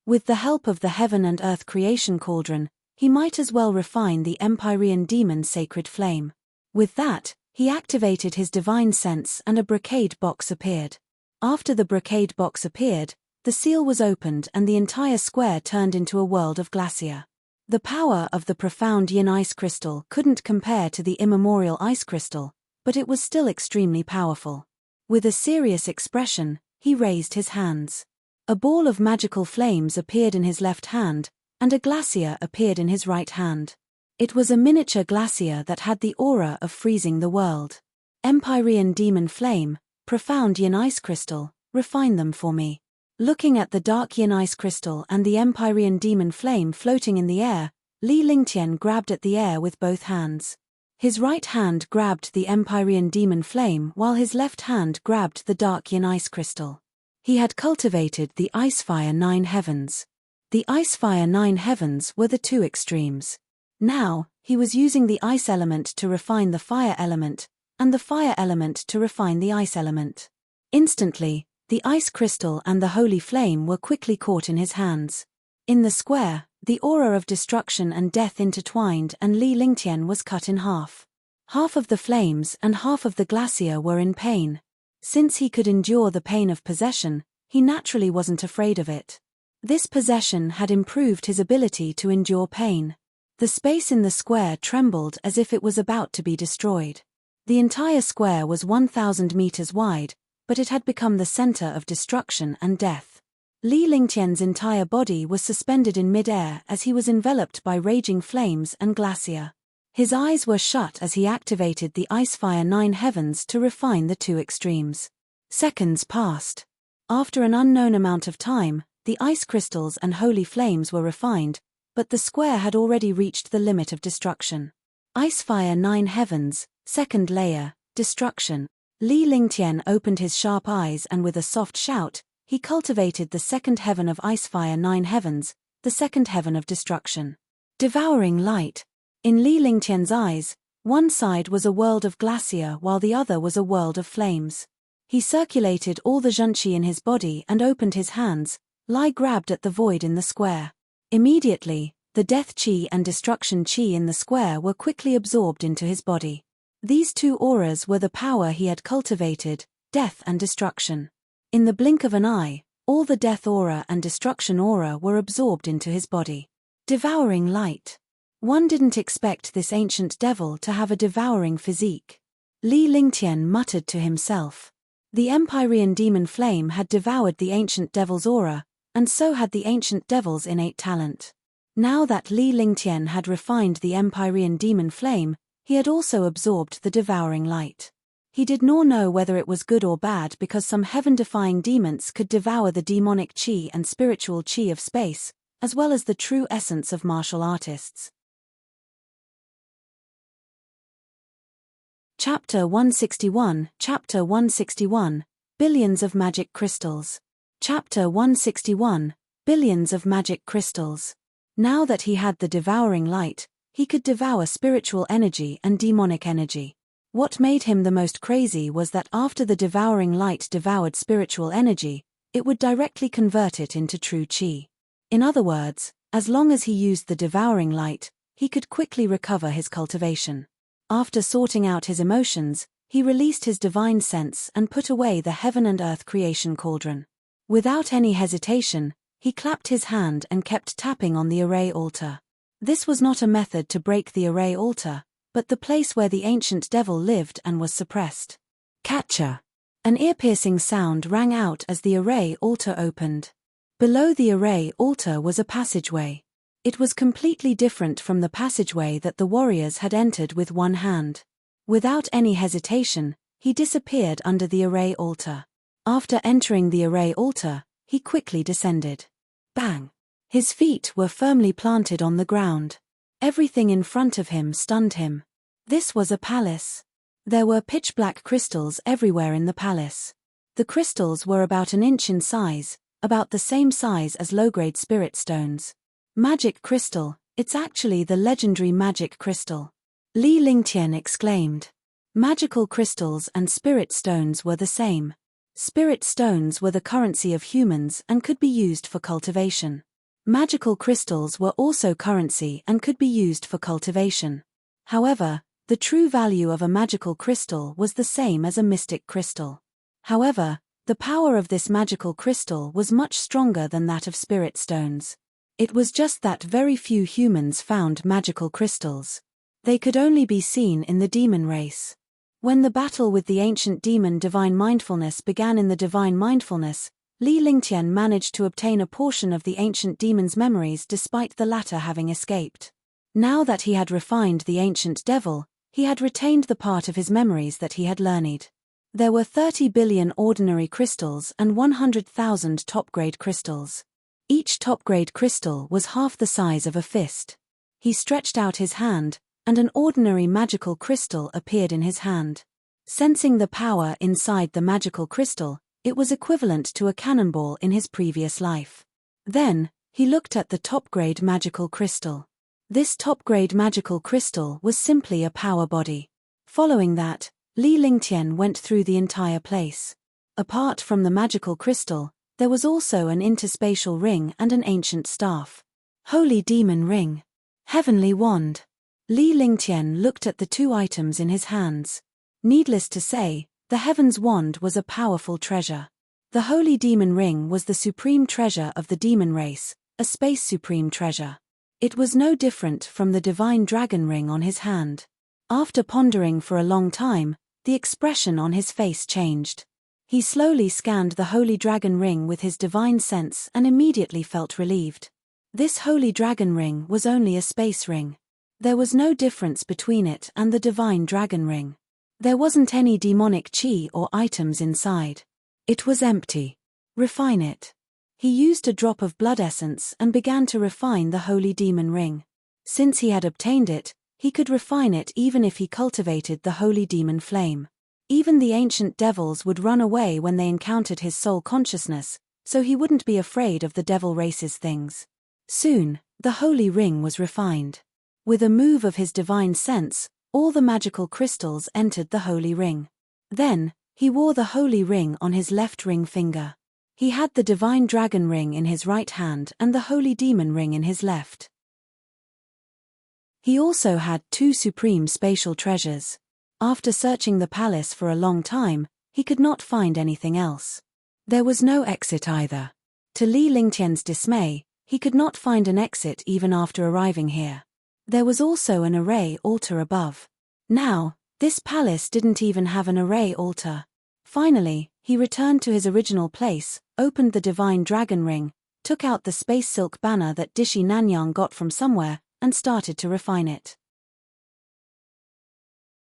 With the help of the heaven and earth creation cauldron, he might as well refine the Empyrean demon sacred flame. With that, he activated his divine sense and a brocade box appeared. After the brocade box appeared, the seal was opened and the entire square turned into a world of glacier. The power of the profound yin ice crystal couldn't compare to the immemorial ice crystal, but it was still extremely powerful. With a serious expression, he raised his hands. A ball of magical flames appeared in his left hand, and a glacier appeared in his right hand. It was a miniature glacier that had the aura of freezing the world. Empyrean demon flame, profound yin ice crystal, refine them for me. Looking at the dark yin ice crystal and the Empyrean demon flame floating in the air, Li Lingtian grabbed at the air with both hands. His right hand grabbed the Empyrean demon flame while his left hand grabbed the dark yin ice crystal. He had cultivated the Ice-Fire 9 heavens. The Ice-Fire 9 heavens were the two extremes. Now, he was using the ice element to refine the fire element, and the fire element to refine the ice element. Instantly, the ice crystal and the holy flame were quickly caught in his hands. In the square, the aura of destruction and death intertwined and Li Lingtian was cut in half. Half of the flames and half of the glacier were in pain. Since he could endure the pain of possession, he naturally wasn't afraid of it. This possession had improved his ability to endure pain. The space in the square trembled as if it was about to be destroyed. The entire square was 1,000 meters wide, but it had become the center of destruction and death. Li Lingtian's entire body was suspended in mid-air as he was enveloped by raging flames and glacier. His eyes were shut as he activated the Ice-Fire 9 heavens to refine the two extremes. Seconds passed. After an unknown amount of time, the ice crystals and holy flames were refined, but the square had already reached the limit of destruction. Ice-Fire 9 heavens, second layer, destruction. Li Lingtian opened his sharp eyes and with a soft shout, he cultivated the second heaven of Ice-Fire 9 heavens, the second heaven of destruction. Devouring light. In Li Lingtian's eyes, one side was a world of glacier while the other was a world of flames. He circulated all the zhenqi in his body and opened his hands. Li grabbed at the void in the square. Immediately, the death chi and destruction chi in the square were quickly absorbed into his body. These two auras were the power he had cultivated, death and destruction. In the blink of an eye, all the death aura and destruction aura were absorbed into his body. Devouring light. One didn't expect this ancient devil to have a devouring physique. Li Lingtian muttered to himself. The Empyrean demon flame had devoured the ancient devil's aura, and so had the ancient devil's innate talent. Now that Li Lingtian had refined the Empyrean demon flame, he had also absorbed the devouring light. He did not know whether it was good or bad because some heaven-defying demons could devour the demonic chi and spiritual chi of space, as well as the true essence of martial artists. Chapter 161, Chapter 161, Billions of Magic Crystals. Chapter 161, Billions of Magic Crystals. Now that he had the devouring light, he could devour spiritual energy and demonic energy. What made him the most crazy was that after the devouring light devoured spiritual energy, it would directly convert it into true chi. In other words, as long as he used the devouring light, he could quickly recover his cultivation. After sorting out his emotions, he released his divine sense and put away the heaven and earth creation cauldron. Without any hesitation, he clapped his hand and kept tapping on the array altar. This was not a method to break the array altar, but the place where the ancient devil lived and was suppressed. Catcher! An ear-piercing sound rang out as the array altar opened. Below the array altar was a passageway. It was completely different from the passageway that the warriors had entered with one hand. Without any hesitation, he disappeared under the array altar. After entering the array altar, he quickly descended. Bang! His feet were firmly planted on the ground. Everything in front of him stunned him. This was a palace. There were pitch-black crystals everywhere in the palace. The crystals were about an inch in size, about the same size as low-grade spirit stones. Magic crystal, it's actually the legendary magic crystal. Li Lingtian exclaimed. Magical crystals and spirit stones were the same. Spirit stones were the currency of humans and could be used for cultivation. Magical crystals were also currency and could be used for cultivation. However, the true value of a magical crystal was the same as a mystic crystal. However, the power of this magical crystal was much stronger than that of spirit stones. It was just that very few humans found magical crystals. They could only be seen in the demon race. When the battle with the ancient demon Divine Mindfulness began in the Divine Mindfulness, Li Lingtian managed to obtain a portion of the ancient demon's memories despite the latter having escaped. Now that he had refined the ancient devil, he had retained the part of his memories that he had learned. There were 30 billion ordinary crystals and 100,000 top-grade crystals. Each top-grade crystal was half the size of a fist. He stretched out his hand, and an ordinary magical crystal appeared in his hand. Sensing the power inside the magical crystal, it was equivalent to a cannonball in his previous life. Then, he looked at the top-grade magical crystal. This top-grade magical crystal was simply a power body. Following that, Li Lingtian went through the entire place. Apart from the magical crystal, there was also an interspatial ring and an ancient staff. Holy Demon Ring. Heavenly Wand. Li Lingtian looked at the two items in his hands. Needless to say, the Heaven's Wand was a powerful treasure. The Holy Demon Ring was the supreme treasure of the demon race, a space supreme treasure. It was no different from the Divine Dragon Ring on his hand. After pondering for a long time, the expression on his face changed. He slowly scanned the Holy Dragon Ring with his divine sense and immediately felt relieved. This Holy Dragon Ring was only a space ring. There was no difference between it and the Divine Dragon Ring. There wasn't any demonic chi or items inside. It was empty. Refine it. He used a drop of blood essence and began to refine the Holy Demon Ring. Since he had obtained it, he could refine it even if he cultivated the Holy Demon Flame. Even the ancient devils would run away when they encountered his soul consciousness, so he wouldn't be afraid of the devil race's things. Soon, the Holy Ring was refined. With a move of his divine sense, all the magical crystals entered the Holy Ring. Then, he wore the Holy Ring on his left ring finger. He had the Divine Dragon Ring in his right hand and the Holy Demon Ring in his left. He also had two supreme spatial treasures. After searching the palace for a long time, he could not find anything else. There was no exit either. To Li Lingtian's dismay, he could not find an exit even after arriving here. There was also an array altar above. Now, this palace didn't even have an array altar. Finally, he returned to his original place, opened the Divine Dragon Ring, took out the space silk banner that Dishi Nanyang got from somewhere, and started to refine it.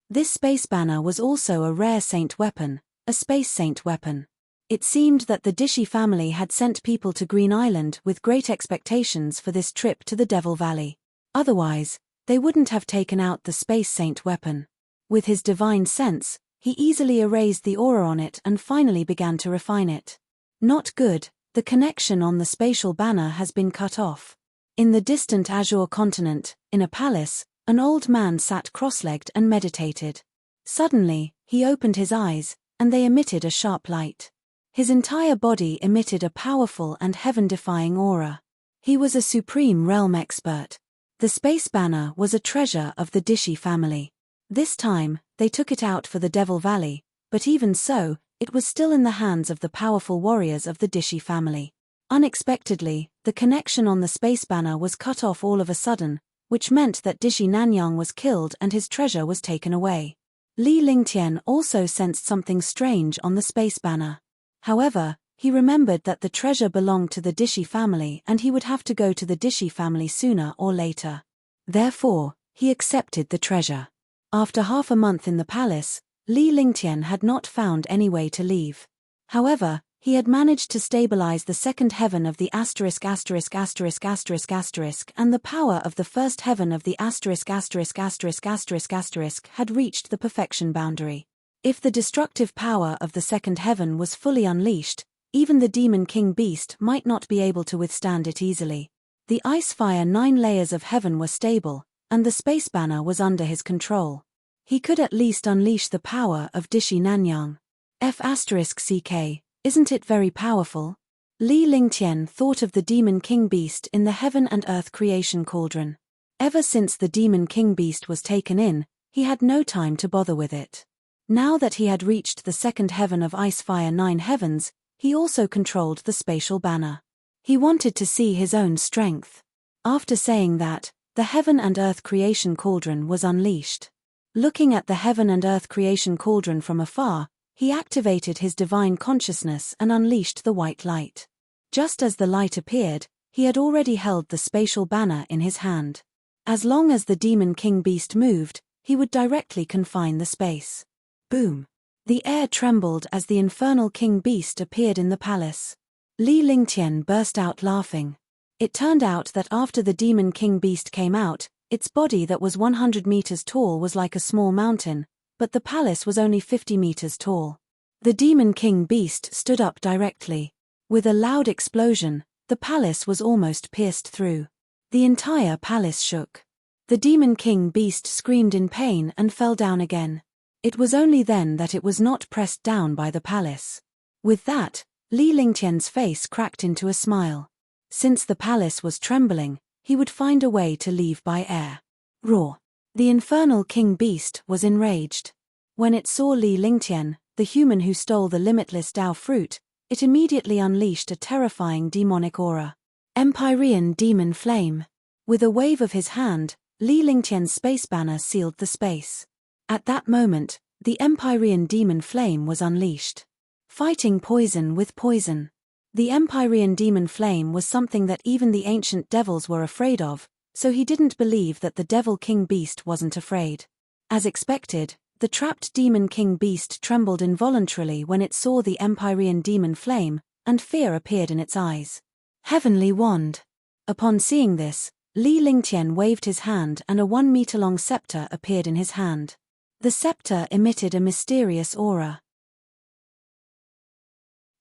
This space banner was also a rare saint weapon, a space saint weapon. It seemed that the Dishi family had sent people to Green Island with great expectations for this trip to the Devil Valley. Otherwise, they wouldn't have taken out the space saint weapon. With his divine sense, he easily erased the aura on it and finally began to refine it. Not good, the connection on the spatial banner has been cut off. In the distant Azure continent, in a palace, an old man sat cross-legged and meditated. Suddenly, he opened his eyes, and they emitted a sharp light. His entire body emitted a powerful and heaven-defying aura. He was a supreme realm expert. The space banner was a treasure of the Dishi family. This time, they took it out for the Devil Valley, but even so, it was still in the hands of the powerful warriors of the Dishi family. Unexpectedly, the connection on the space banner was cut off all of a sudden, which meant that Dishi Nanyang was killed and his treasure was taken away. Li Lingtian also sensed something strange on the space banner. However, he remembered that the treasure belonged to the Dishi family and he would have to go to the Dishi family sooner or later. Therefore, he accepted the treasure. After half a month in the palace, Li Lingtian had not found any way to leave. However, he had managed to stabilize the second heaven of the asterisk asterisk asterisk asterisk asterisk, and the power of the first heaven of the asterisk asterisk asterisk asterisk asterisk had reached the perfection boundary. If the destructive power of the second heaven was fully unleashed, even the demon king beast might not be able to withstand it easily. The ice fire 9 layers of heaven were stable, and the space banner was under his control. He could at least unleash the power of Dishi Nanyang. F***ck, isn't it very powerful? Li Lingtian thought of the demon king beast in the heaven and earth creation cauldron. Ever since the demon king beast was taken in, he had no time to bother with it. Now that he had reached the second heaven of ice fire 9 heavens, he also controlled the spatial banner. He wanted to see his own strength. After saying that, the heaven and earth creation cauldron was unleashed. Looking at the heaven and earth creation cauldron from afar, he activated his divine consciousness and unleashed the white light. Just as the light appeared, he had already held the spatial banner in his hand. As long as the demon king beast moved, he would directly confine the space. Boom! The air trembled as the infernal king beast appeared in the palace. Li Lingtian burst out laughing. It turned out that after the demon king beast came out, its body that was 100 meters tall was like a small mountain, but the palace was only 50 meters tall. The demon king beast stood up directly. With a loud explosion, the palace was almost pierced through. The entire palace shook. The demon king beast screamed in pain and fell down again. It was only then that it was not pressed down by the palace. With that, Li Lingtian's face cracked into a smile. Since the palace was trembling, he would find a way to leave by air. Roar! The infernal king beast was enraged. When it saw Li Lingtian, the human who stole the limitless Dao fruit, it immediately unleashed a terrifying demonic aura. Empyrean demon flame. With a wave of his hand, Li Lingtian's space banner sealed the space. At that moment, the Empyrean demon flame was unleashed. Fighting poison with poison. The Empyrean demon flame was something that even the ancient devils were afraid of, so he didn't believe that the devil king beast wasn't afraid. As expected, the trapped demon king beast trembled involuntarily when it saw the Empyrean demon flame, and fear appeared in its eyes. Heavenly wand. Upon seeing this, Li Lingtian waved his hand and a 1-meter-long scepter appeared in his hand. The scepter emitted a mysterious aura.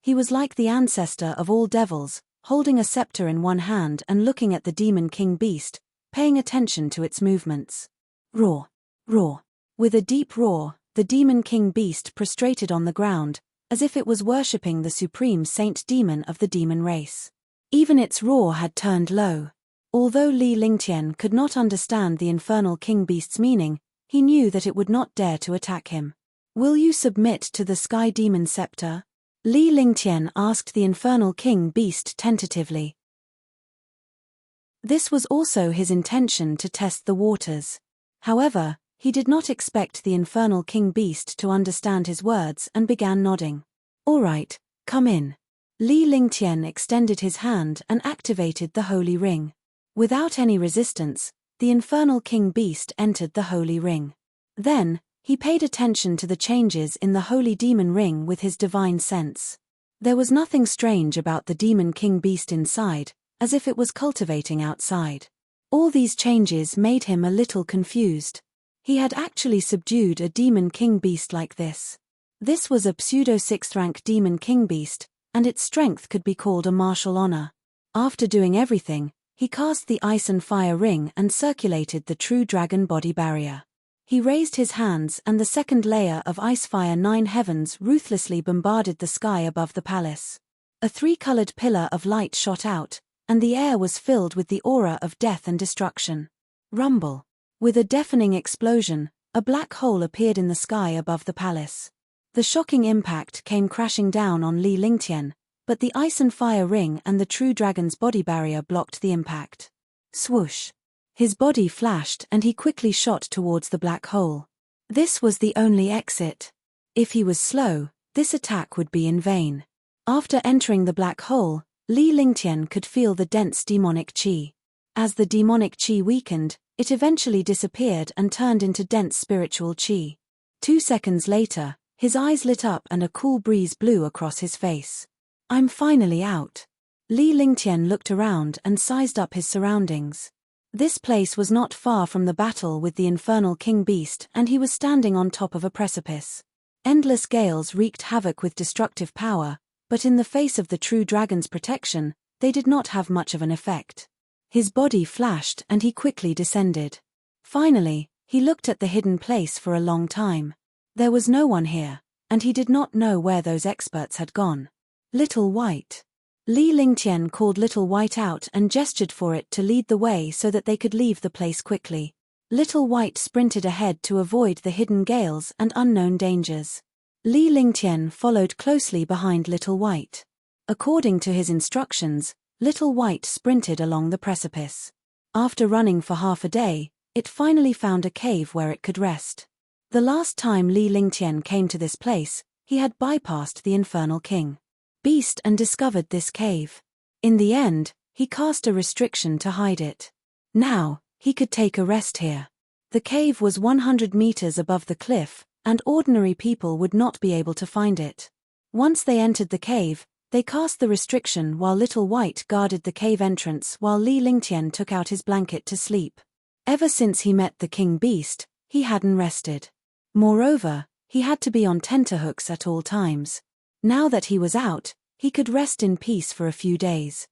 He was like the ancestor of all devils, holding a scepter in one hand and looking at the demon king beast, paying attention to its movements. Roar! Roar! With a deep roar, the demon king beast prostrated on the ground, as if it was worshipping the supreme saint demon of the demon race. Even its roar had turned low. Although Li Lingtian could not understand the infernal king beast's meaning, he knew that it would not dare to attack him. Will you submit to the sky demon scepter? Li Lingtian asked the infernal king beast tentatively. This was also his intention to test the waters. However, he did not expect the infernal king beast to understand his words and began nodding. All right, come in. Li Lingtian extended his hand and activated the holy ring. Without any resistance, the infernal king beast entered the holy ring. Then, he paid attention to the changes in the holy demon ring with his divine sense. There was nothing strange about the demon king beast inside, as if it was cultivating outside. All these changes made him a little confused. He had actually subdued a demon king beast like this. This was a pseudo 6th rank demon king beast, and its strength could be called a martial honor. After doing everything, he cast the ice and fire ring and circulated the true dragon body barrier. He raised his hands and the second layer of ice fire 9 heavens ruthlessly bombarded the sky above the palace. A 3-colored pillar of light shot out, and the air was filled with the aura of death and destruction. Rumble. With a deafening explosion, a black hole appeared in the sky above the palace. The shocking impact came crashing down on Li Lingtian, but the ice and fire ring and the true dragon's body barrier blocked the impact. Swoosh. His body flashed and he quickly shot towards the black hole. This was the only exit. If he was slow, this attack would be in vain. After entering the black hole, Li Lingtian could feel the dense demonic qi. As the demonic qi weakened, it eventually disappeared and turned into dense spiritual qi. 2 seconds later, his eyes lit up and a cool breeze blew across his face. I'm finally out. Li Lingtian looked around and sized up his surroundings. This place was not far from the battle with the infernal king beast, and he was standing on top of a precipice. Endless gales wreaked havoc with destructive power, but in the face of the true dragon's protection, they did not have much of an effect. His body flashed and he quickly descended. Finally, he looked at the hidden place for a long time. There was no one here, and he did not know where those experts had gone. Little White. Li Lingtian called Little White out and gestured for it to lead the way so that they could leave the place quickly. Little White sprinted ahead to avoid the hidden gales and unknown dangers. Li Lingtian followed closely behind Little White. According to his instructions, Little White sprinted along the precipice. After running for half a day, it finally found a cave where it could rest. The last time Li Lingtian came to this place, he had bypassed the infernal king beast and discovered this cave. In the end, he cast a restriction to hide it. Now, he could take a rest here. The cave was 100 meters above the cliff, and ordinary people would not be able to find it. Once they entered the cave, they cast the restriction while Little White guarded the cave entrance while Li Lingtian took out his blanket to sleep. Ever since he met the king beast, he hadn't rested. Moreover, he had to be on tenterhooks at all times. Now that he was out, he could rest in peace for a few days.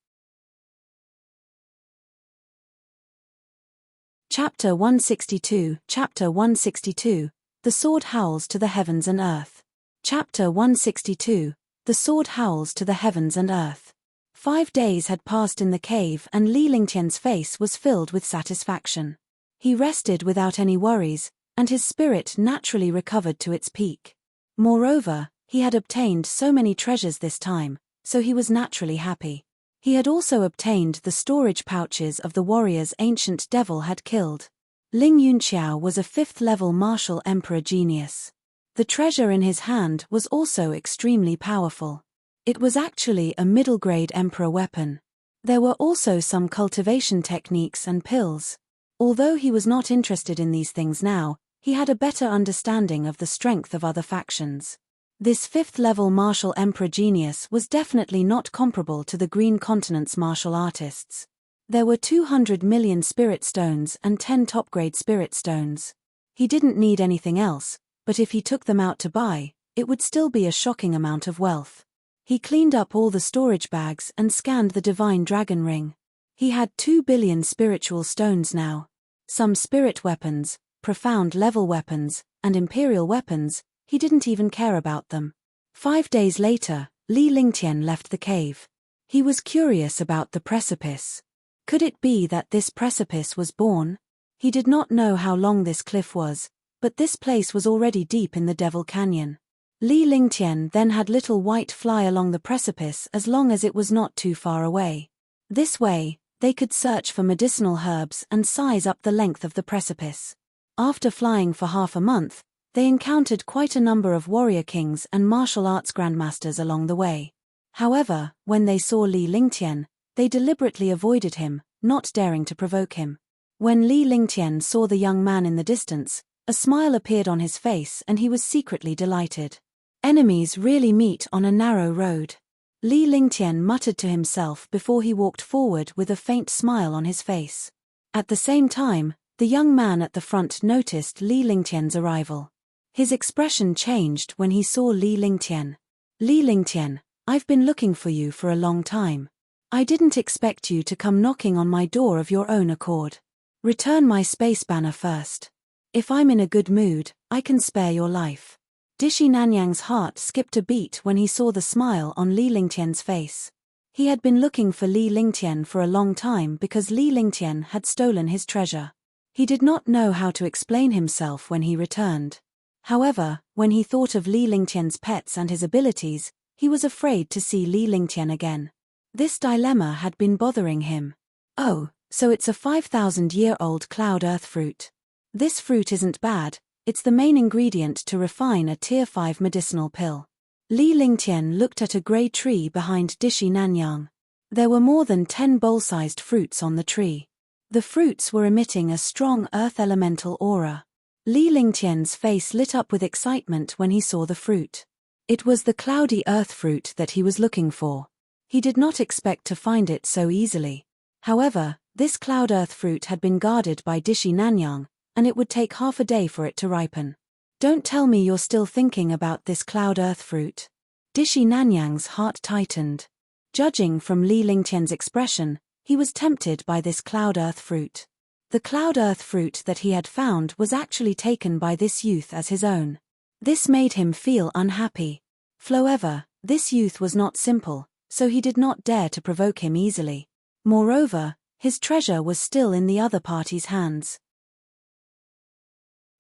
Chapter 162. Chapter 162. The sword howls to the heavens and earth. Chapter 162. The sword howls to the heavens and earth. 5 days had passed in the cave and Li Lingtian's face was filled with satisfaction. He rested without any worries, and his spirit naturally recovered to its peak. Moreover, he had obtained so many treasures this time, so he was naturally happy. He had also obtained the storage pouches of the warriors ancient devil had killed. Ling Yunqiao was a 5th-level martial emperor genius. The treasure in his hand was also extremely powerful. It was actually a middle-grade emperor weapon. There were also some cultivation techniques and pills. Although he was not interested in these things now, he had a better understanding of the strength of other factions. This 5th-level martial emperor genius was definitely not comparable to the Green Continent's martial artists. There were 200 million spirit stones and 10 top-grade spirit stones. He didn't need anything else, but if he took them out to buy, it would still be a shocking amount of wealth. He cleaned up all the storage bags and scanned the divine dragon ring. He had 2 billion spiritual stones now. Some spirit weapons, profound level weapons, and imperial weapons, he didn't even care about them. 5 days later, Li Lingtian left the cave. He was curious about the precipice. Could it be that this precipice was born? He did not know how long this cliff was, but this place was already deep in the Devil Canyon. Li Lingtian then had Little White fly along the precipice as long as it was not too far away. This way, they could search for medicinal herbs and size up the length of the precipice. After flying for half a month, they encountered quite a number of warrior kings and martial arts grandmasters along the way. However, when they saw Li Lingtian, they deliberately avoided him, not daring to provoke him. When Li Lingtian saw the young man in the distance, a smile appeared on his face and he was secretly delighted. Enemies really meet on a narrow road. Li Lingtian muttered to himself before he walked forward with a faint smile on his face. At the same time, the young man at the front noticed Li Lingtian's arrival. His expression changed when he saw Li Lingtian. Li Lingtian, I've been looking for you for a long time. I didn't expect you to come knocking on my door of your own accord. Return my space banner first. If I'm in a good mood, I can spare your life. Dishi Nanyang's heart skipped a beat when he saw the smile on Li Lingtian's face. He had been looking for Li Lingtian for a long time because Li Lingtian had stolen his treasure. He did not know how to explain himself when he returned. However, when he thought of Li Lingtian's pets and his abilities, he was afraid to see Li Lingtian again. This dilemma had been bothering him. Oh, So it's a 5,000-year-old cloud earth fruit. This fruit isn't bad, it's the main ingredient to refine a tier 5 medicinal pill. Li Lingtian looked at a grey tree behind Dishi Nanyang. There were more than 10 bowl-sized fruits on the tree. The fruits were emitting a strong earth elemental aura. Li Lingtian's face lit up with excitement when he saw the fruit. It was the cloudy earth fruit that he was looking for. He did not expect to find it so easily. However, this cloud earth fruit had been guarded by Dishi Nanyang, and it would take half a day for it to ripen. Don't tell me you're still thinking about this cloud earth fruit. Dishi Nanyang's heart tightened. Judging from Li Lingtian's expression, he was tempted by this cloud earth fruit. The cloud earth fruit that he had found was actually taken by this youth as his own. This made him feel unhappy. However, this youth was not simple, so he did not dare to provoke him easily. Moreover, his treasure was still in the other party's hands.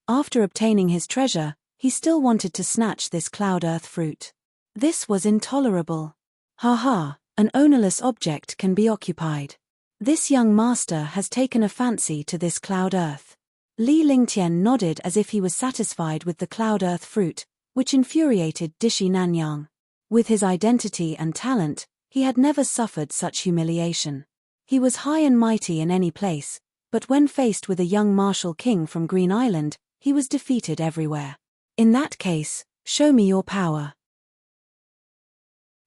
After obtaining his treasure, he still wanted to snatch this cloud earth fruit. This was intolerable. Ha, an ownerless object can be occupied. This young master has taken a fancy to this cloud earth. Li Lingtian nodded as if he was satisfied with the cloud earth fruit, which infuriated Dishi Nanyang. With his identity and talent, he had never suffered such humiliation. He was high and mighty in any place, but when faced with a young martial king from Green Island, he was defeated everywhere. In that case, show me your power.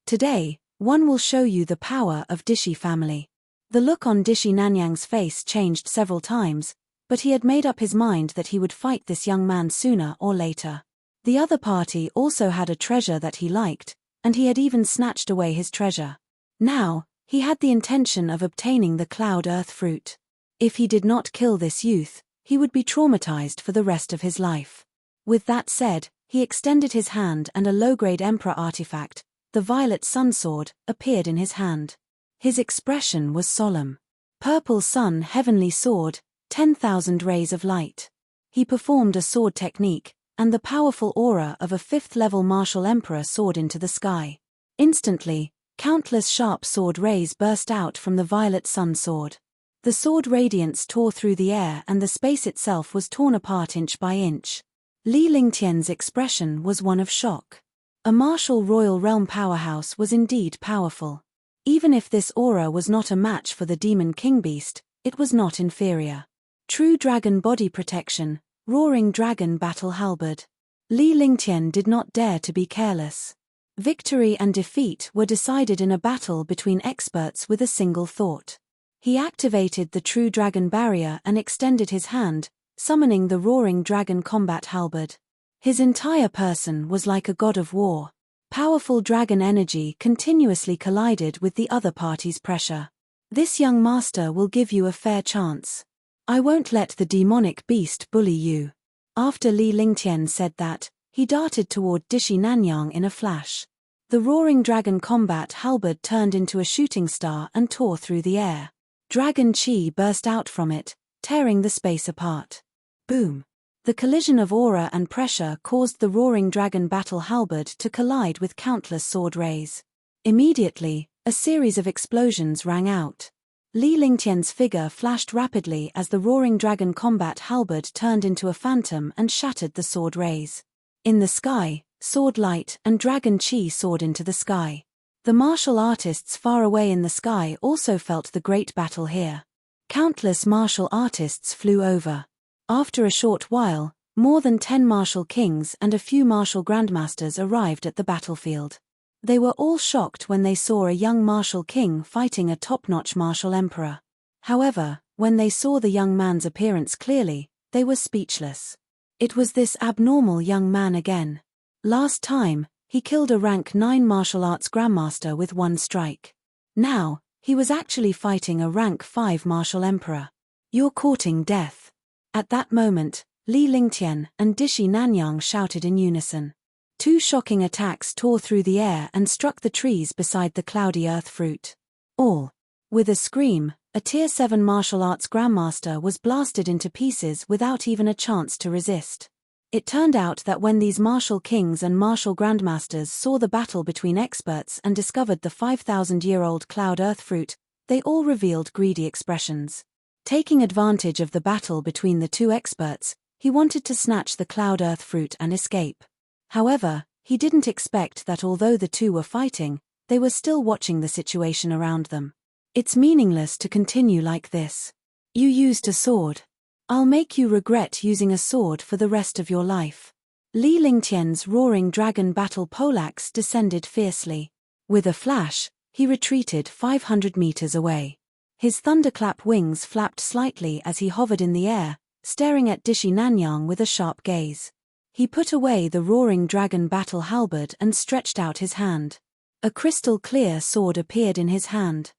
Today, one will show you the power of Dishi family. The look on Dishi Nanyang's face changed several times, but he had made up his mind that he would fight this young man sooner or later. The other party also had a treasure that he liked, and he had even snatched away his treasure. Now, he had the intention of obtaining the cloud earth fruit. If he did not kill this youth, he would be traumatized for the rest of his life. With that said, he extended his hand and a low-grade emperor artifact, the violet sun sword, appeared in his hand. His expression was solemn. Purple sun heavenly sword, 10,000 rays of light. He performed a sword technique, and the powerful aura of a 5th-level martial emperor soared into the sky. Instantly, countless sharp sword rays burst out from the violet sun sword. The sword radiance tore through the air and the space itself was torn apart inch by inch. Li Lingtian's expression was one of shock. A martial royal realm powerhouse was indeed powerful. Even if this aura was not a match for the demon king beast, it was not inferior. True dragon body protection, roaring dragon battle halberd. Li Lingtian did not dare to be careless. Victory and defeat were decided in a battle between experts with a single thought. He activated the true dragon barrier and extended his hand, summoning the roaring dragon combat halberd. His entire person was like a god of war. Powerful dragon energy continuously collided with the other party's pressure. This young master will give you a fair chance. I won't let the demonic beast bully you. After Li Lingtian said that, he darted toward Dishi Nanyang in a flash. The roaring dragon combat halberd turned into a shooting star and tore through the air. Dragon chi burst out from it, tearing the space apart. Boom! The collision of aura and pressure caused the roaring dragon battle halberd to collide with countless sword rays. Immediately, a series of explosions rang out. Li Lingtian's figure flashed rapidly as the roaring dragon combat halberd turned into a phantom and shattered the sword rays. In the sky, sword light and dragon chi soared into the sky. The martial artists far away in the sky also felt the great battle here. Countless martial artists flew over. After a short while, more than 10 martial kings and a few martial grandmasters arrived at the battlefield. They were all shocked when they saw a young martial king fighting a top-notch martial emperor. However, when they saw the young man's appearance clearly, they were speechless. It was this abnormal young man again. Last time, he killed a rank 9 martial arts grandmaster with one strike. Now, he was actually fighting a rank 5 martial emperor. You're courting death. At that moment, Li Lingtian and Dishi Nanyang shouted in unison. 2 shocking attacks tore through the air and struck the trees beside the cloudy earth fruit. All. With a scream, a Tier 7 martial arts grandmaster was blasted into pieces without even a chance to resist. It turned out that when these martial kings and martial grandmasters saw the battle between experts and discovered the 5,000-year-old cloud earth fruit, they all revealed greedy expressions. Taking advantage of the battle between the two experts, he wanted to snatch the cloud earth fruit and escape. However, he didn't expect that although the two were fighting, they were still watching the situation around them. It's meaningless to continue like this. You used a sword. I'll make you regret using a sword for the rest of your life. Li Lingtian's roaring dragon battle poleaxe descended fiercely. With a flash, he retreated 500 meters away. His thunderclap wings flapped slightly as he hovered in the air, staring at Dishi Nanyang with a sharp gaze. He put away the roaring dragon battle halberd and stretched out his hand. A crystal-clear sword appeared in his hand.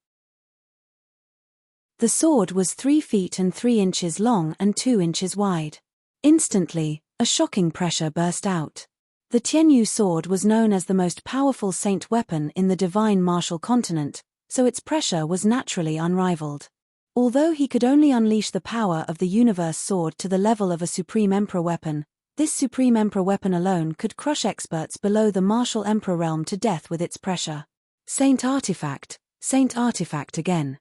The sword was 3 feet and 3 inches long and 2 inches wide. Instantly, a shocking pressure burst out. The Tianyu sword was known as the most powerful saint weapon in the divine martial continent, so its pressure was naturally unrivaled. Although he could only unleash the power of the universe sword to the level of a supreme emperor weapon, this supreme emperor weapon alone could crush experts below the martial emperor realm to death with its pressure. Saint artifact again.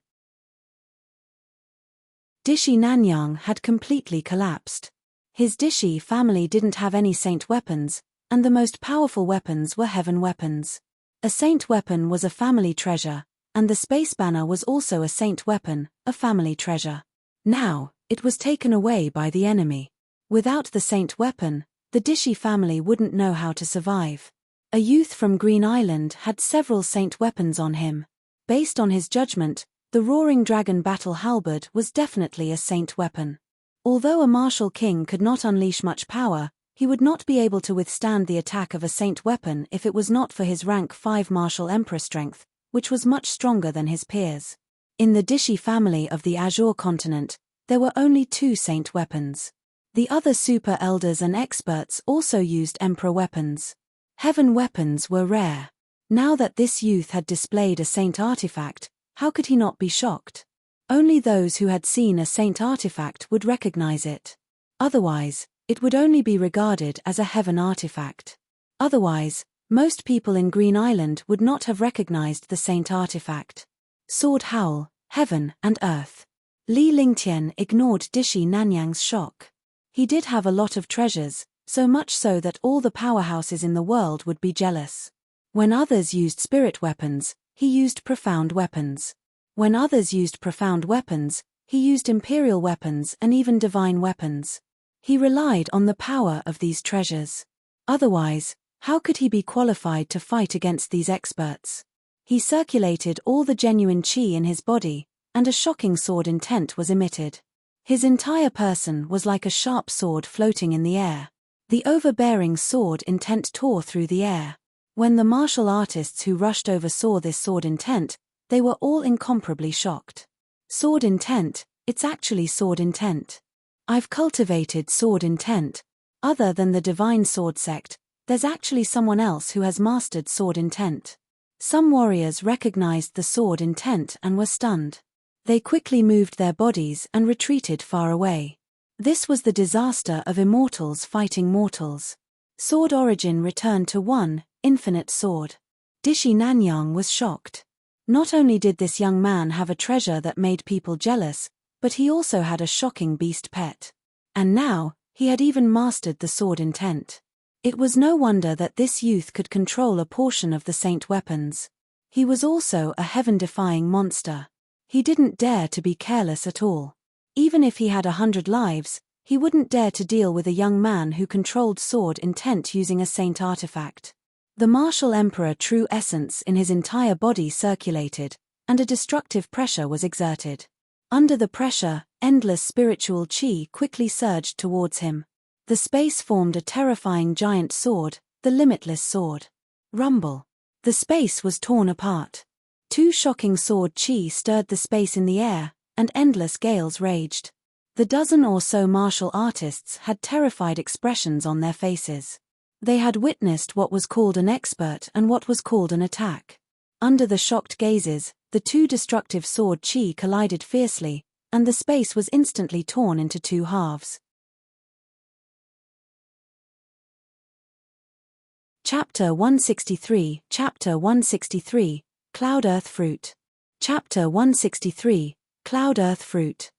Dishi Nanyang had completely collapsed. His Dishi family didn't have any saint weapons, and the most powerful weapons were heaven weapons. A saint weapon was a family treasure, and the space banner was also a saint weapon, a family treasure. Now, it was taken away by the enemy. Without the saint weapon, the Dishi family wouldn't know how to survive. A youth from Green Island had several saint weapons on him. Based on his judgment, the roaring dragon battle halberd was definitely a saint weapon. Although a martial king could not unleash much power, he would not be able to withstand the attack of a saint weapon if it was not for his rank 5 martial emperor strength, which was much stronger than his peers. In the Dishi family of the Azure continent, there were only 2 saint weapons. The other super elders and experts also used emperor weapons. Heaven weapons were rare. Now that this youth had displayed a saint artifact, how could he not be shocked? Only those who had seen a saint artifact would recognize it. Otherwise, it would only be regarded as a heaven artifact. Otherwise, most people in Green Island would not have recognized the saint artifact. Sword howl, heaven and earth. Li Lingtian ignored Dishi Nanyang's shock. He did have a lot of treasures, so much so that all the powerhouses in the world would be jealous. When others used spirit weapons, he used profound weapons. When others used profound weapons, he used imperial weapons and even divine weapons. He relied on the power of these treasures. Otherwise, how could he be qualified to fight against these experts? He circulated all the genuine qi in his body, and a shocking sword intent was emitted. His entire person was like a sharp sword floating in the air. The overbearing sword intent tore through the air. When the martial artists who rushed over saw this sword intent, they were all incomparably shocked. Sword intent, it's actually sword intent. I've cultivated sword intent. Other than the divine sword sect, there's actually someone else who has mastered sword intent. Some warriors recognized the sword intent and were stunned. They quickly moved their bodies and retreated far away. This was the disaster of immortals fighting mortals. Sword origin returned to 1, infinite sword. Dishi Nanyang was shocked. Not only did this young man have a treasure that made people jealous, but he also had a shocking beast pet. And now, he had even mastered the sword intent. It was no wonder that this youth could control a portion of the saint weapons. He was also a heaven-defying monster. He didn't dare to be careless at all. Even if he had 100 lives, he wouldn't dare to deal with a young man who controlled sword intent using a saint artifact. The martial emperor true essence in his entire body circulated, and a destructive pressure was exerted. Under the pressure, endless spiritual qi quickly surged towards him. The space formed a terrifying giant sword, the limitless sword. Rumble. The space was torn apart. 2 shocking sword qi stirred the space in the air, and endless gales raged. The dozen or so martial artists had terrified expressions on their faces. They had witnessed what was called an expert and what was called an attack. Under the shocked gazes, the 2 destructive sword qi collided fiercely, and the space was instantly torn into 2 halves. Chapter 163, Cloud Earth Fruit. Chapter 163, Cloud Earth Fruit.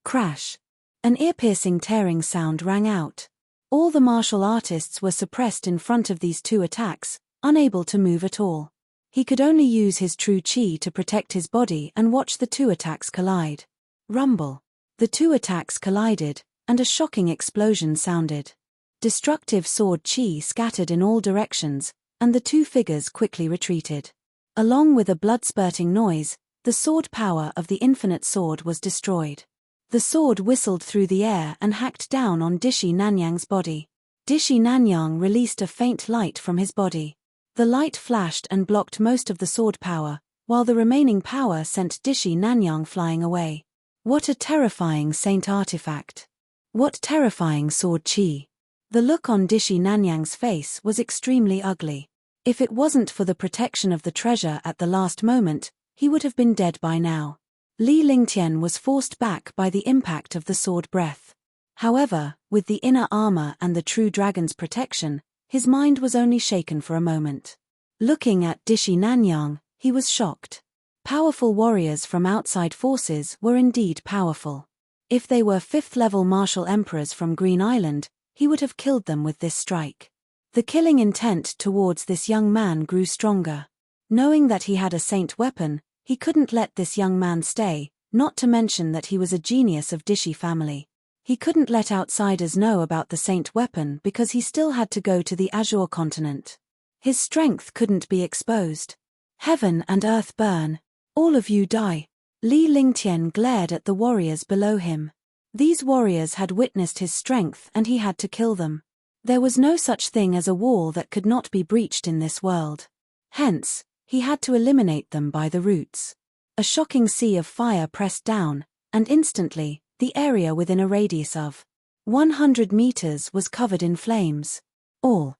Crash! An ear-piercing tearing sound rang out. All the martial artists were suppressed in front of these two attacks, unable to move at all. He could only use his true chi to protect his body and watch the two attacks collide. Rumble. The two attacks collided, and a shocking explosion sounded. Destructive sword chi scattered in all directions, and the two figures quickly retreated. Along with a blood-spurting noise, the sword power of the infinite sword was destroyed. The sword whistled through the air and hacked down on Dishi Nanyang's body. Dishi Nanyang released a faint light from his body. The light flashed and blocked most of the sword power, while the remaining power sent Dishi Nanyang flying away. What a terrifying saint artifact! What terrifying sword chi! The look on Dishi Nanyang's face was extremely ugly. If it wasn't for the protection of the treasure at the last moment, he would have been dead by now. Li Lingtian was forced back by the impact of the sword breath. However, with the inner armor and the true dragon's protection, his mind was only shaken for a moment. Looking at Dishi Nanyang, he was shocked. Powerful warriors from outside forces were indeed powerful. If they were 5th-level martial emperors from Green Island, he would have killed them with this strike. The killing intent towards this young man grew stronger. Knowing that he had a saint weapon, he couldn't let this young man stay, not to mention that he was a genius of Dishi family. He couldn't let outsiders know about the saint weapon because he still had to go to the Azure continent. His strength couldn't be exposed. Heaven and earth burn. All of you die. Li Lingtian glared at the warriors below him. These warriors had witnessed his strength and he had to kill them. There was no such thing as a wall that could not be breached in this world. Hence, he had to eliminate them by the roots. A shocking sea of fire pressed down, and instantly, the area within a radius of 100 meters was covered in flames. All.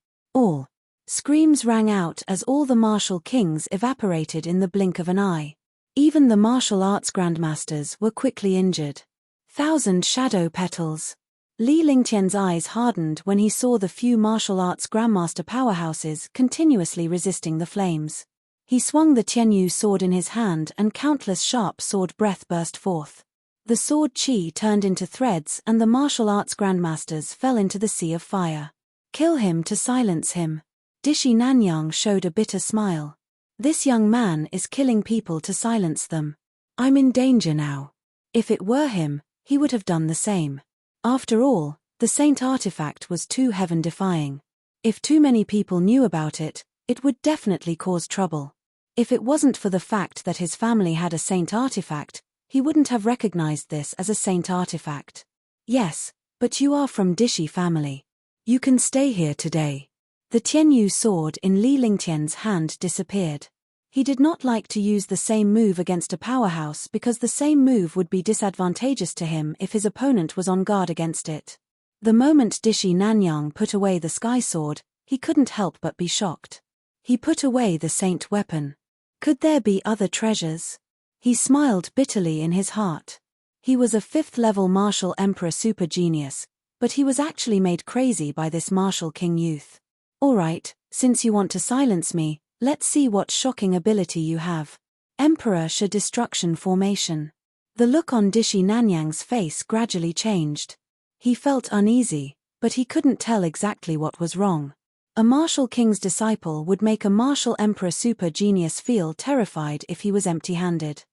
Screams rang out as all the martial kings evaporated in the blink of an eye. Even the martial arts grandmasters were quickly injured. 1,000 shadow petals. Li Lingtian's eyes hardened when he saw the few martial arts grandmaster powerhouses continuously resisting the flames. He swung the Tianyu sword in his hand and countless sharp sword breath burst forth. The sword chi turned into threads and the martial arts grandmasters fell into the sea of fire. Kill him to silence him. Dishi Nanyang showed a bitter smile. This young man is killing people to silence them. I'm in danger now. If it were him, he would have done the same. After all, the saint artifact was too heaven-defying. If too many people knew about it, it would definitely cause trouble. If it wasn't for the fact that his family had a saint artifact, he wouldn't have recognized this as a saint artifact. Yes, but you are from Dishi family. You can stay here today. The Tianyu sword in Li Lingtian's hand disappeared. He did not like to use the same move against a powerhouse because the same move would be disadvantageous to him if his opponent was on guard against it. The moment Dishi Nanyang put away the sky sword, he couldn't help but be shocked. He put away the saint weapon. Could there be other treasures? He smiled bitterly in his heart. He was a 5th-level martial emperor super genius, but he was actually made crazy by this martial king youth. Alright, since you want to silence me, let's see what shocking ability you have. Emperor Sha Destruction Formation. The look on Dishi Nanyang's face gradually changed. He felt uneasy, but he couldn't tell exactly what was wrong. A martial king's disciple would make a martial emperor super genius feel terrified if he was empty-handed.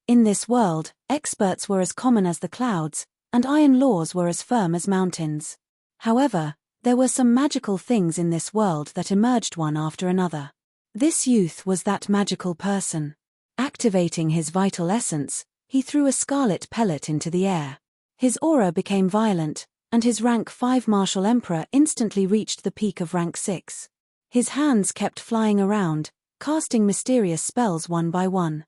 In this world, experts were as common as the clouds, and iron laws were as firm as mountains. However, there were some magical things in this world that emerged one after another. This youth was that magical person. Activating his vital essence, he threw a scarlet pellet into the air. His aura became violent, and his rank 5 martial emperor instantly reached the peak of rank 6. His hands kept flying around, casting mysterious spells one by one.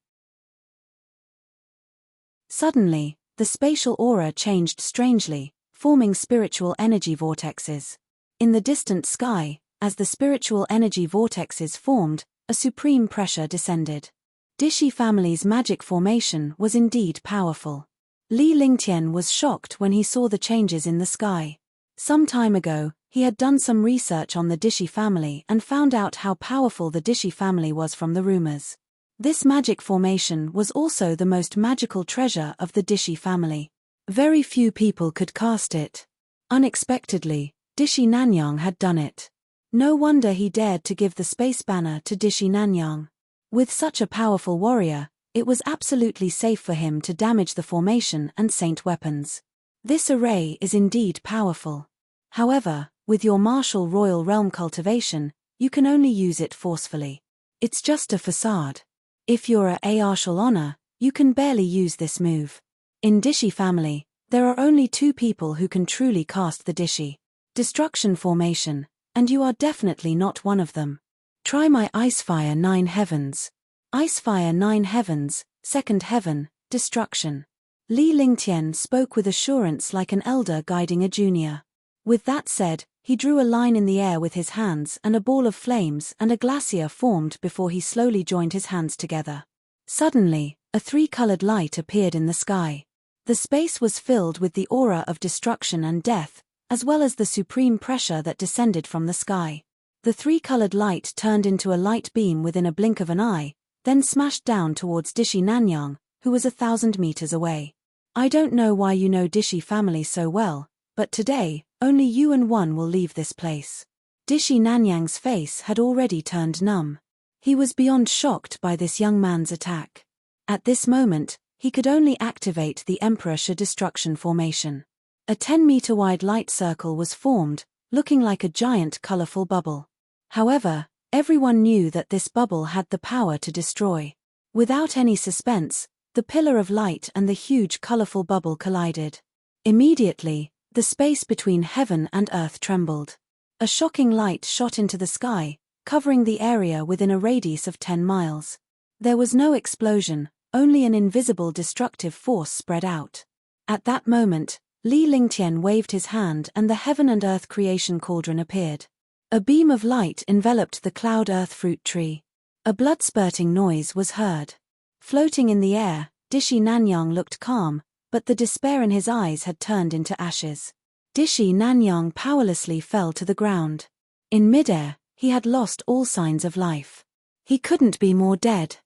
Suddenly, the spatial aura changed strangely, forming spiritual energy vortexes. In the distant sky, as the spiritual energy vortexes formed, a supreme pressure descended. Dishi family's magic formation was indeed powerful. Li Lingtian was shocked when he saw the changes in the sky. Some time ago, he had done some research on the Dishi family and found out how powerful the Dishi family was from the rumors. This magic formation was also the most magical treasure of the Dishi family. Very few people could cast it. Unexpectedly, Dishi Nanyang had done it. No wonder he dared to give the space banner to Dishi Nanyang. With such a powerful warrior, it was absolutely safe for him to damage the formation and saint weapons. This array is indeed powerful. However, with your martial royal realm cultivation, you can only use it forcefully. It's just a facade. If you're a Artial honor, you can barely use this move. In Dishi family, there are only two people who can truly cast the Dishi Destruction formation, and you are definitely not one of them. Try my Icefire 9 Heavens. Icefire 9 Heavens, Second Heaven, Destruction. Li Lingtian spoke with assurance like an elder guiding a junior. With that said, he drew a line in the air with his hands and a ball of flames and a glacier formed before he slowly joined his hands together. Suddenly, a three-colored light appeared in the sky. The space was filled with the aura of destruction and death, as well as the supreme pressure that descended from the sky. The three-colored light turned into a light beam within a blink of an eye, then smashed down towards Dishi Nanyang, who was 1,000 meters away. I don't know why you know Dishi family so well, but today, only you and one will leave this place. Dishi Nanyang's face had already turned numb. He was beyond shocked by this young man's attack. At this moment, he could only activate the Emperor Sha Destruction formation. A 10-meter-wide light circle was formed, looking like a giant colorful bubble. However, everyone knew that this bubble had the power to destroy. Without any suspense, the pillar of light and the huge colorful bubble collided. Immediately, the space between heaven and earth trembled. A shocking light shot into the sky, covering the area within a radius of 10 miles. There was no explosion, only an invisible destructive force spread out. At that moment, Li Lingtian waved his hand and the heaven and earth creation cauldron appeared. A beam of light enveloped the cloud earth fruit tree. A blood-spurting noise was heard. Floating in the air, Dishi Nanyang looked calm, but the despair in his eyes had turned into ashes. Dishi Nanyang powerlessly fell to the ground. In midair, he had lost all signs of life. He couldn't be more dead.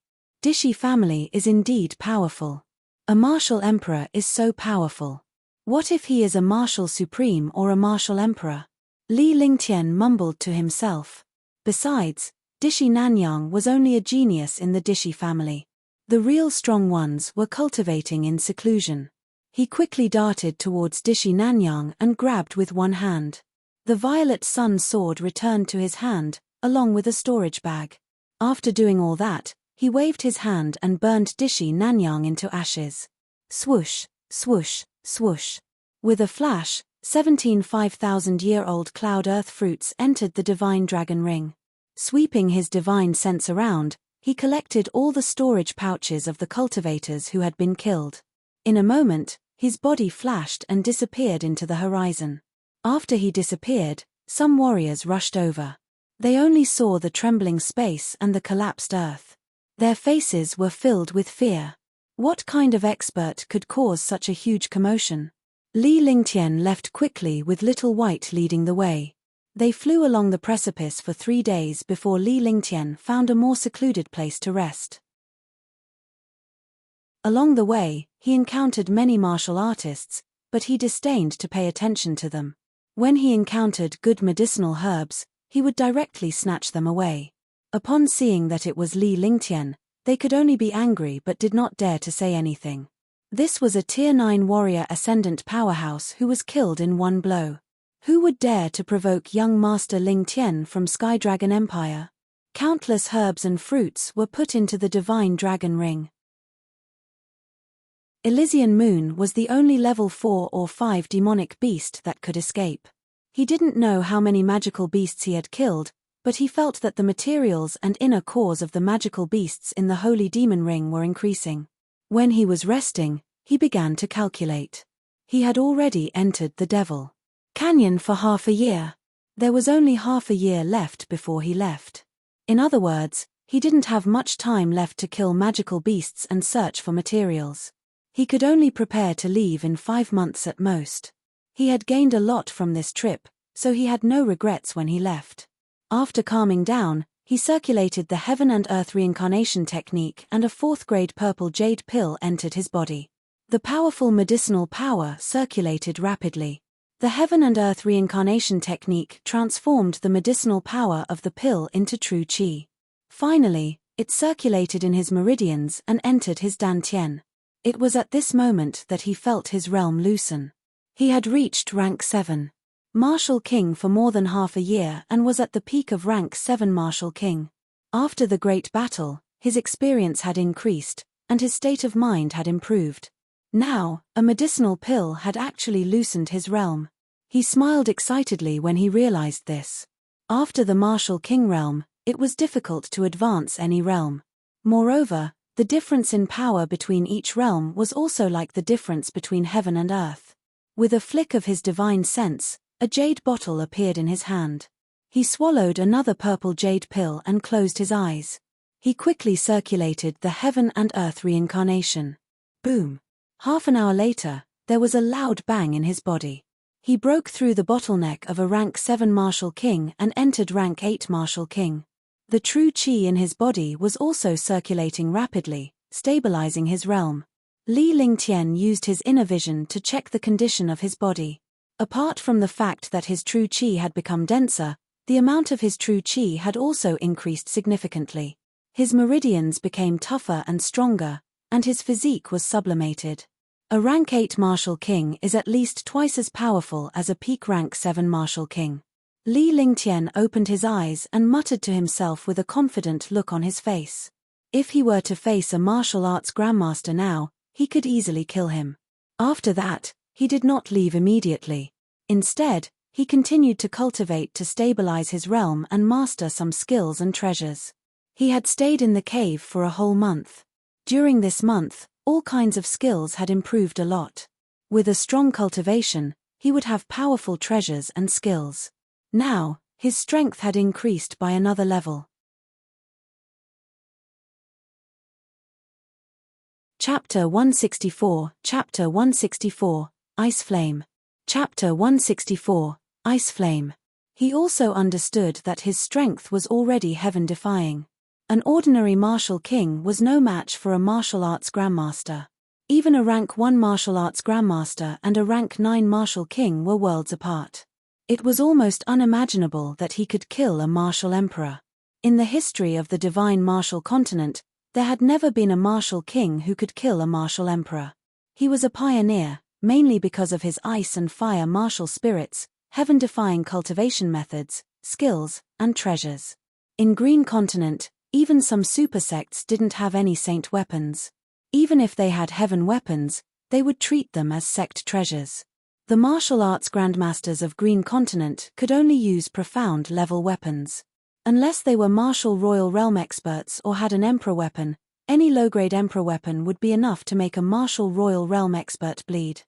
Dishi family is indeed powerful. A martial emperor is so powerful. What if he is a martial supreme or a martial emperor? Li Lingtian mumbled to himself. Besides, Dishi Nanyang was only a genius in the Dishi family. The real strong ones were cultivating in seclusion. He quickly darted towards Dishi Nanyang and grabbed with one hand. The violet sun sword returned to his hand, along with a storage bag. After doing all that, he waved his hand and burned Dishi Nanyang into ashes. Swoosh, swoosh, swoosh. With a flash, 17 5,000-year-old cloud earth fruits entered the divine dragon ring. Sweeping his divine sense around, he collected all the storage pouches of the cultivators who had been killed. In a moment, his body flashed and disappeared into the horizon. After he disappeared, some warriors rushed over. They only saw the trembling space and the collapsed earth. Their faces were filled with fear. What kind of expert could cause such a huge commotion? Li Lingtian left quickly with Little White leading the way. They flew along the precipice for 3 days before Li Lingtian found a more secluded place to rest. Along the way, he encountered many martial artists, but he disdained to pay attention to them. When he encountered good medicinal herbs, he would directly snatch them away. Upon seeing that it was Li Lingtian, they could only be angry but did not dare to say anything. This was a Tier 9 warrior ascendant powerhouse who was killed in one blow. Who would dare to provoke young Master Ling Tian from Sky Dragon Empire? Countless herbs and fruits were put into the divine dragon ring. Elysian Moon was the only level 4 or 5 demonic beast that could escape. He didn't know how many magical beasts he had killed, but he felt that the materials and inner cores of the magical beasts in the Holy Demon Ring were increasing. When he was resting, he began to calculate. He had already entered the Devil Canyon for half a year. There was only half a year left before he left. In other words, he didn't have much time left to kill magical beasts and search for materials. He could only prepare to leave in 5 months at most. He had gained a lot from this trip, so he had no regrets when he left. After calming down, He circulated the Heaven and Earth reincarnation technique, and a 4th-grade purple jade pill entered his body. The powerful medicinal power circulated rapidly. The Heaven and Earth reincarnation technique transformed the medicinal power of the pill into true qi. Finally, it circulated in his meridians and entered his dantian. It was at this moment that he felt his realm loosen. He had reached rank 7. Martial King for more than half a year and was at the peak of rank 7 Martial King. After the great battle, his experience had increased, and his state of mind had improved. Now, a medicinal pill had actually loosened his realm. He smiled excitedly when he realized this. After the Martial King realm, it was difficult to advance any realm. Moreover, the difference in power between each realm was also like the difference between heaven and earth. With a flick of his divine sense, a jade bottle appeared in his hand. He swallowed another purple jade pill and closed his eyes. He quickly circulated the Heaven and Earth reincarnation. Boom! Half an hour later, there was a loud bang in his body. He broke through the bottleneck of a rank 7 Martial King and entered rank 8 Martial King. The true qi in his body was also circulating rapidly, stabilizing his realm. Li Lingtian used his inner vision to check the condition of his body. Apart from the fact that his true qi had become denser, the amount of his true qi had also increased significantly. His meridians became tougher and stronger, and his physique was sublimated. A rank 8 Martial King is at least twice as powerful as a peak rank 7 Martial King. Li Lingtian opened his eyes and muttered to himself with a confident look on his face. If he were to face a martial arts grandmaster now, he could easily kill him. After that, he did not leave immediately. Instead, he continued to cultivate to stabilize his realm and master some skills and treasures. He had stayed in the cave for a whole month. During this month, all kinds of skills had improved a lot. With a strong cultivation, he would have powerful treasures and skills. Now, his strength had increased by another level. Chapter 164, Chapter 164, Ice Flame. Chapter 164, Ice Flame. He also understood that his strength was already heaven-defying. An ordinary martial king was no match for a martial arts grandmaster. Even a rank 1 martial arts grandmaster and a rank 9 martial king were worlds apart. It was almost unimaginable that he could kill a martial emperor. In the history of the divine martial continent, there had never been a martial king who could kill a martial emperor. He was a pioneer, mainly because of his ice and fire martial spirits, heaven-defying cultivation methods, skills, and treasures. In Green Continent, even some super sects didn't have any saint weapons. Even if they had heaven weapons, they would treat them as sect treasures. The martial arts grandmasters of Green Continent could only use profound-level weapons. Unless they were martial royal realm experts or had an emperor weapon, any low-grade emperor weapon would be enough to make a martial royal realm expert bleed.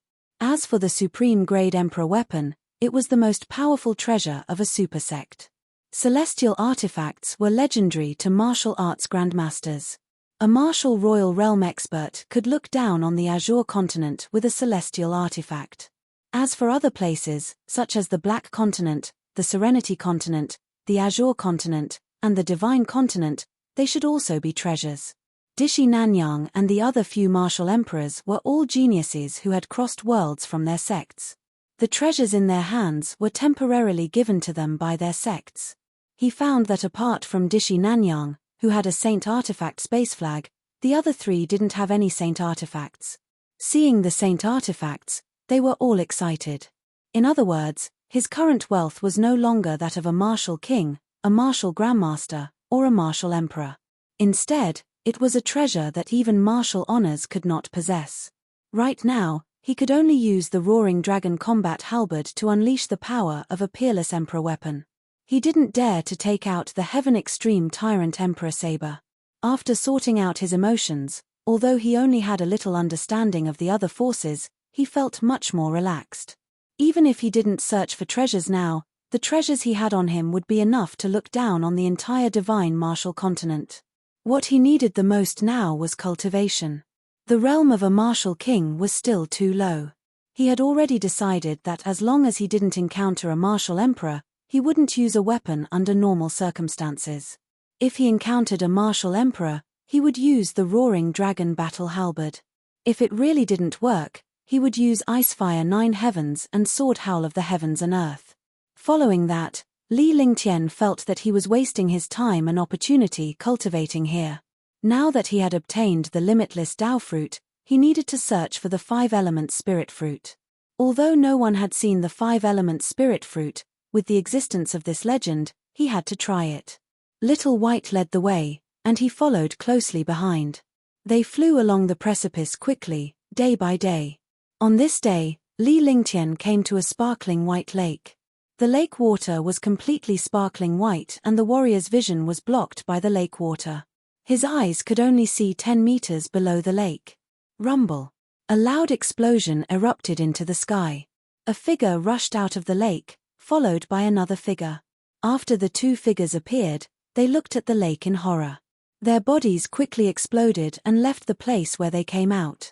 As for the supreme-grade emperor weapon, it was the most powerful treasure of a super sect. Celestial artifacts were legendary to martial arts grandmasters. A martial royal realm expert could look down on the Azure continent with a celestial artifact. As for other places, such as the Black Continent, the Serenity Continent, the Azure Continent, and the Divine Continent, they should also be treasures. Dishi Nanyang and the other few martial emperors were all geniuses who had crossed worlds from their sects. The treasures in their hands were temporarily given to them by their sects. He found that apart from Dishi Nanyang, who had a saint artifact space flag, the other three didn't have any saint artifacts. Seeing the saint artifacts, they were all excited. In other words, his current wealth was no longer that of a martial king, a martial grandmaster, or a martial emperor. Instead, it was a treasure that even martial honors could not possess. Right now, he could only use the Roaring Dragon combat halberd to unleash the power of a peerless emperor weapon. He didn't dare to take out the Heaven Extreme Tyrant Emperor saber. After sorting out his emotions, although he only had a little understanding of the other forces, he felt much more relaxed. Even if he didn't search for treasures now, the treasures he had on him would be enough to look down on the entire divine martial continent. What he needed the most now was cultivation. The realm of a martial king was still too low. He had already decided that as long as he didn't encounter a martial emperor, he wouldn't use a weapon under normal circumstances. If he encountered a martial emperor, he would use the roaring dragon battle halberd. If it really didn't work, he would use Icefire 9 Heavens and Sword Howl of the Heavens and Earth. Following that, Li Lingtian felt that he was wasting his time and opportunity cultivating here. Now that he had obtained the limitless Tao fruit, he needed to search for the 5-element spirit fruit. Although no one had seen the 5-element spirit fruit, with the existence of this legend, he had to try it. Little White led the way, and he followed closely behind. They flew along the precipice quickly, day by day. On this day, Li Lingtian came to a sparkling white lake. The lake water was completely sparkling white and the warrior's vision was blocked by the lake water. His eyes could only see 10 meters below the lake. Rumble. A loud explosion erupted into the sky. A figure rushed out of the lake, followed by another figure. After the two figures appeared, they looked at the lake in horror. Their bodies quickly exploded and left the place where they came out.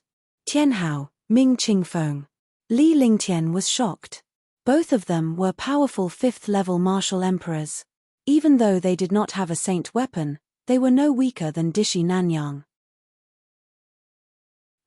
Tianhao, Ming Qingfeng. Li Lingtian was shocked. Both of them were powerful 5th-level martial emperors. Even though they did not have a saint weapon, they were no weaker than Dishi Nanyang.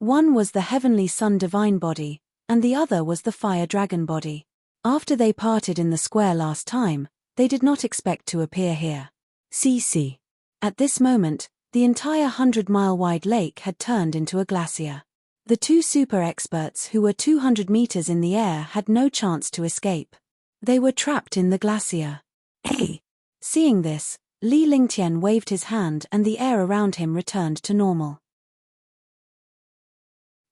One was the heavenly sun divine body, and the other was the fire dragon body. After they parted in the square last time, they did not expect to appear here. CC. At this moment, the entire 100-mile-wide lake had turned into a glacier. The two super experts who were 200 meters in the air had no chance to escape. They were trapped in the glacier. Hey! Seeing this, Li Lingtian waved his hand and the air around him returned to normal.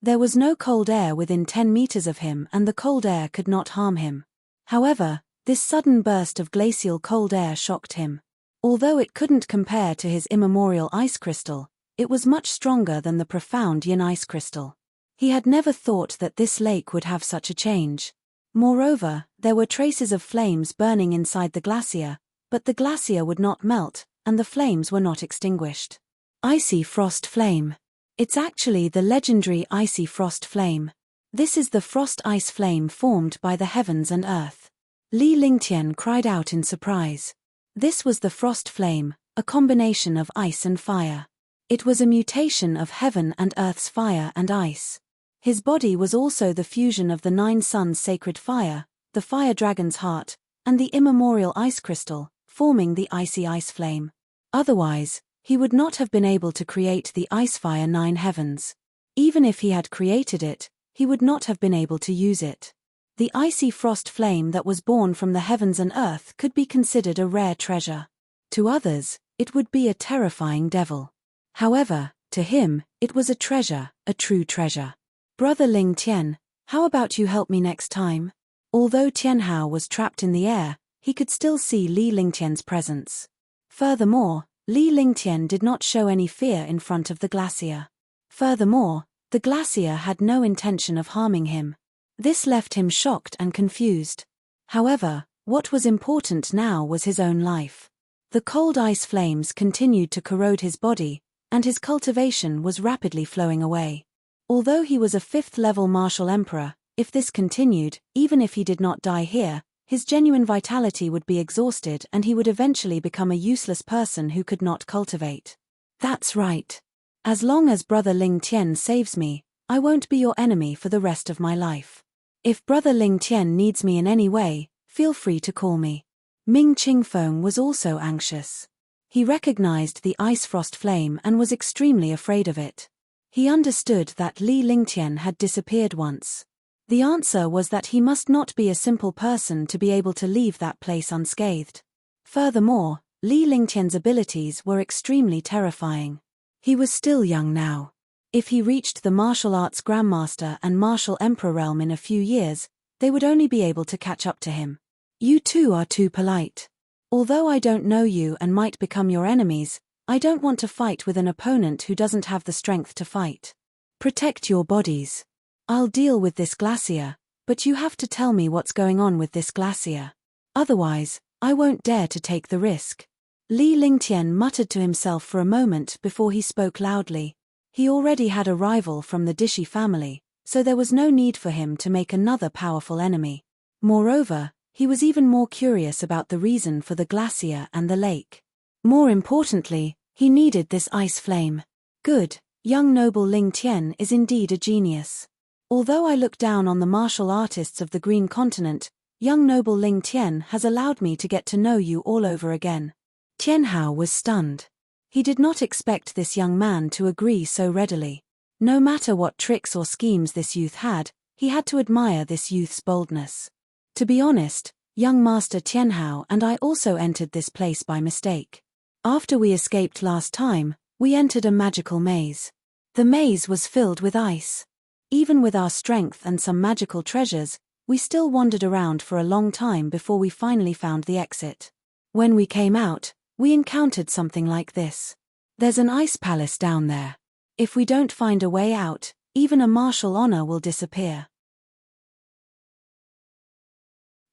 There was no cold air within 10 meters of him and the cold air could not harm him. However, this sudden burst of glacial cold air shocked him. Although it couldn't compare to his immemorial ice crystal, it was much stronger than the profound yin ice crystal. He had never thought that this lake would have such a change. Moreover, there were traces of flames burning inside the glacier, but the glacier would not melt, and the flames were not extinguished. Icy frost flame. It's actually the legendary icy frost flame. This is the frost ice flame formed by the heavens and earth. Li Lingtian cried out in surprise. This was the frost flame, a combination of ice and fire. It was a mutation of heaven and earth's fire and ice. His body was also the fusion of the 9 suns' sacred fire, the fire dragon's heart, and the immemorial ice crystal, forming the icy ice flame. Otherwise, he would not have been able to create the Icefire 9 Heavens. Even if he had created it, he would not have been able to use it. The icy frost flame that was born from the heavens and earth could be considered a rare treasure. To others, it would be a terrifying devil. However, to him, it was a treasure, a true treasure. Brother Ling Tian, how about you help me next time? Although Tianhao was trapped in the air, he could still see Li Lingtian's presence. Furthermore, Li Lingtian did not show any fear in front of the glacier. Furthermore, the glacier had no intention of harming him. This left him shocked and confused. However, what was important now was his own life. The cold ice flames continued to corrode his body, and his cultivation was rapidly flowing away. Although he was a 5th-level martial emperor, if this continued, even if he did not die here, his genuine vitality would be exhausted and he would eventually become a useless person who could not cultivate. That's right. As long as Brother Ling Tian saves me, I won't be your enemy for the rest of my life. If Brother Ling Tian needs me in any way, feel free to call me. Ming Qingfeng was also anxious. He recognized the ice frost flame and was extremely afraid of it. He understood that Li Lingtian had disappeared once. The answer was that he must not be a simple person to be able to leave that place unscathed. Furthermore, Li Lingtian's abilities were extremely terrifying. He was still young now. If he reached the martial arts grandmaster and martial emperor realm in a few years, they would only be able to catch up to him. You two are too polite. Although I don't know you and might become your enemies, I don't want to fight with an opponent who doesn't have the strength to fight. Protect your bodies. I'll deal with this glacier, but you have to tell me what's going on with this glacier. Otherwise, I won't dare to take the risk. Li Lingtian muttered to himself for a moment before he spoke loudly. He already had a rival from the Dishi family, so there was no need for him to make another powerful enemy. Moreover, he was even more curious about the reason for the glacier and the lake. More importantly, he needed this ice flame. Good, young noble Ling Tian is indeed a genius. Although I look down on the martial artists of the Green Continent, young noble Ling Tian has allowed me to get to know you all over again. Tianhao was stunned. He did not expect this young man to agree so readily. No matter what tricks or schemes this youth had to admire this youth's boldness. To be honest, young Master Tianhao and I also entered this place by mistake. After we escaped last time, we entered a magical maze. The maze was filled with ice. Even with our strength and some magical treasures, we still wandered around for a long time before we finally found the exit. When we came out, we encountered something like this. There's an ice palace down there. If we don't find a way out, even a martial honor will disappear.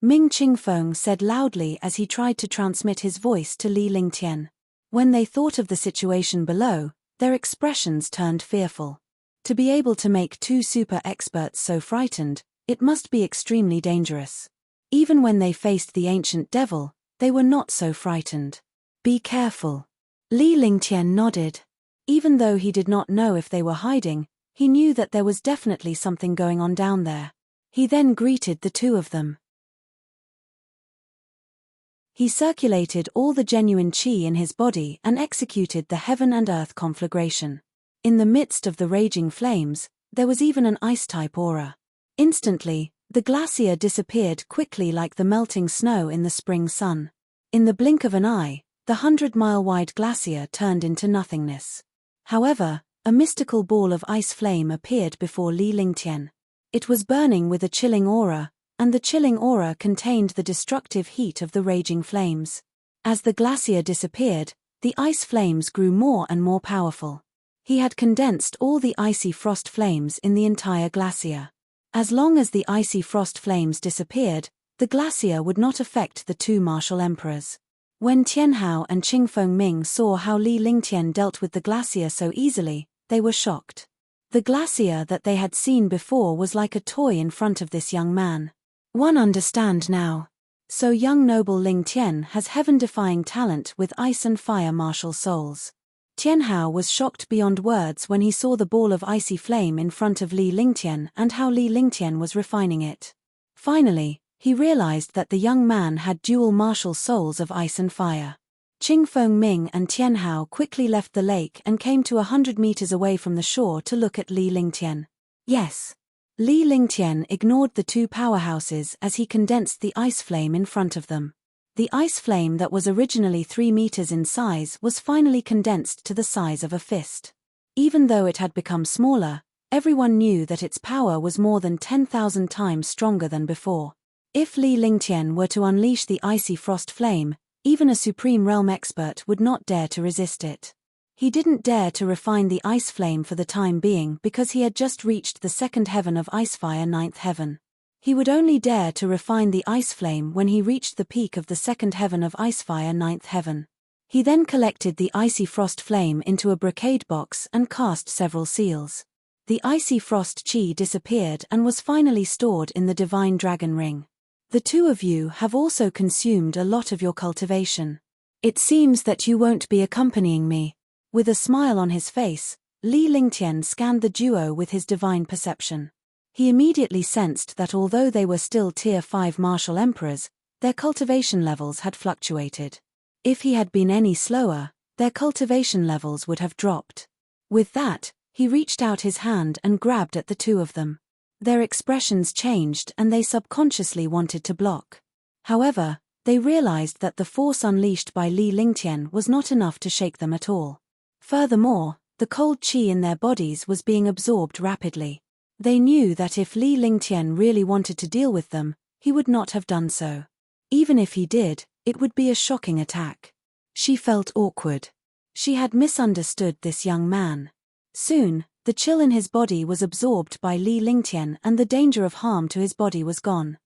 Ming Qingfeng said loudly as he tried to transmit his voice to Li Lingtian. When they thought of the situation below, their expressions turned fearful. To be able to make two super experts so frightened, it must be extremely dangerous. Even when they faced the ancient devil, they were not so frightened. Be careful. Li Lingtian nodded. Even though he did not know if they were hiding, he knew that there was definitely something going on down there. He then greeted the two of them. He circulated all the genuine qi in his body and executed the heaven and earth conflagration. In the midst of the raging flames, there was even an ice-type aura. Instantly, the glacier disappeared quickly like the melting snow in the spring sun. In the blink of an eye, the 100-mile-wide glacier turned into nothingness. However, a mystical ball of ice flame appeared before Li Lingtian. It was burning with a chilling aura, and the chilling aura contained the destructive heat of the raging flames. As the glacier disappeared, the ice flames grew more and more powerful. He had condensed all the icy frost flames in the entire glacier. As long as the icy frost flames disappeared, the glacier would not affect the two martial emperors. When Tianhao and Qingfeng Ming saw how Li Lingtian dealt with the glacier so easily, they were shocked. The glacier that they had seen before was like a toy in front of this young man. One understand now. So young noble Ling Tian has heaven-defying talent with ice and fire martial souls. Tianhao was shocked beyond words when he saw the ball of icy flame in front of Li Lingtian and how Li Lingtian was refining it. Finally, he realized that the young man had dual martial souls of ice and fire. Qingfeng Ming and Tianhao quickly left the lake and came to 100 meters away from the shore to look at Li Lingtian. Yes. Li Lingtian ignored the two powerhouses as he condensed the ice flame in front of them. The ice flame that was originally 3 meters in size was finally condensed to the size of a fist. Even though it had become smaller, everyone knew that its power was more than 10,000 times stronger than before. If Li Lingtian were to unleash the icy frost flame, even a Supreme Realm expert would not dare to resist it. He didn't dare to refine the ice flame for the time being because he had just reached the second heaven of Icefire, ninth heaven. He would only dare to refine the ice flame when he reached the peak of the second heaven of Icefire, ninth heaven. He then collected the icy frost flame into a brocade box and cast several seals. The icy frost chi disappeared and was finally stored in the divine dragon ring. The two of you have also consumed a lot of your cultivation. It seems that you won't be accompanying me. With a smile on his face, Li Lingtian scanned the duo with his divine perception. He immediately sensed that although they were still Tier 5 martial emperors, their cultivation levels had fluctuated. If he had been any slower, their cultivation levels would have dropped. With that, he reached out his hand and grabbed at the two of them. Their expressions changed and they subconsciously wanted to block. However, they realized that the force unleashed by Li Lingtian was not enough to shake them at all. Furthermore, the cold qi in their bodies was being absorbed rapidly. They knew that if Li Lingtian really wanted to deal with them, he would not have done so. Even if he did, it would be a shocking attack. She felt awkward. She had misunderstood this young man. Soon, the chill in his body was absorbed by Li Lingtian and the danger of harm to his body was gone.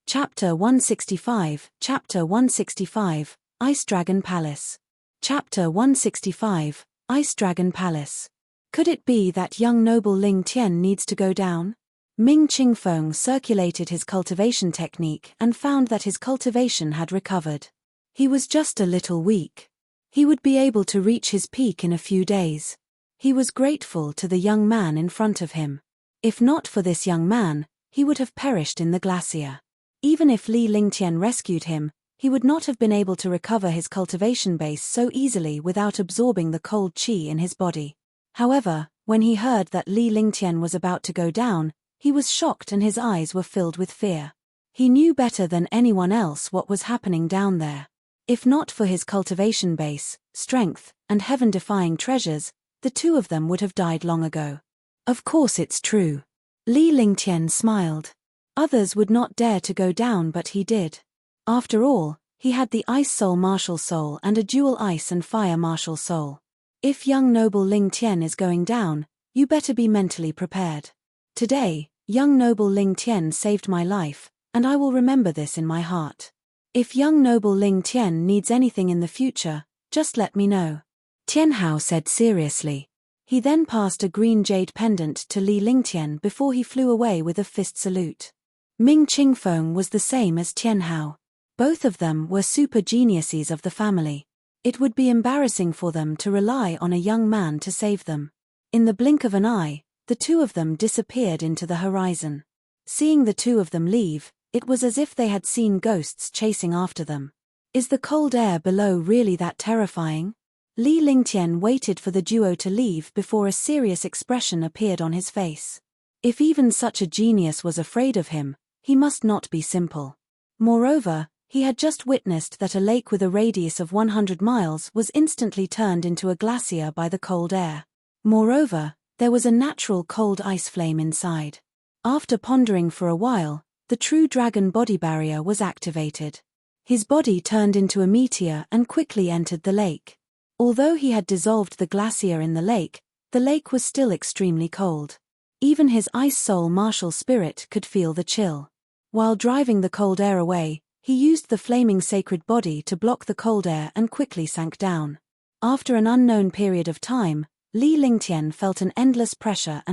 Chapter 165, Chapter 165, Ice Dragon Palace. Chapter 165, Ice Dragon Palace. Could it be that young noble Ling Tian needs to go down? Ming Qingfeng circulated his cultivation technique and found that his cultivation had recovered. He was just a little weak. He would be able to reach his peak in a few days. He was grateful to the young man in front of him. If not for this young man, he would have perished in the glacier. Even if Li Lingtian rescued him, he would not have been able to recover his cultivation base so easily without absorbing the cold qi in his body. However, when he heard that Li Lingtian was about to go down, he was shocked and his eyes were filled with fear. He knew better than anyone else what was happening down there. If not for his cultivation base, strength, and heaven-defying treasures, the two of them would have died long ago. Of course it's true. Li Lingtian smiled. Others would not dare to go down, but he did. After all, he had the Ice Soul Martial Soul and a dual Ice and Fire Martial Soul. If young noble Ling Tian is going down, you better be mentally prepared. Today, young noble Ling Tian saved my life, and I will remember this in my heart. If young noble Ling Tian needs anything in the future, just let me know. Tianhao said seriously. He then passed a green jade pendant to Li Lingtian before he flew away with a fist salute. Ming Qingfeng was the same as Tianhao. Both of them were super geniuses of the family. It would be embarrassing for them to rely on a young man to save them. In the blink of an eye, the two of them disappeared into the horizon. Seeing the two of them leave, it was as if they had seen ghosts chasing after them. Is the cold air below really that terrifying? Li Lingtian waited for the duo to leave before a serious expression appeared on his face. If even such a genius was afraid of him, he must not be simple. Moreover, he had just witnessed that a lake with a radius of 100 miles was instantly turned into a glacier by the cold air. Moreover, there was a natural cold ice flame inside. After pondering for a while, the true dragon body barrier was activated. His body turned into a meteor and quickly entered the lake. Although he had dissolved the glacier in the lake was still extremely cold. Even his Ice Soul martial spirit could feel the chill. While driving the cold air away, he used the flaming sacred body to block the cold air and quickly sank down. After an unknown period of time, Li Lingtian felt an endless pressure.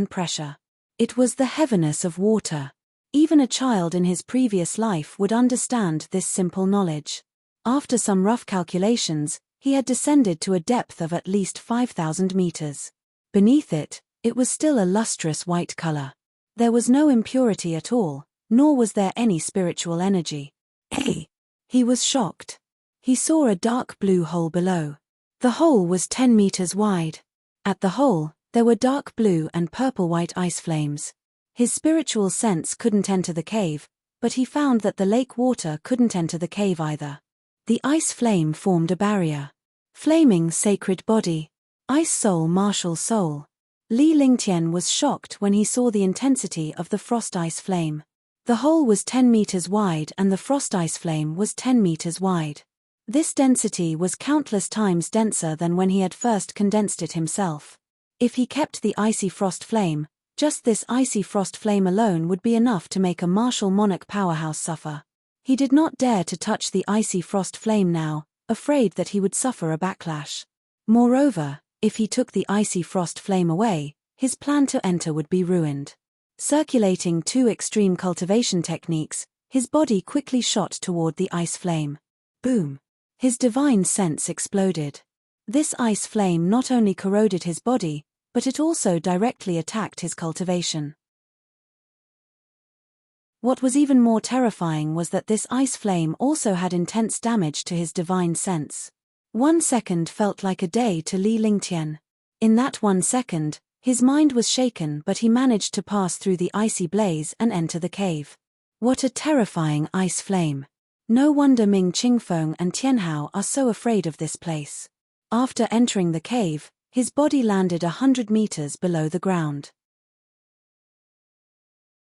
It was the heaviness of water. Even a child in his previous life would understand this simple knowledge. After some rough calculations, he had descended to a depth of at least 5,000 meters. Beneath it, it was still a lustrous white color. There was no impurity at all, nor was there any spiritual energy. He was shocked. He saw a dark blue hole below. The hole was 10 meters wide. At the hole, there were dark blue and purple-white ice flames. His spiritual sense couldn't enter the cave, but he found that the lake water couldn't enter the cave either. The ice flame formed a barrier. Flaming sacred body. Ice Soul martial soul. Li Lingtian was shocked when he saw the intensity of the frost ice flame. The hole was 10 meters wide and the frost ice flame was 10 meters wide. This density was countless times denser than when he had first condensed it himself. If he kept the icy frost flame, just this icy frost flame alone would be enough to make a martial monarch powerhouse suffer. He did not dare to touch the icy frost flame now, afraid that he would suffer a backlash. Moreover, if he took the icy frost flame away, his plan to enter would be ruined. Circulating two extreme cultivation techniques, his body quickly shot toward the ice flame. Boom! His divine sense exploded. This ice flame not only corroded his body, but it also directly attacked his cultivation. What was even more terrifying was that this ice flame also had intense damage to his divine sense. 1 second felt like a day to Li Lingtian. In that 1 second, his mind was shaken, but he managed to pass through the icy blaze and enter the cave. What a terrifying ice flame! No wonder Ming Qingfeng and Tianhao are so afraid of this place. After entering the cave, his body landed 100 meters below the ground.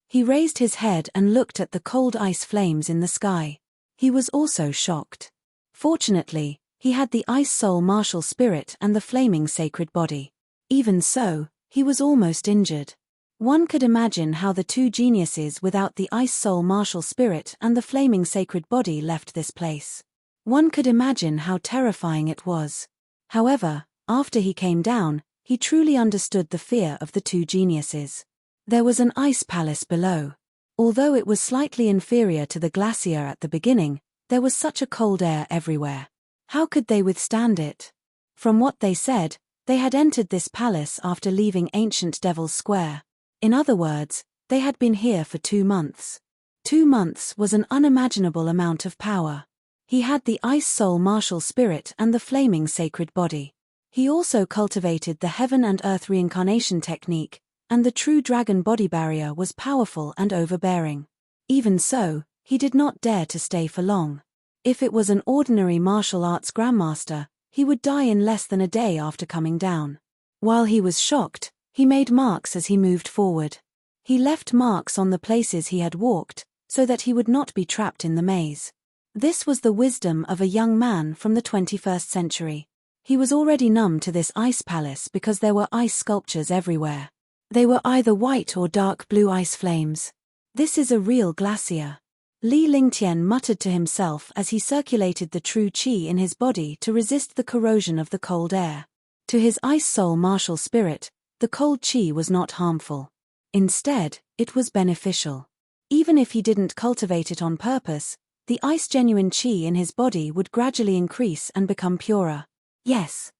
He raised his head and looked at the cold ice flames in the sky. He was also shocked. Fortunately, he had the Ice Soul martial spirit and the flaming sacred body. Even so, he was almost injured. One could imagine how the two geniuses without the Ice Soul martial spirit and the flaming sacred body left this place. One could imagine how terrifying it was. However, after he came down, he truly understood the fear of the two geniuses. There was an ice palace below. Although it was slightly inferior to the glacier at the beginning, there was such a cold air everywhere. How could they withstand it? From what they said, they had entered this palace after leaving ancient Devil's Square. In other words, they had been here for 2 months. 2 months was an unimaginable amount of power. He had the ice soul martial spirit and the flaming sacred body. He also cultivated the heaven and earth reincarnation technique, and the true dragon body barrier was powerful and overbearing. Even so, he did not dare to stay for long. If it was an ordinary martial arts grandmaster, he would die in less than a day after coming down. While he was shocked, he made marks as he moved forward. He left marks on the places he had walked, so that he would not be trapped in the maze. This was the wisdom of a young man from the 21st century. He was already numb to this ice palace because there were ice sculptures everywhere. They were either white or dark blue ice flames. This is a real glacier. Li Lingtian muttered to himself as he circulated the true qi in his body to resist the corrosion of the cold air. To his ice soul martial spirit, the cold qi was not harmful. Instead, it was beneficial. Even if he didn't cultivate it on purpose, the ice genuine qi in his body would gradually increase and become purer. Yes.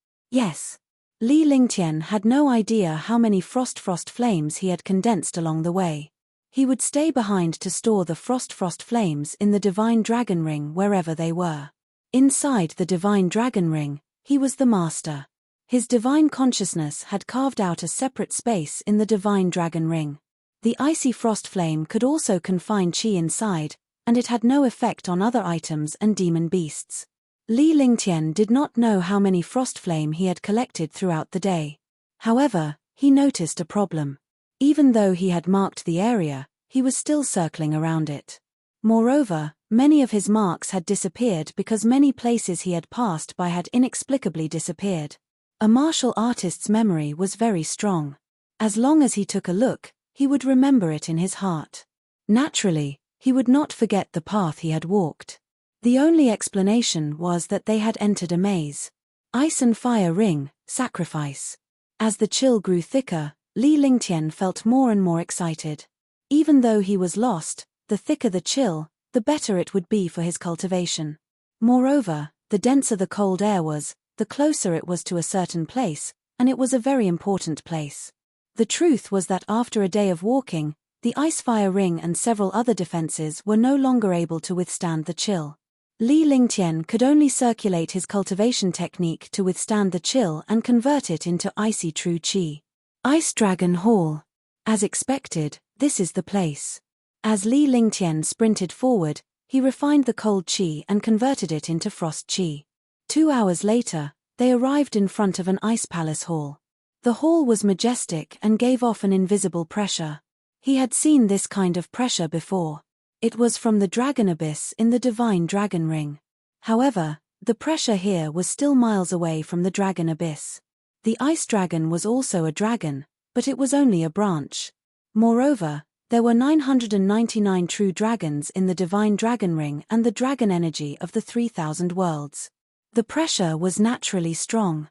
Li Lingtian had no idea how many frost flames he had condensed along the way. He would stay behind to store the frost flames in the divine dragon ring wherever they were. Inside the divine dragon ring, he was the master. His divine consciousness had carved out a separate space in the divine dragon ring. The icy frost flame could also confine qi inside, and it had no effect on other items and demon beasts. Li Lingtian did not know how many frost flame he had collected throughout the day. However, he noticed a problem. Even though he had marked the area, he was still circling around it. Moreover, many of his marks had disappeared because many places he had passed by had inexplicably disappeared. A martial artist's memory was very strong. As long as he took a look, he would remember it in his heart. Naturally, he would not forget the path he had walked. The only explanation was that they had entered a maze. Ice and fire ring, sacrifice. As the chill grew thicker, Li Lingtian felt more and more excited. Even though he was lost, the thicker the chill, the better it would be for his cultivation. Moreover, the denser the cold air was, the closer it was to a certain place, and it was a very important place. The truth was that after a day of walking, the ice-fire ring and several other defenses were no longer able to withstand the chill. Li Lingtian could only circulate his cultivation technique to withstand the chill and convert it into icy true qi. Ice Dragon Hall. As expected, this is the place. As Li Lingtian sprinted forward, he refined the cold qi and converted it into frost qi. 2 hours later, they arrived in front of an ice palace hall. The hall was majestic and gave off an invisible pressure. He had seen this kind of pressure before. It was from the dragon abyss in the divine dragon ring. However, the pressure here was still miles away from the dragon abyss. The ice dragon was also a dragon, but it was only a branch. Moreover, there were 999 true dragons in the divine dragon ring and the dragon energy of the 3,000 worlds. The pressure was naturally strong.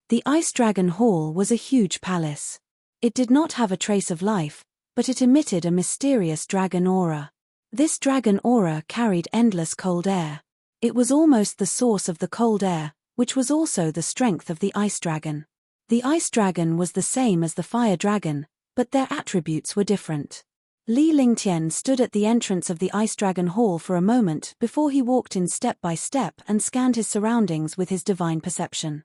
The Ice Dragon Hall was a huge palace. It did not have a trace of life, but it emitted a mysterious dragon aura. This dragon aura carried endless cold air. It was almost the source of the cold air, which was also the strength of the ice dragon. The ice dragon was the same as the fire dragon, but their attributes were different. Li Lingtian stood at the entrance of the Ice Dragon Hall for a moment before he walked in step by step and scanned his surroundings with his divine perception.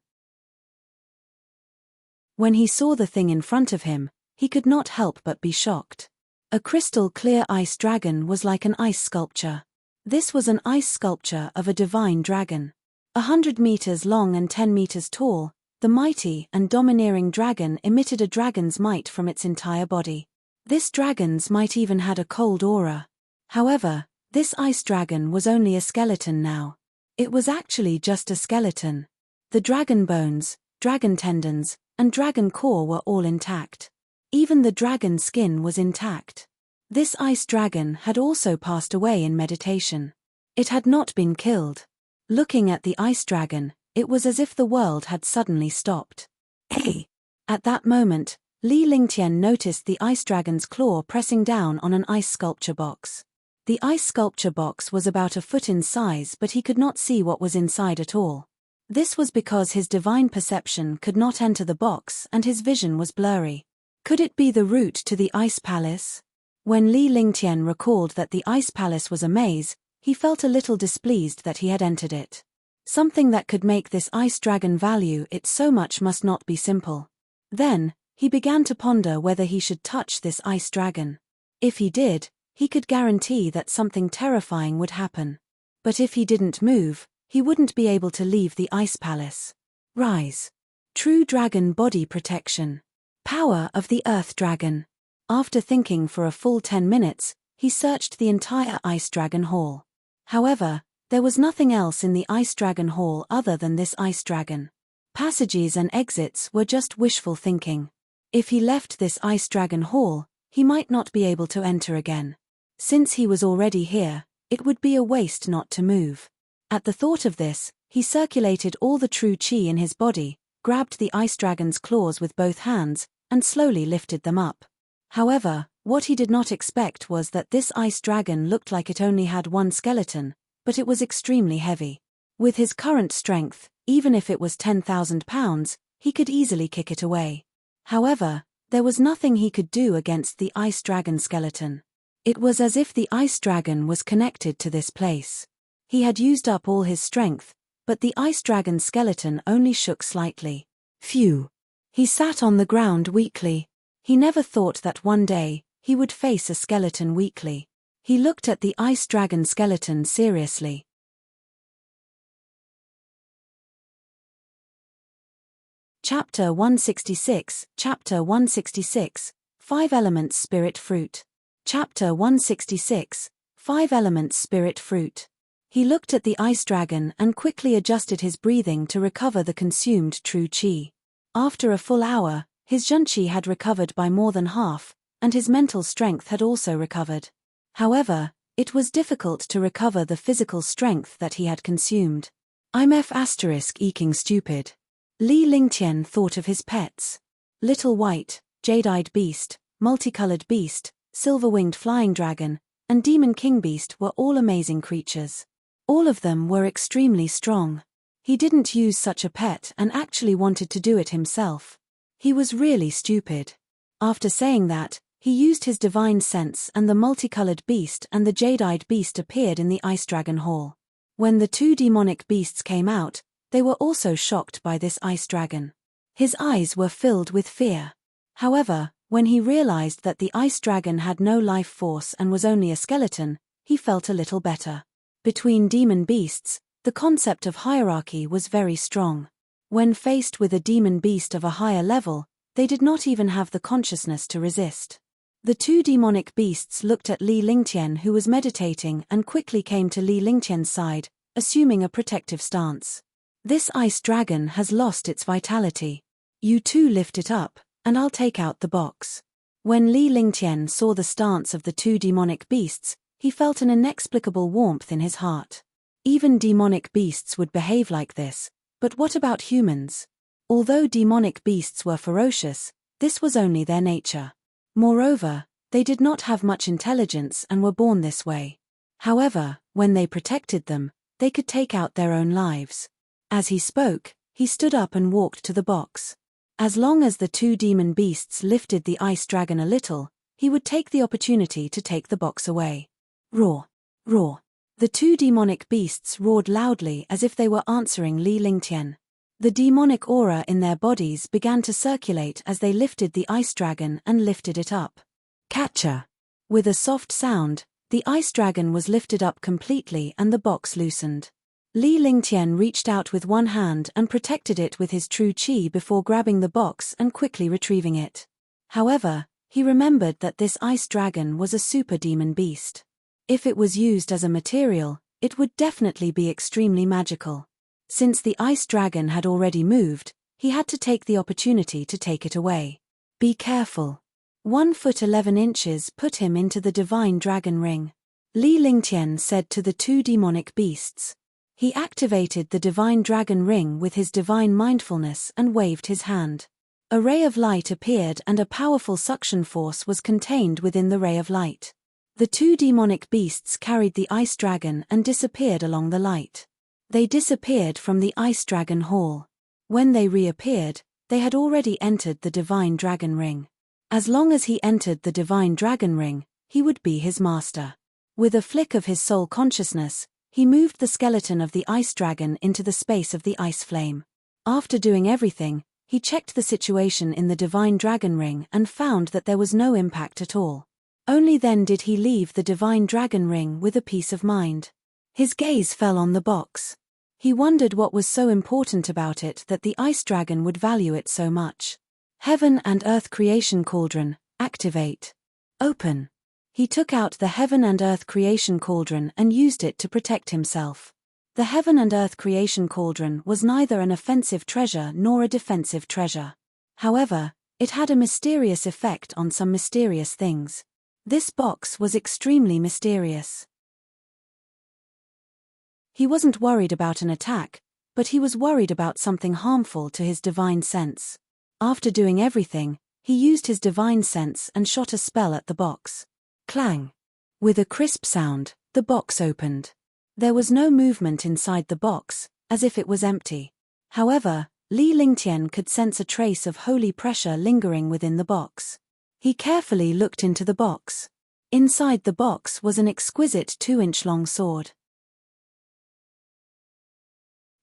When he saw the thing in front of him, he could not help but be shocked. A crystal-clear ice dragon was like an ice sculpture. This was an ice sculpture of a divine dragon. 100 meters long and 10 meters tall, the mighty and domineering dragon emitted a dragon's might from its entire body. This dragon's might even had a cold aura. However, this ice dragon was only a skeleton now. It was actually just a skeleton. The dragon bones, dragon tendons, and dragon core were all intact. Even the dragon skin was intact. This ice dragon had also passed away in meditation. It had not been killed. Looking at the ice dragon, it was as if the world had suddenly stopped. Hey! At that moment, Li Lingtian noticed the ice dragon's claw pressing down on an ice sculpture box. The ice sculpture box was about a foot in size, but he could not see what was inside at all. This was because his divine perception could not enter the box and his vision was blurry. Could it be the route to the ice palace? When Li Lingtian recalled that the ice palace was a maze, he felt a little displeased that he had entered it. Something that could make this ice dragon value it so much must not be simple. Then, he began to ponder whether he should touch this ice dragon. If he did, he could guarantee that something terrifying would happen. But if he didn't move, he wouldn't be able to leave the ice palace. Rise. True dragon body protection. Power of the earth dragon. After thinking for a full 10 minutes, he searched the entire ice dragon hall. However, there was nothing else in the ice dragon hall other than this ice dragon. Passages and exits were just wishful thinking. If he left this ice dragon hall, he might not be able to enter again. Since he was already here, it would be a waste not to move. At the thought of this, he circulated all the true chi in his body, grabbed the ice dragon's claws with both hands, and slowly lifted them up. However, what he did not expect was that this ice dragon looked like it only had one skeleton, but it was extremely heavy. With his current strength, even if it was 10,000 pounds, he could easily kick it away. However, there was nothing he could do against the ice dragon skeleton. It was as if the ice dragon was connected to this place. He had used up all his strength, but the ice dragon skeleton only shook slightly. Phew! He sat on the ground weakly. He never thought that one day, he would face a skeleton weakly. He looked at the ice dragon skeleton seriously. Chapter 166, Chapter 166, 5 Elements Spirit Fruit. Chapter 166, 5 Elements Spirit Fruit. He looked at the ice dragon and quickly adjusted his breathing to recover the consumed true chi. After a full hour, his zhenqi had recovered by more than half, and his mental strength had also recovered. However, it was difficult to recover the physical strength that he had consumed. I'm eking stupid. Li Lingtian thought of his pets. Little white, jade-eyed beast, multicolored beast, silver-winged flying dragon, and demon king beast were all amazing creatures. All of them were extremely strong. He didn't use such a pet and actually wanted to do it himself. He was really stupid. After saying that, he used his divine sense and the multicolored beast and the jade-eyed beast appeared in the ice dragon hall. When the 2 demonic beasts came out, they were also shocked by this ice dragon. His eyes were filled with fear. However, when he realized that the ice dragon had no life force and was only a skeleton, he felt a little better. Between demon beasts, the concept of hierarchy was very strong. When faced with a demon beast of a higher level, they did not even have the consciousness to resist. The 2 demonic beasts looked at Li Lingtian, who was meditating, and quickly came to Li Lingtian's side, assuming a protective stance. This ice dragon has lost its vitality. You two lift it up, and I'll take out the box. When Li Lingtian saw the stance of the 2 demonic beasts, he felt an inexplicable warmth in his heart. Even demonic beasts would behave like this, but what about humans? Although demonic beasts were ferocious, this was only their nature. Moreover, they did not have much intelligence and were born this way. However, when they protected them, they could take out their own lives. As he spoke, he stood up and walked to the box. As long as the 2 demon beasts lifted the ice dragon a little, he would take the opportunity to take the box away. Roar! Roar! The 2 demonic beasts roared loudly as if they were answering Li Lingtian. The demonic aura in their bodies began to circulate as they lifted the ice dragon and lifted it up. Catcher! With a soft sound, the ice dragon was lifted up completely and the box loosened. Li Lingtian reached out with one hand and protected it with his true chi before grabbing the box and quickly retrieving it. However, he remembered that this ice dragon was a super demon beast. If it was used as a material, it would definitely be extremely magical. Since the ice dragon had already moved, he had to take the opportunity to take it away. Be careful. 1 foot 11 inches put him into the divine dragon ring. Li Lingtian said to the 2 demonic beasts. He activated the divine dragon ring with his divine mindfulness and waved his hand. A ray of light appeared and a powerful suction force was contained within the ray of light. The two demonic beasts carried the ice dragon and disappeared along the light. They disappeared from the ice dragon hall. When they reappeared, they had already entered the divine dragon ring. As long as he entered the divine dragon ring, he would be his master. With a flick of his soul consciousness, he moved the skeleton of the ice dragon into the space of the ice flame. After doing everything, he checked the situation in the divine dragon ring and found that there was no impact at all. Only then did he leave the divine dragon ring with a peace of mind. His gaze fell on the box. He wondered what was so important about it that the ice dragon would value it so much. Heaven and Earth Creation Cauldron, activate. Open. He took out the Heaven and Earth Creation Cauldron and used it to protect himself. The Heaven and Earth Creation Cauldron was neither an offensive treasure nor a defensive treasure. However, it had a mysterious effect on some mysterious things. This box was extremely mysterious. He wasn't worried about an attack, but he was worried about something harmful to his divine sense. After doing everything, he used his divine sense and shot a spell at the box. Clang! With a crisp sound, the box opened. There was no movement inside the box, as if it was empty. However, Li Lingtian could sense a trace of holy pressure lingering within the box. He carefully looked into the box. Inside the box was an exquisite 2-inch-long sword.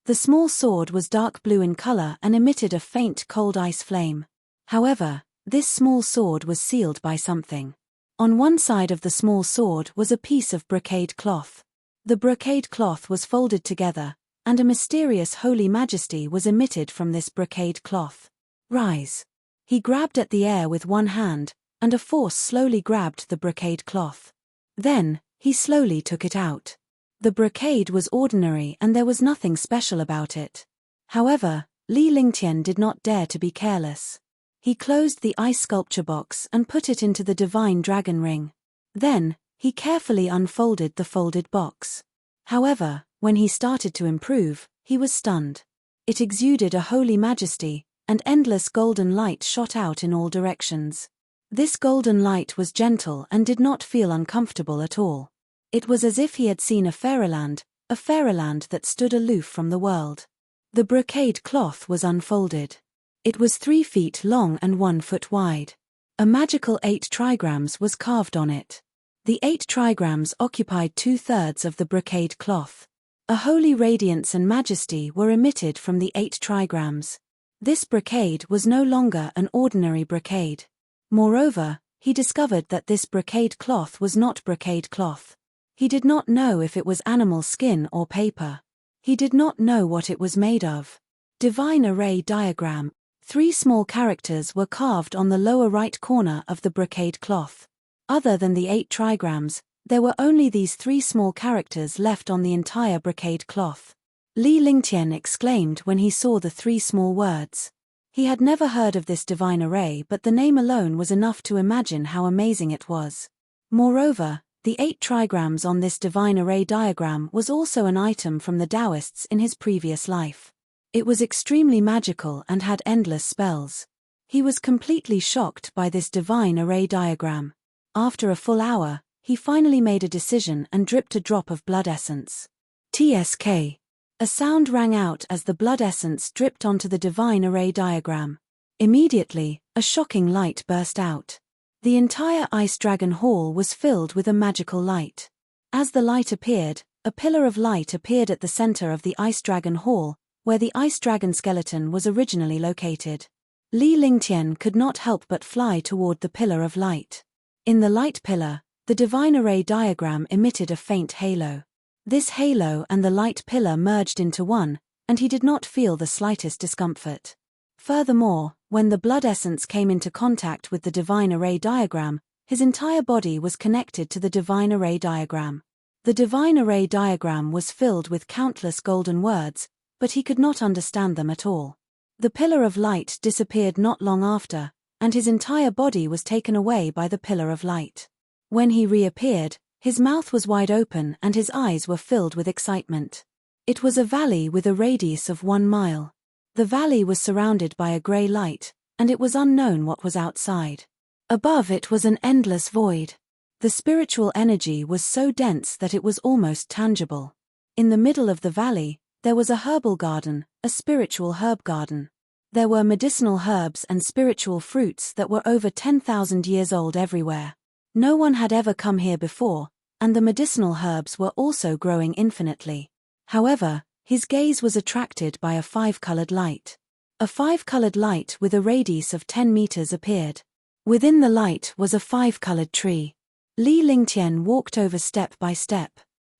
The small sword was dark blue in color and emitted a faint cold ice flame. However, this small sword was sealed by something. On one side of the small sword was a piece of brocade cloth. The brocade cloth was folded together, and a mysterious holy majesty was emitted from this brocade cloth. Rise. He grabbed at the air with one hand, and a force slowly grabbed the brocade cloth. Then, he slowly took it out. The brocade was ordinary and there was nothing special about it. However, Li Lingtian did not dare to be careless. He closed the ice sculpture box and put it into the divine dragon ring. Then, he carefully unfolded the folded box. However, when he started to improve, he was stunned. It exuded a holy majesty, and endless golden light shot out in all directions. This golden light was gentle and did not feel uncomfortable at all. It was as if he had seen a fairyland that stood aloof from the world. The brocade cloth was unfolded. It was 3 feet long and 1 foot wide. A magical 8 trigrams was carved on it. The 8 trigrams occupied 2/3 of the brocade cloth. A holy radiance and majesty were emitted from the 8 trigrams. This brocade was no longer an ordinary brocade. Moreover, he discovered that this brocade cloth was not brocade cloth. He did not know if it was animal skin or paper. He did not know what it was made of. Divine Array Diagram. 3 small characters were carved on the lower right corner of the brocade cloth. Other than the 8 trigrams, there were only these 3 small characters left on the entire brocade cloth. Li Lingtian exclaimed when he saw the 3 small words. He had never heard of this divine array, but the name alone was enough to imagine how amazing it was. Moreover, the 8 trigrams on this divine array diagram was also an item from the Taoists in his previous life. It was extremely magical and had endless spells. He was completely shocked by this divine array diagram. After a full hour, he finally made a decision and dripped a drop of blood essence. TSK. A sound rang out as the blood essence dripped onto the divine array diagram. Immediately, a shocking light burst out. The entire Ice Dragon Hall was filled with a magical light. As the light appeared, a pillar of light appeared at the center of the Ice Dragon Hall, where the Ice Dragon skeleton was originally located. Li Lingtian could not help but fly toward the pillar of light. In the light pillar, the divine array diagram emitted a faint halo. This halo and the light pillar merged into one, and he did not feel the slightest discomfort. Furthermore, when the blood essence came into contact with the divine array diagram, his entire body was connected to the divine array diagram. The divine array diagram was filled with countless golden words, but he could not understand them at all. The pillar of light disappeared not long after, and his entire body was taken away by the pillar of light. When he reappeared, his mouth was wide open and his eyes were filled with excitement. It was a valley with a radius of 1 mile. The valley was surrounded by a grey light, and it was unknown what was outside. Above it was an endless void. The spiritual energy was so dense that it was almost tangible. In the middle of the valley, there was a herbal garden, a spiritual herb garden. There were medicinal herbs and spiritual fruits that were over 10,000 years old everywhere. No one had ever come here before, and the medicinal herbs were also growing infinitely. However, his gaze was attracted by a 5-colored light. A 5-colored light with a radius of 10 meters appeared. Within the light was a 5-colored tree. Li Lingtian walked over step by step.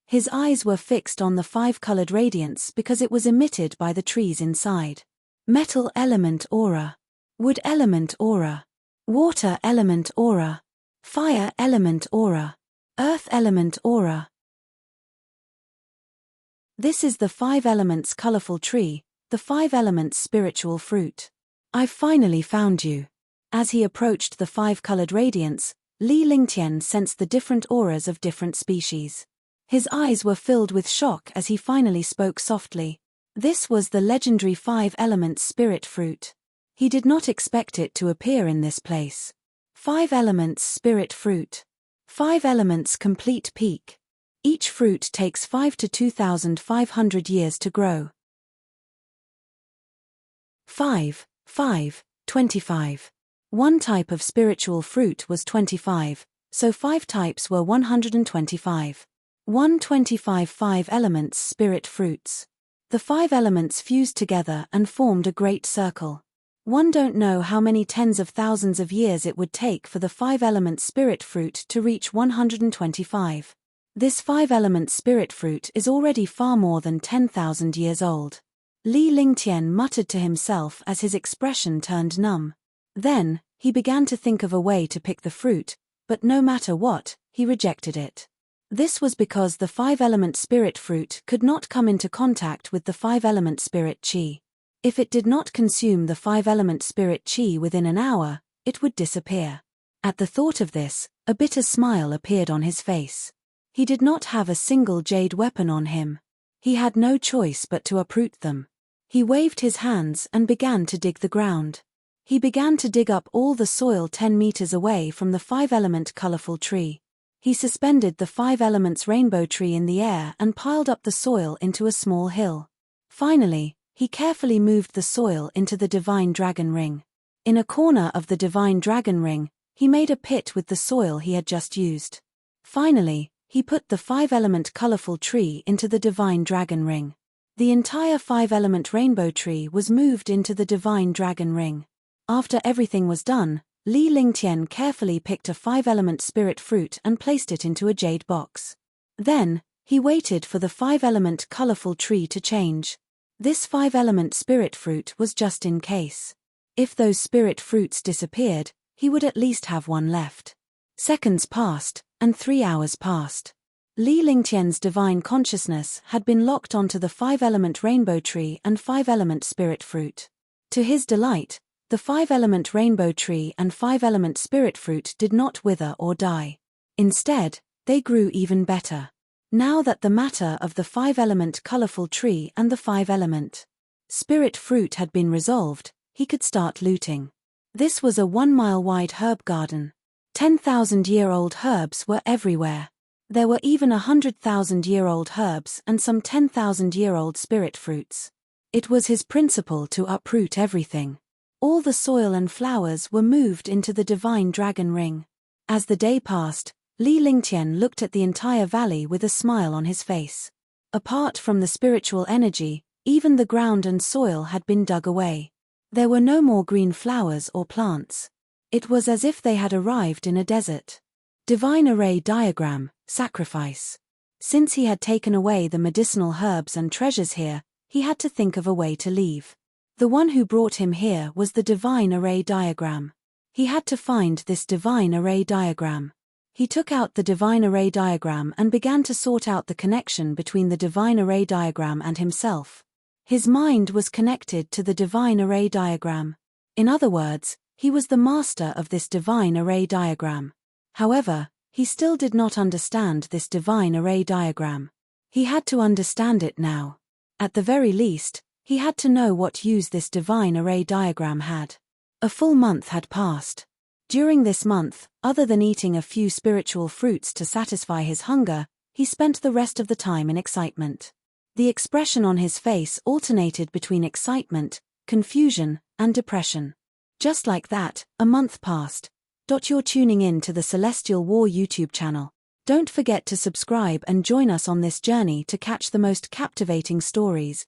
His eyes were fixed on the 5-colored radiance because it was emitted by the trees inside. Metal element aura. Wood element aura. Water element aura. Fire element aura. Earth element aura. This is the 5 elements colorful tree, the 5 elements spiritual fruit. I've finally found you. As he approached the 5-colored radiance, Li Lingtian sensed the different auras of different species. His eyes were filled with shock as he finally spoke softly. This was the legendary 5 elements spirit fruit. He did not expect it to appear in this place. 5 elements spirit fruit. 5 elements complete peak. Each fruit takes 5 to 2,500 years to grow. 5, 25. One type of spiritual fruit was 25, so 5 types were 125. 125 5 elements spirit fruits. The 5 elements fused together and formed a great circle. One don't know how many tens of thousands of years it would take for the 5 elements spirit fruit to reach 125. This 5 elements spirit fruit is already far more than 10,000 years old. Li Lingtian muttered to himself as his expression turned numb. Then, he began to think of a way to pick the fruit, but no matter what, he rejected it. This was because the 5-element spirit fruit could not come into contact with the 5-element spirit chi. If it did not consume the 5-element spirit chi within an hour, it would disappear. At the thought of this, a bitter smile appeared on his face. He did not have a single jade weapon on him. He had no choice but to uproot them. He waved his hands and began to dig the ground. He began to dig up all the soil 10 meters away from the 5-element colorful tree. He suspended the 5 elements rainbow tree in the air and piled up the soil into a small hill. Finally, he carefully moved the soil into the divine dragon ring. In a corner of the divine dragon ring, he made a pit with the soil he had just used. Finally, he put the 5-element colorful tree into the divine dragon ring. The entire 5-element rainbow tree was moved into the divine dragon ring. After everything was done, Li Lingtian carefully picked a 5-element spirit fruit and placed it into a jade box. Then, he waited for the 5-element colorful tree to change. This 5-element spirit fruit was just in case. If those spirit fruits disappeared, he would at least have one left. Seconds passed, and 3 hours passed. Li Lingtian's divine consciousness had been locked onto the 5-element rainbow tree and 5-element spirit fruit. To his delight, the 5-element rainbow tree and 5-element spirit fruit did not wither or die. Instead, they grew even better. Now that the matter of the 5-element colorful tree and the 5-element spirit fruit had been resolved, he could start looting. This was a 1-mile-wide herb garden. 10,000-year-old herbs were everywhere. There were even 100,000-year-old herbs and some 10,000-year-old spirit fruits. It was his principle to uproot everything. All the soil and flowers were moved into the divine dragon ring. As the day passed, Li Lingtian looked at the entire valley with a smile on his face. Apart from the spiritual energy, even the ground and soil had been dug away. There were no more green flowers or plants. It was as if they had arrived in a desert. Divine array diagram, sacrifice. Since he had taken away the medicinal herbs and treasures here, he had to think of a way to leave. The one who brought him here was the divine array diagram. He had to find this divine array diagram. He took out the divine array diagram and began to sort out the connection between the divine array diagram and himself. His mind was connected to the divine array diagram. In other words, he was the master of this divine array diagram. However, he still did not understand this divine array diagram. He had to understand it now. At the very least, he had to know what use this divine array diagram had. A full month had passed. During this month, other than eating a few spiritual fruits to satisfy his hunger, he spent the rest of the time in excitement. The expression on his face alternated between excitement, confusion, and depression. Just like that, a month passed. You're tuning in to the Celestial War YouTube channel. Don't forget to subscribe and join us on this journey to catch the most captivating stories.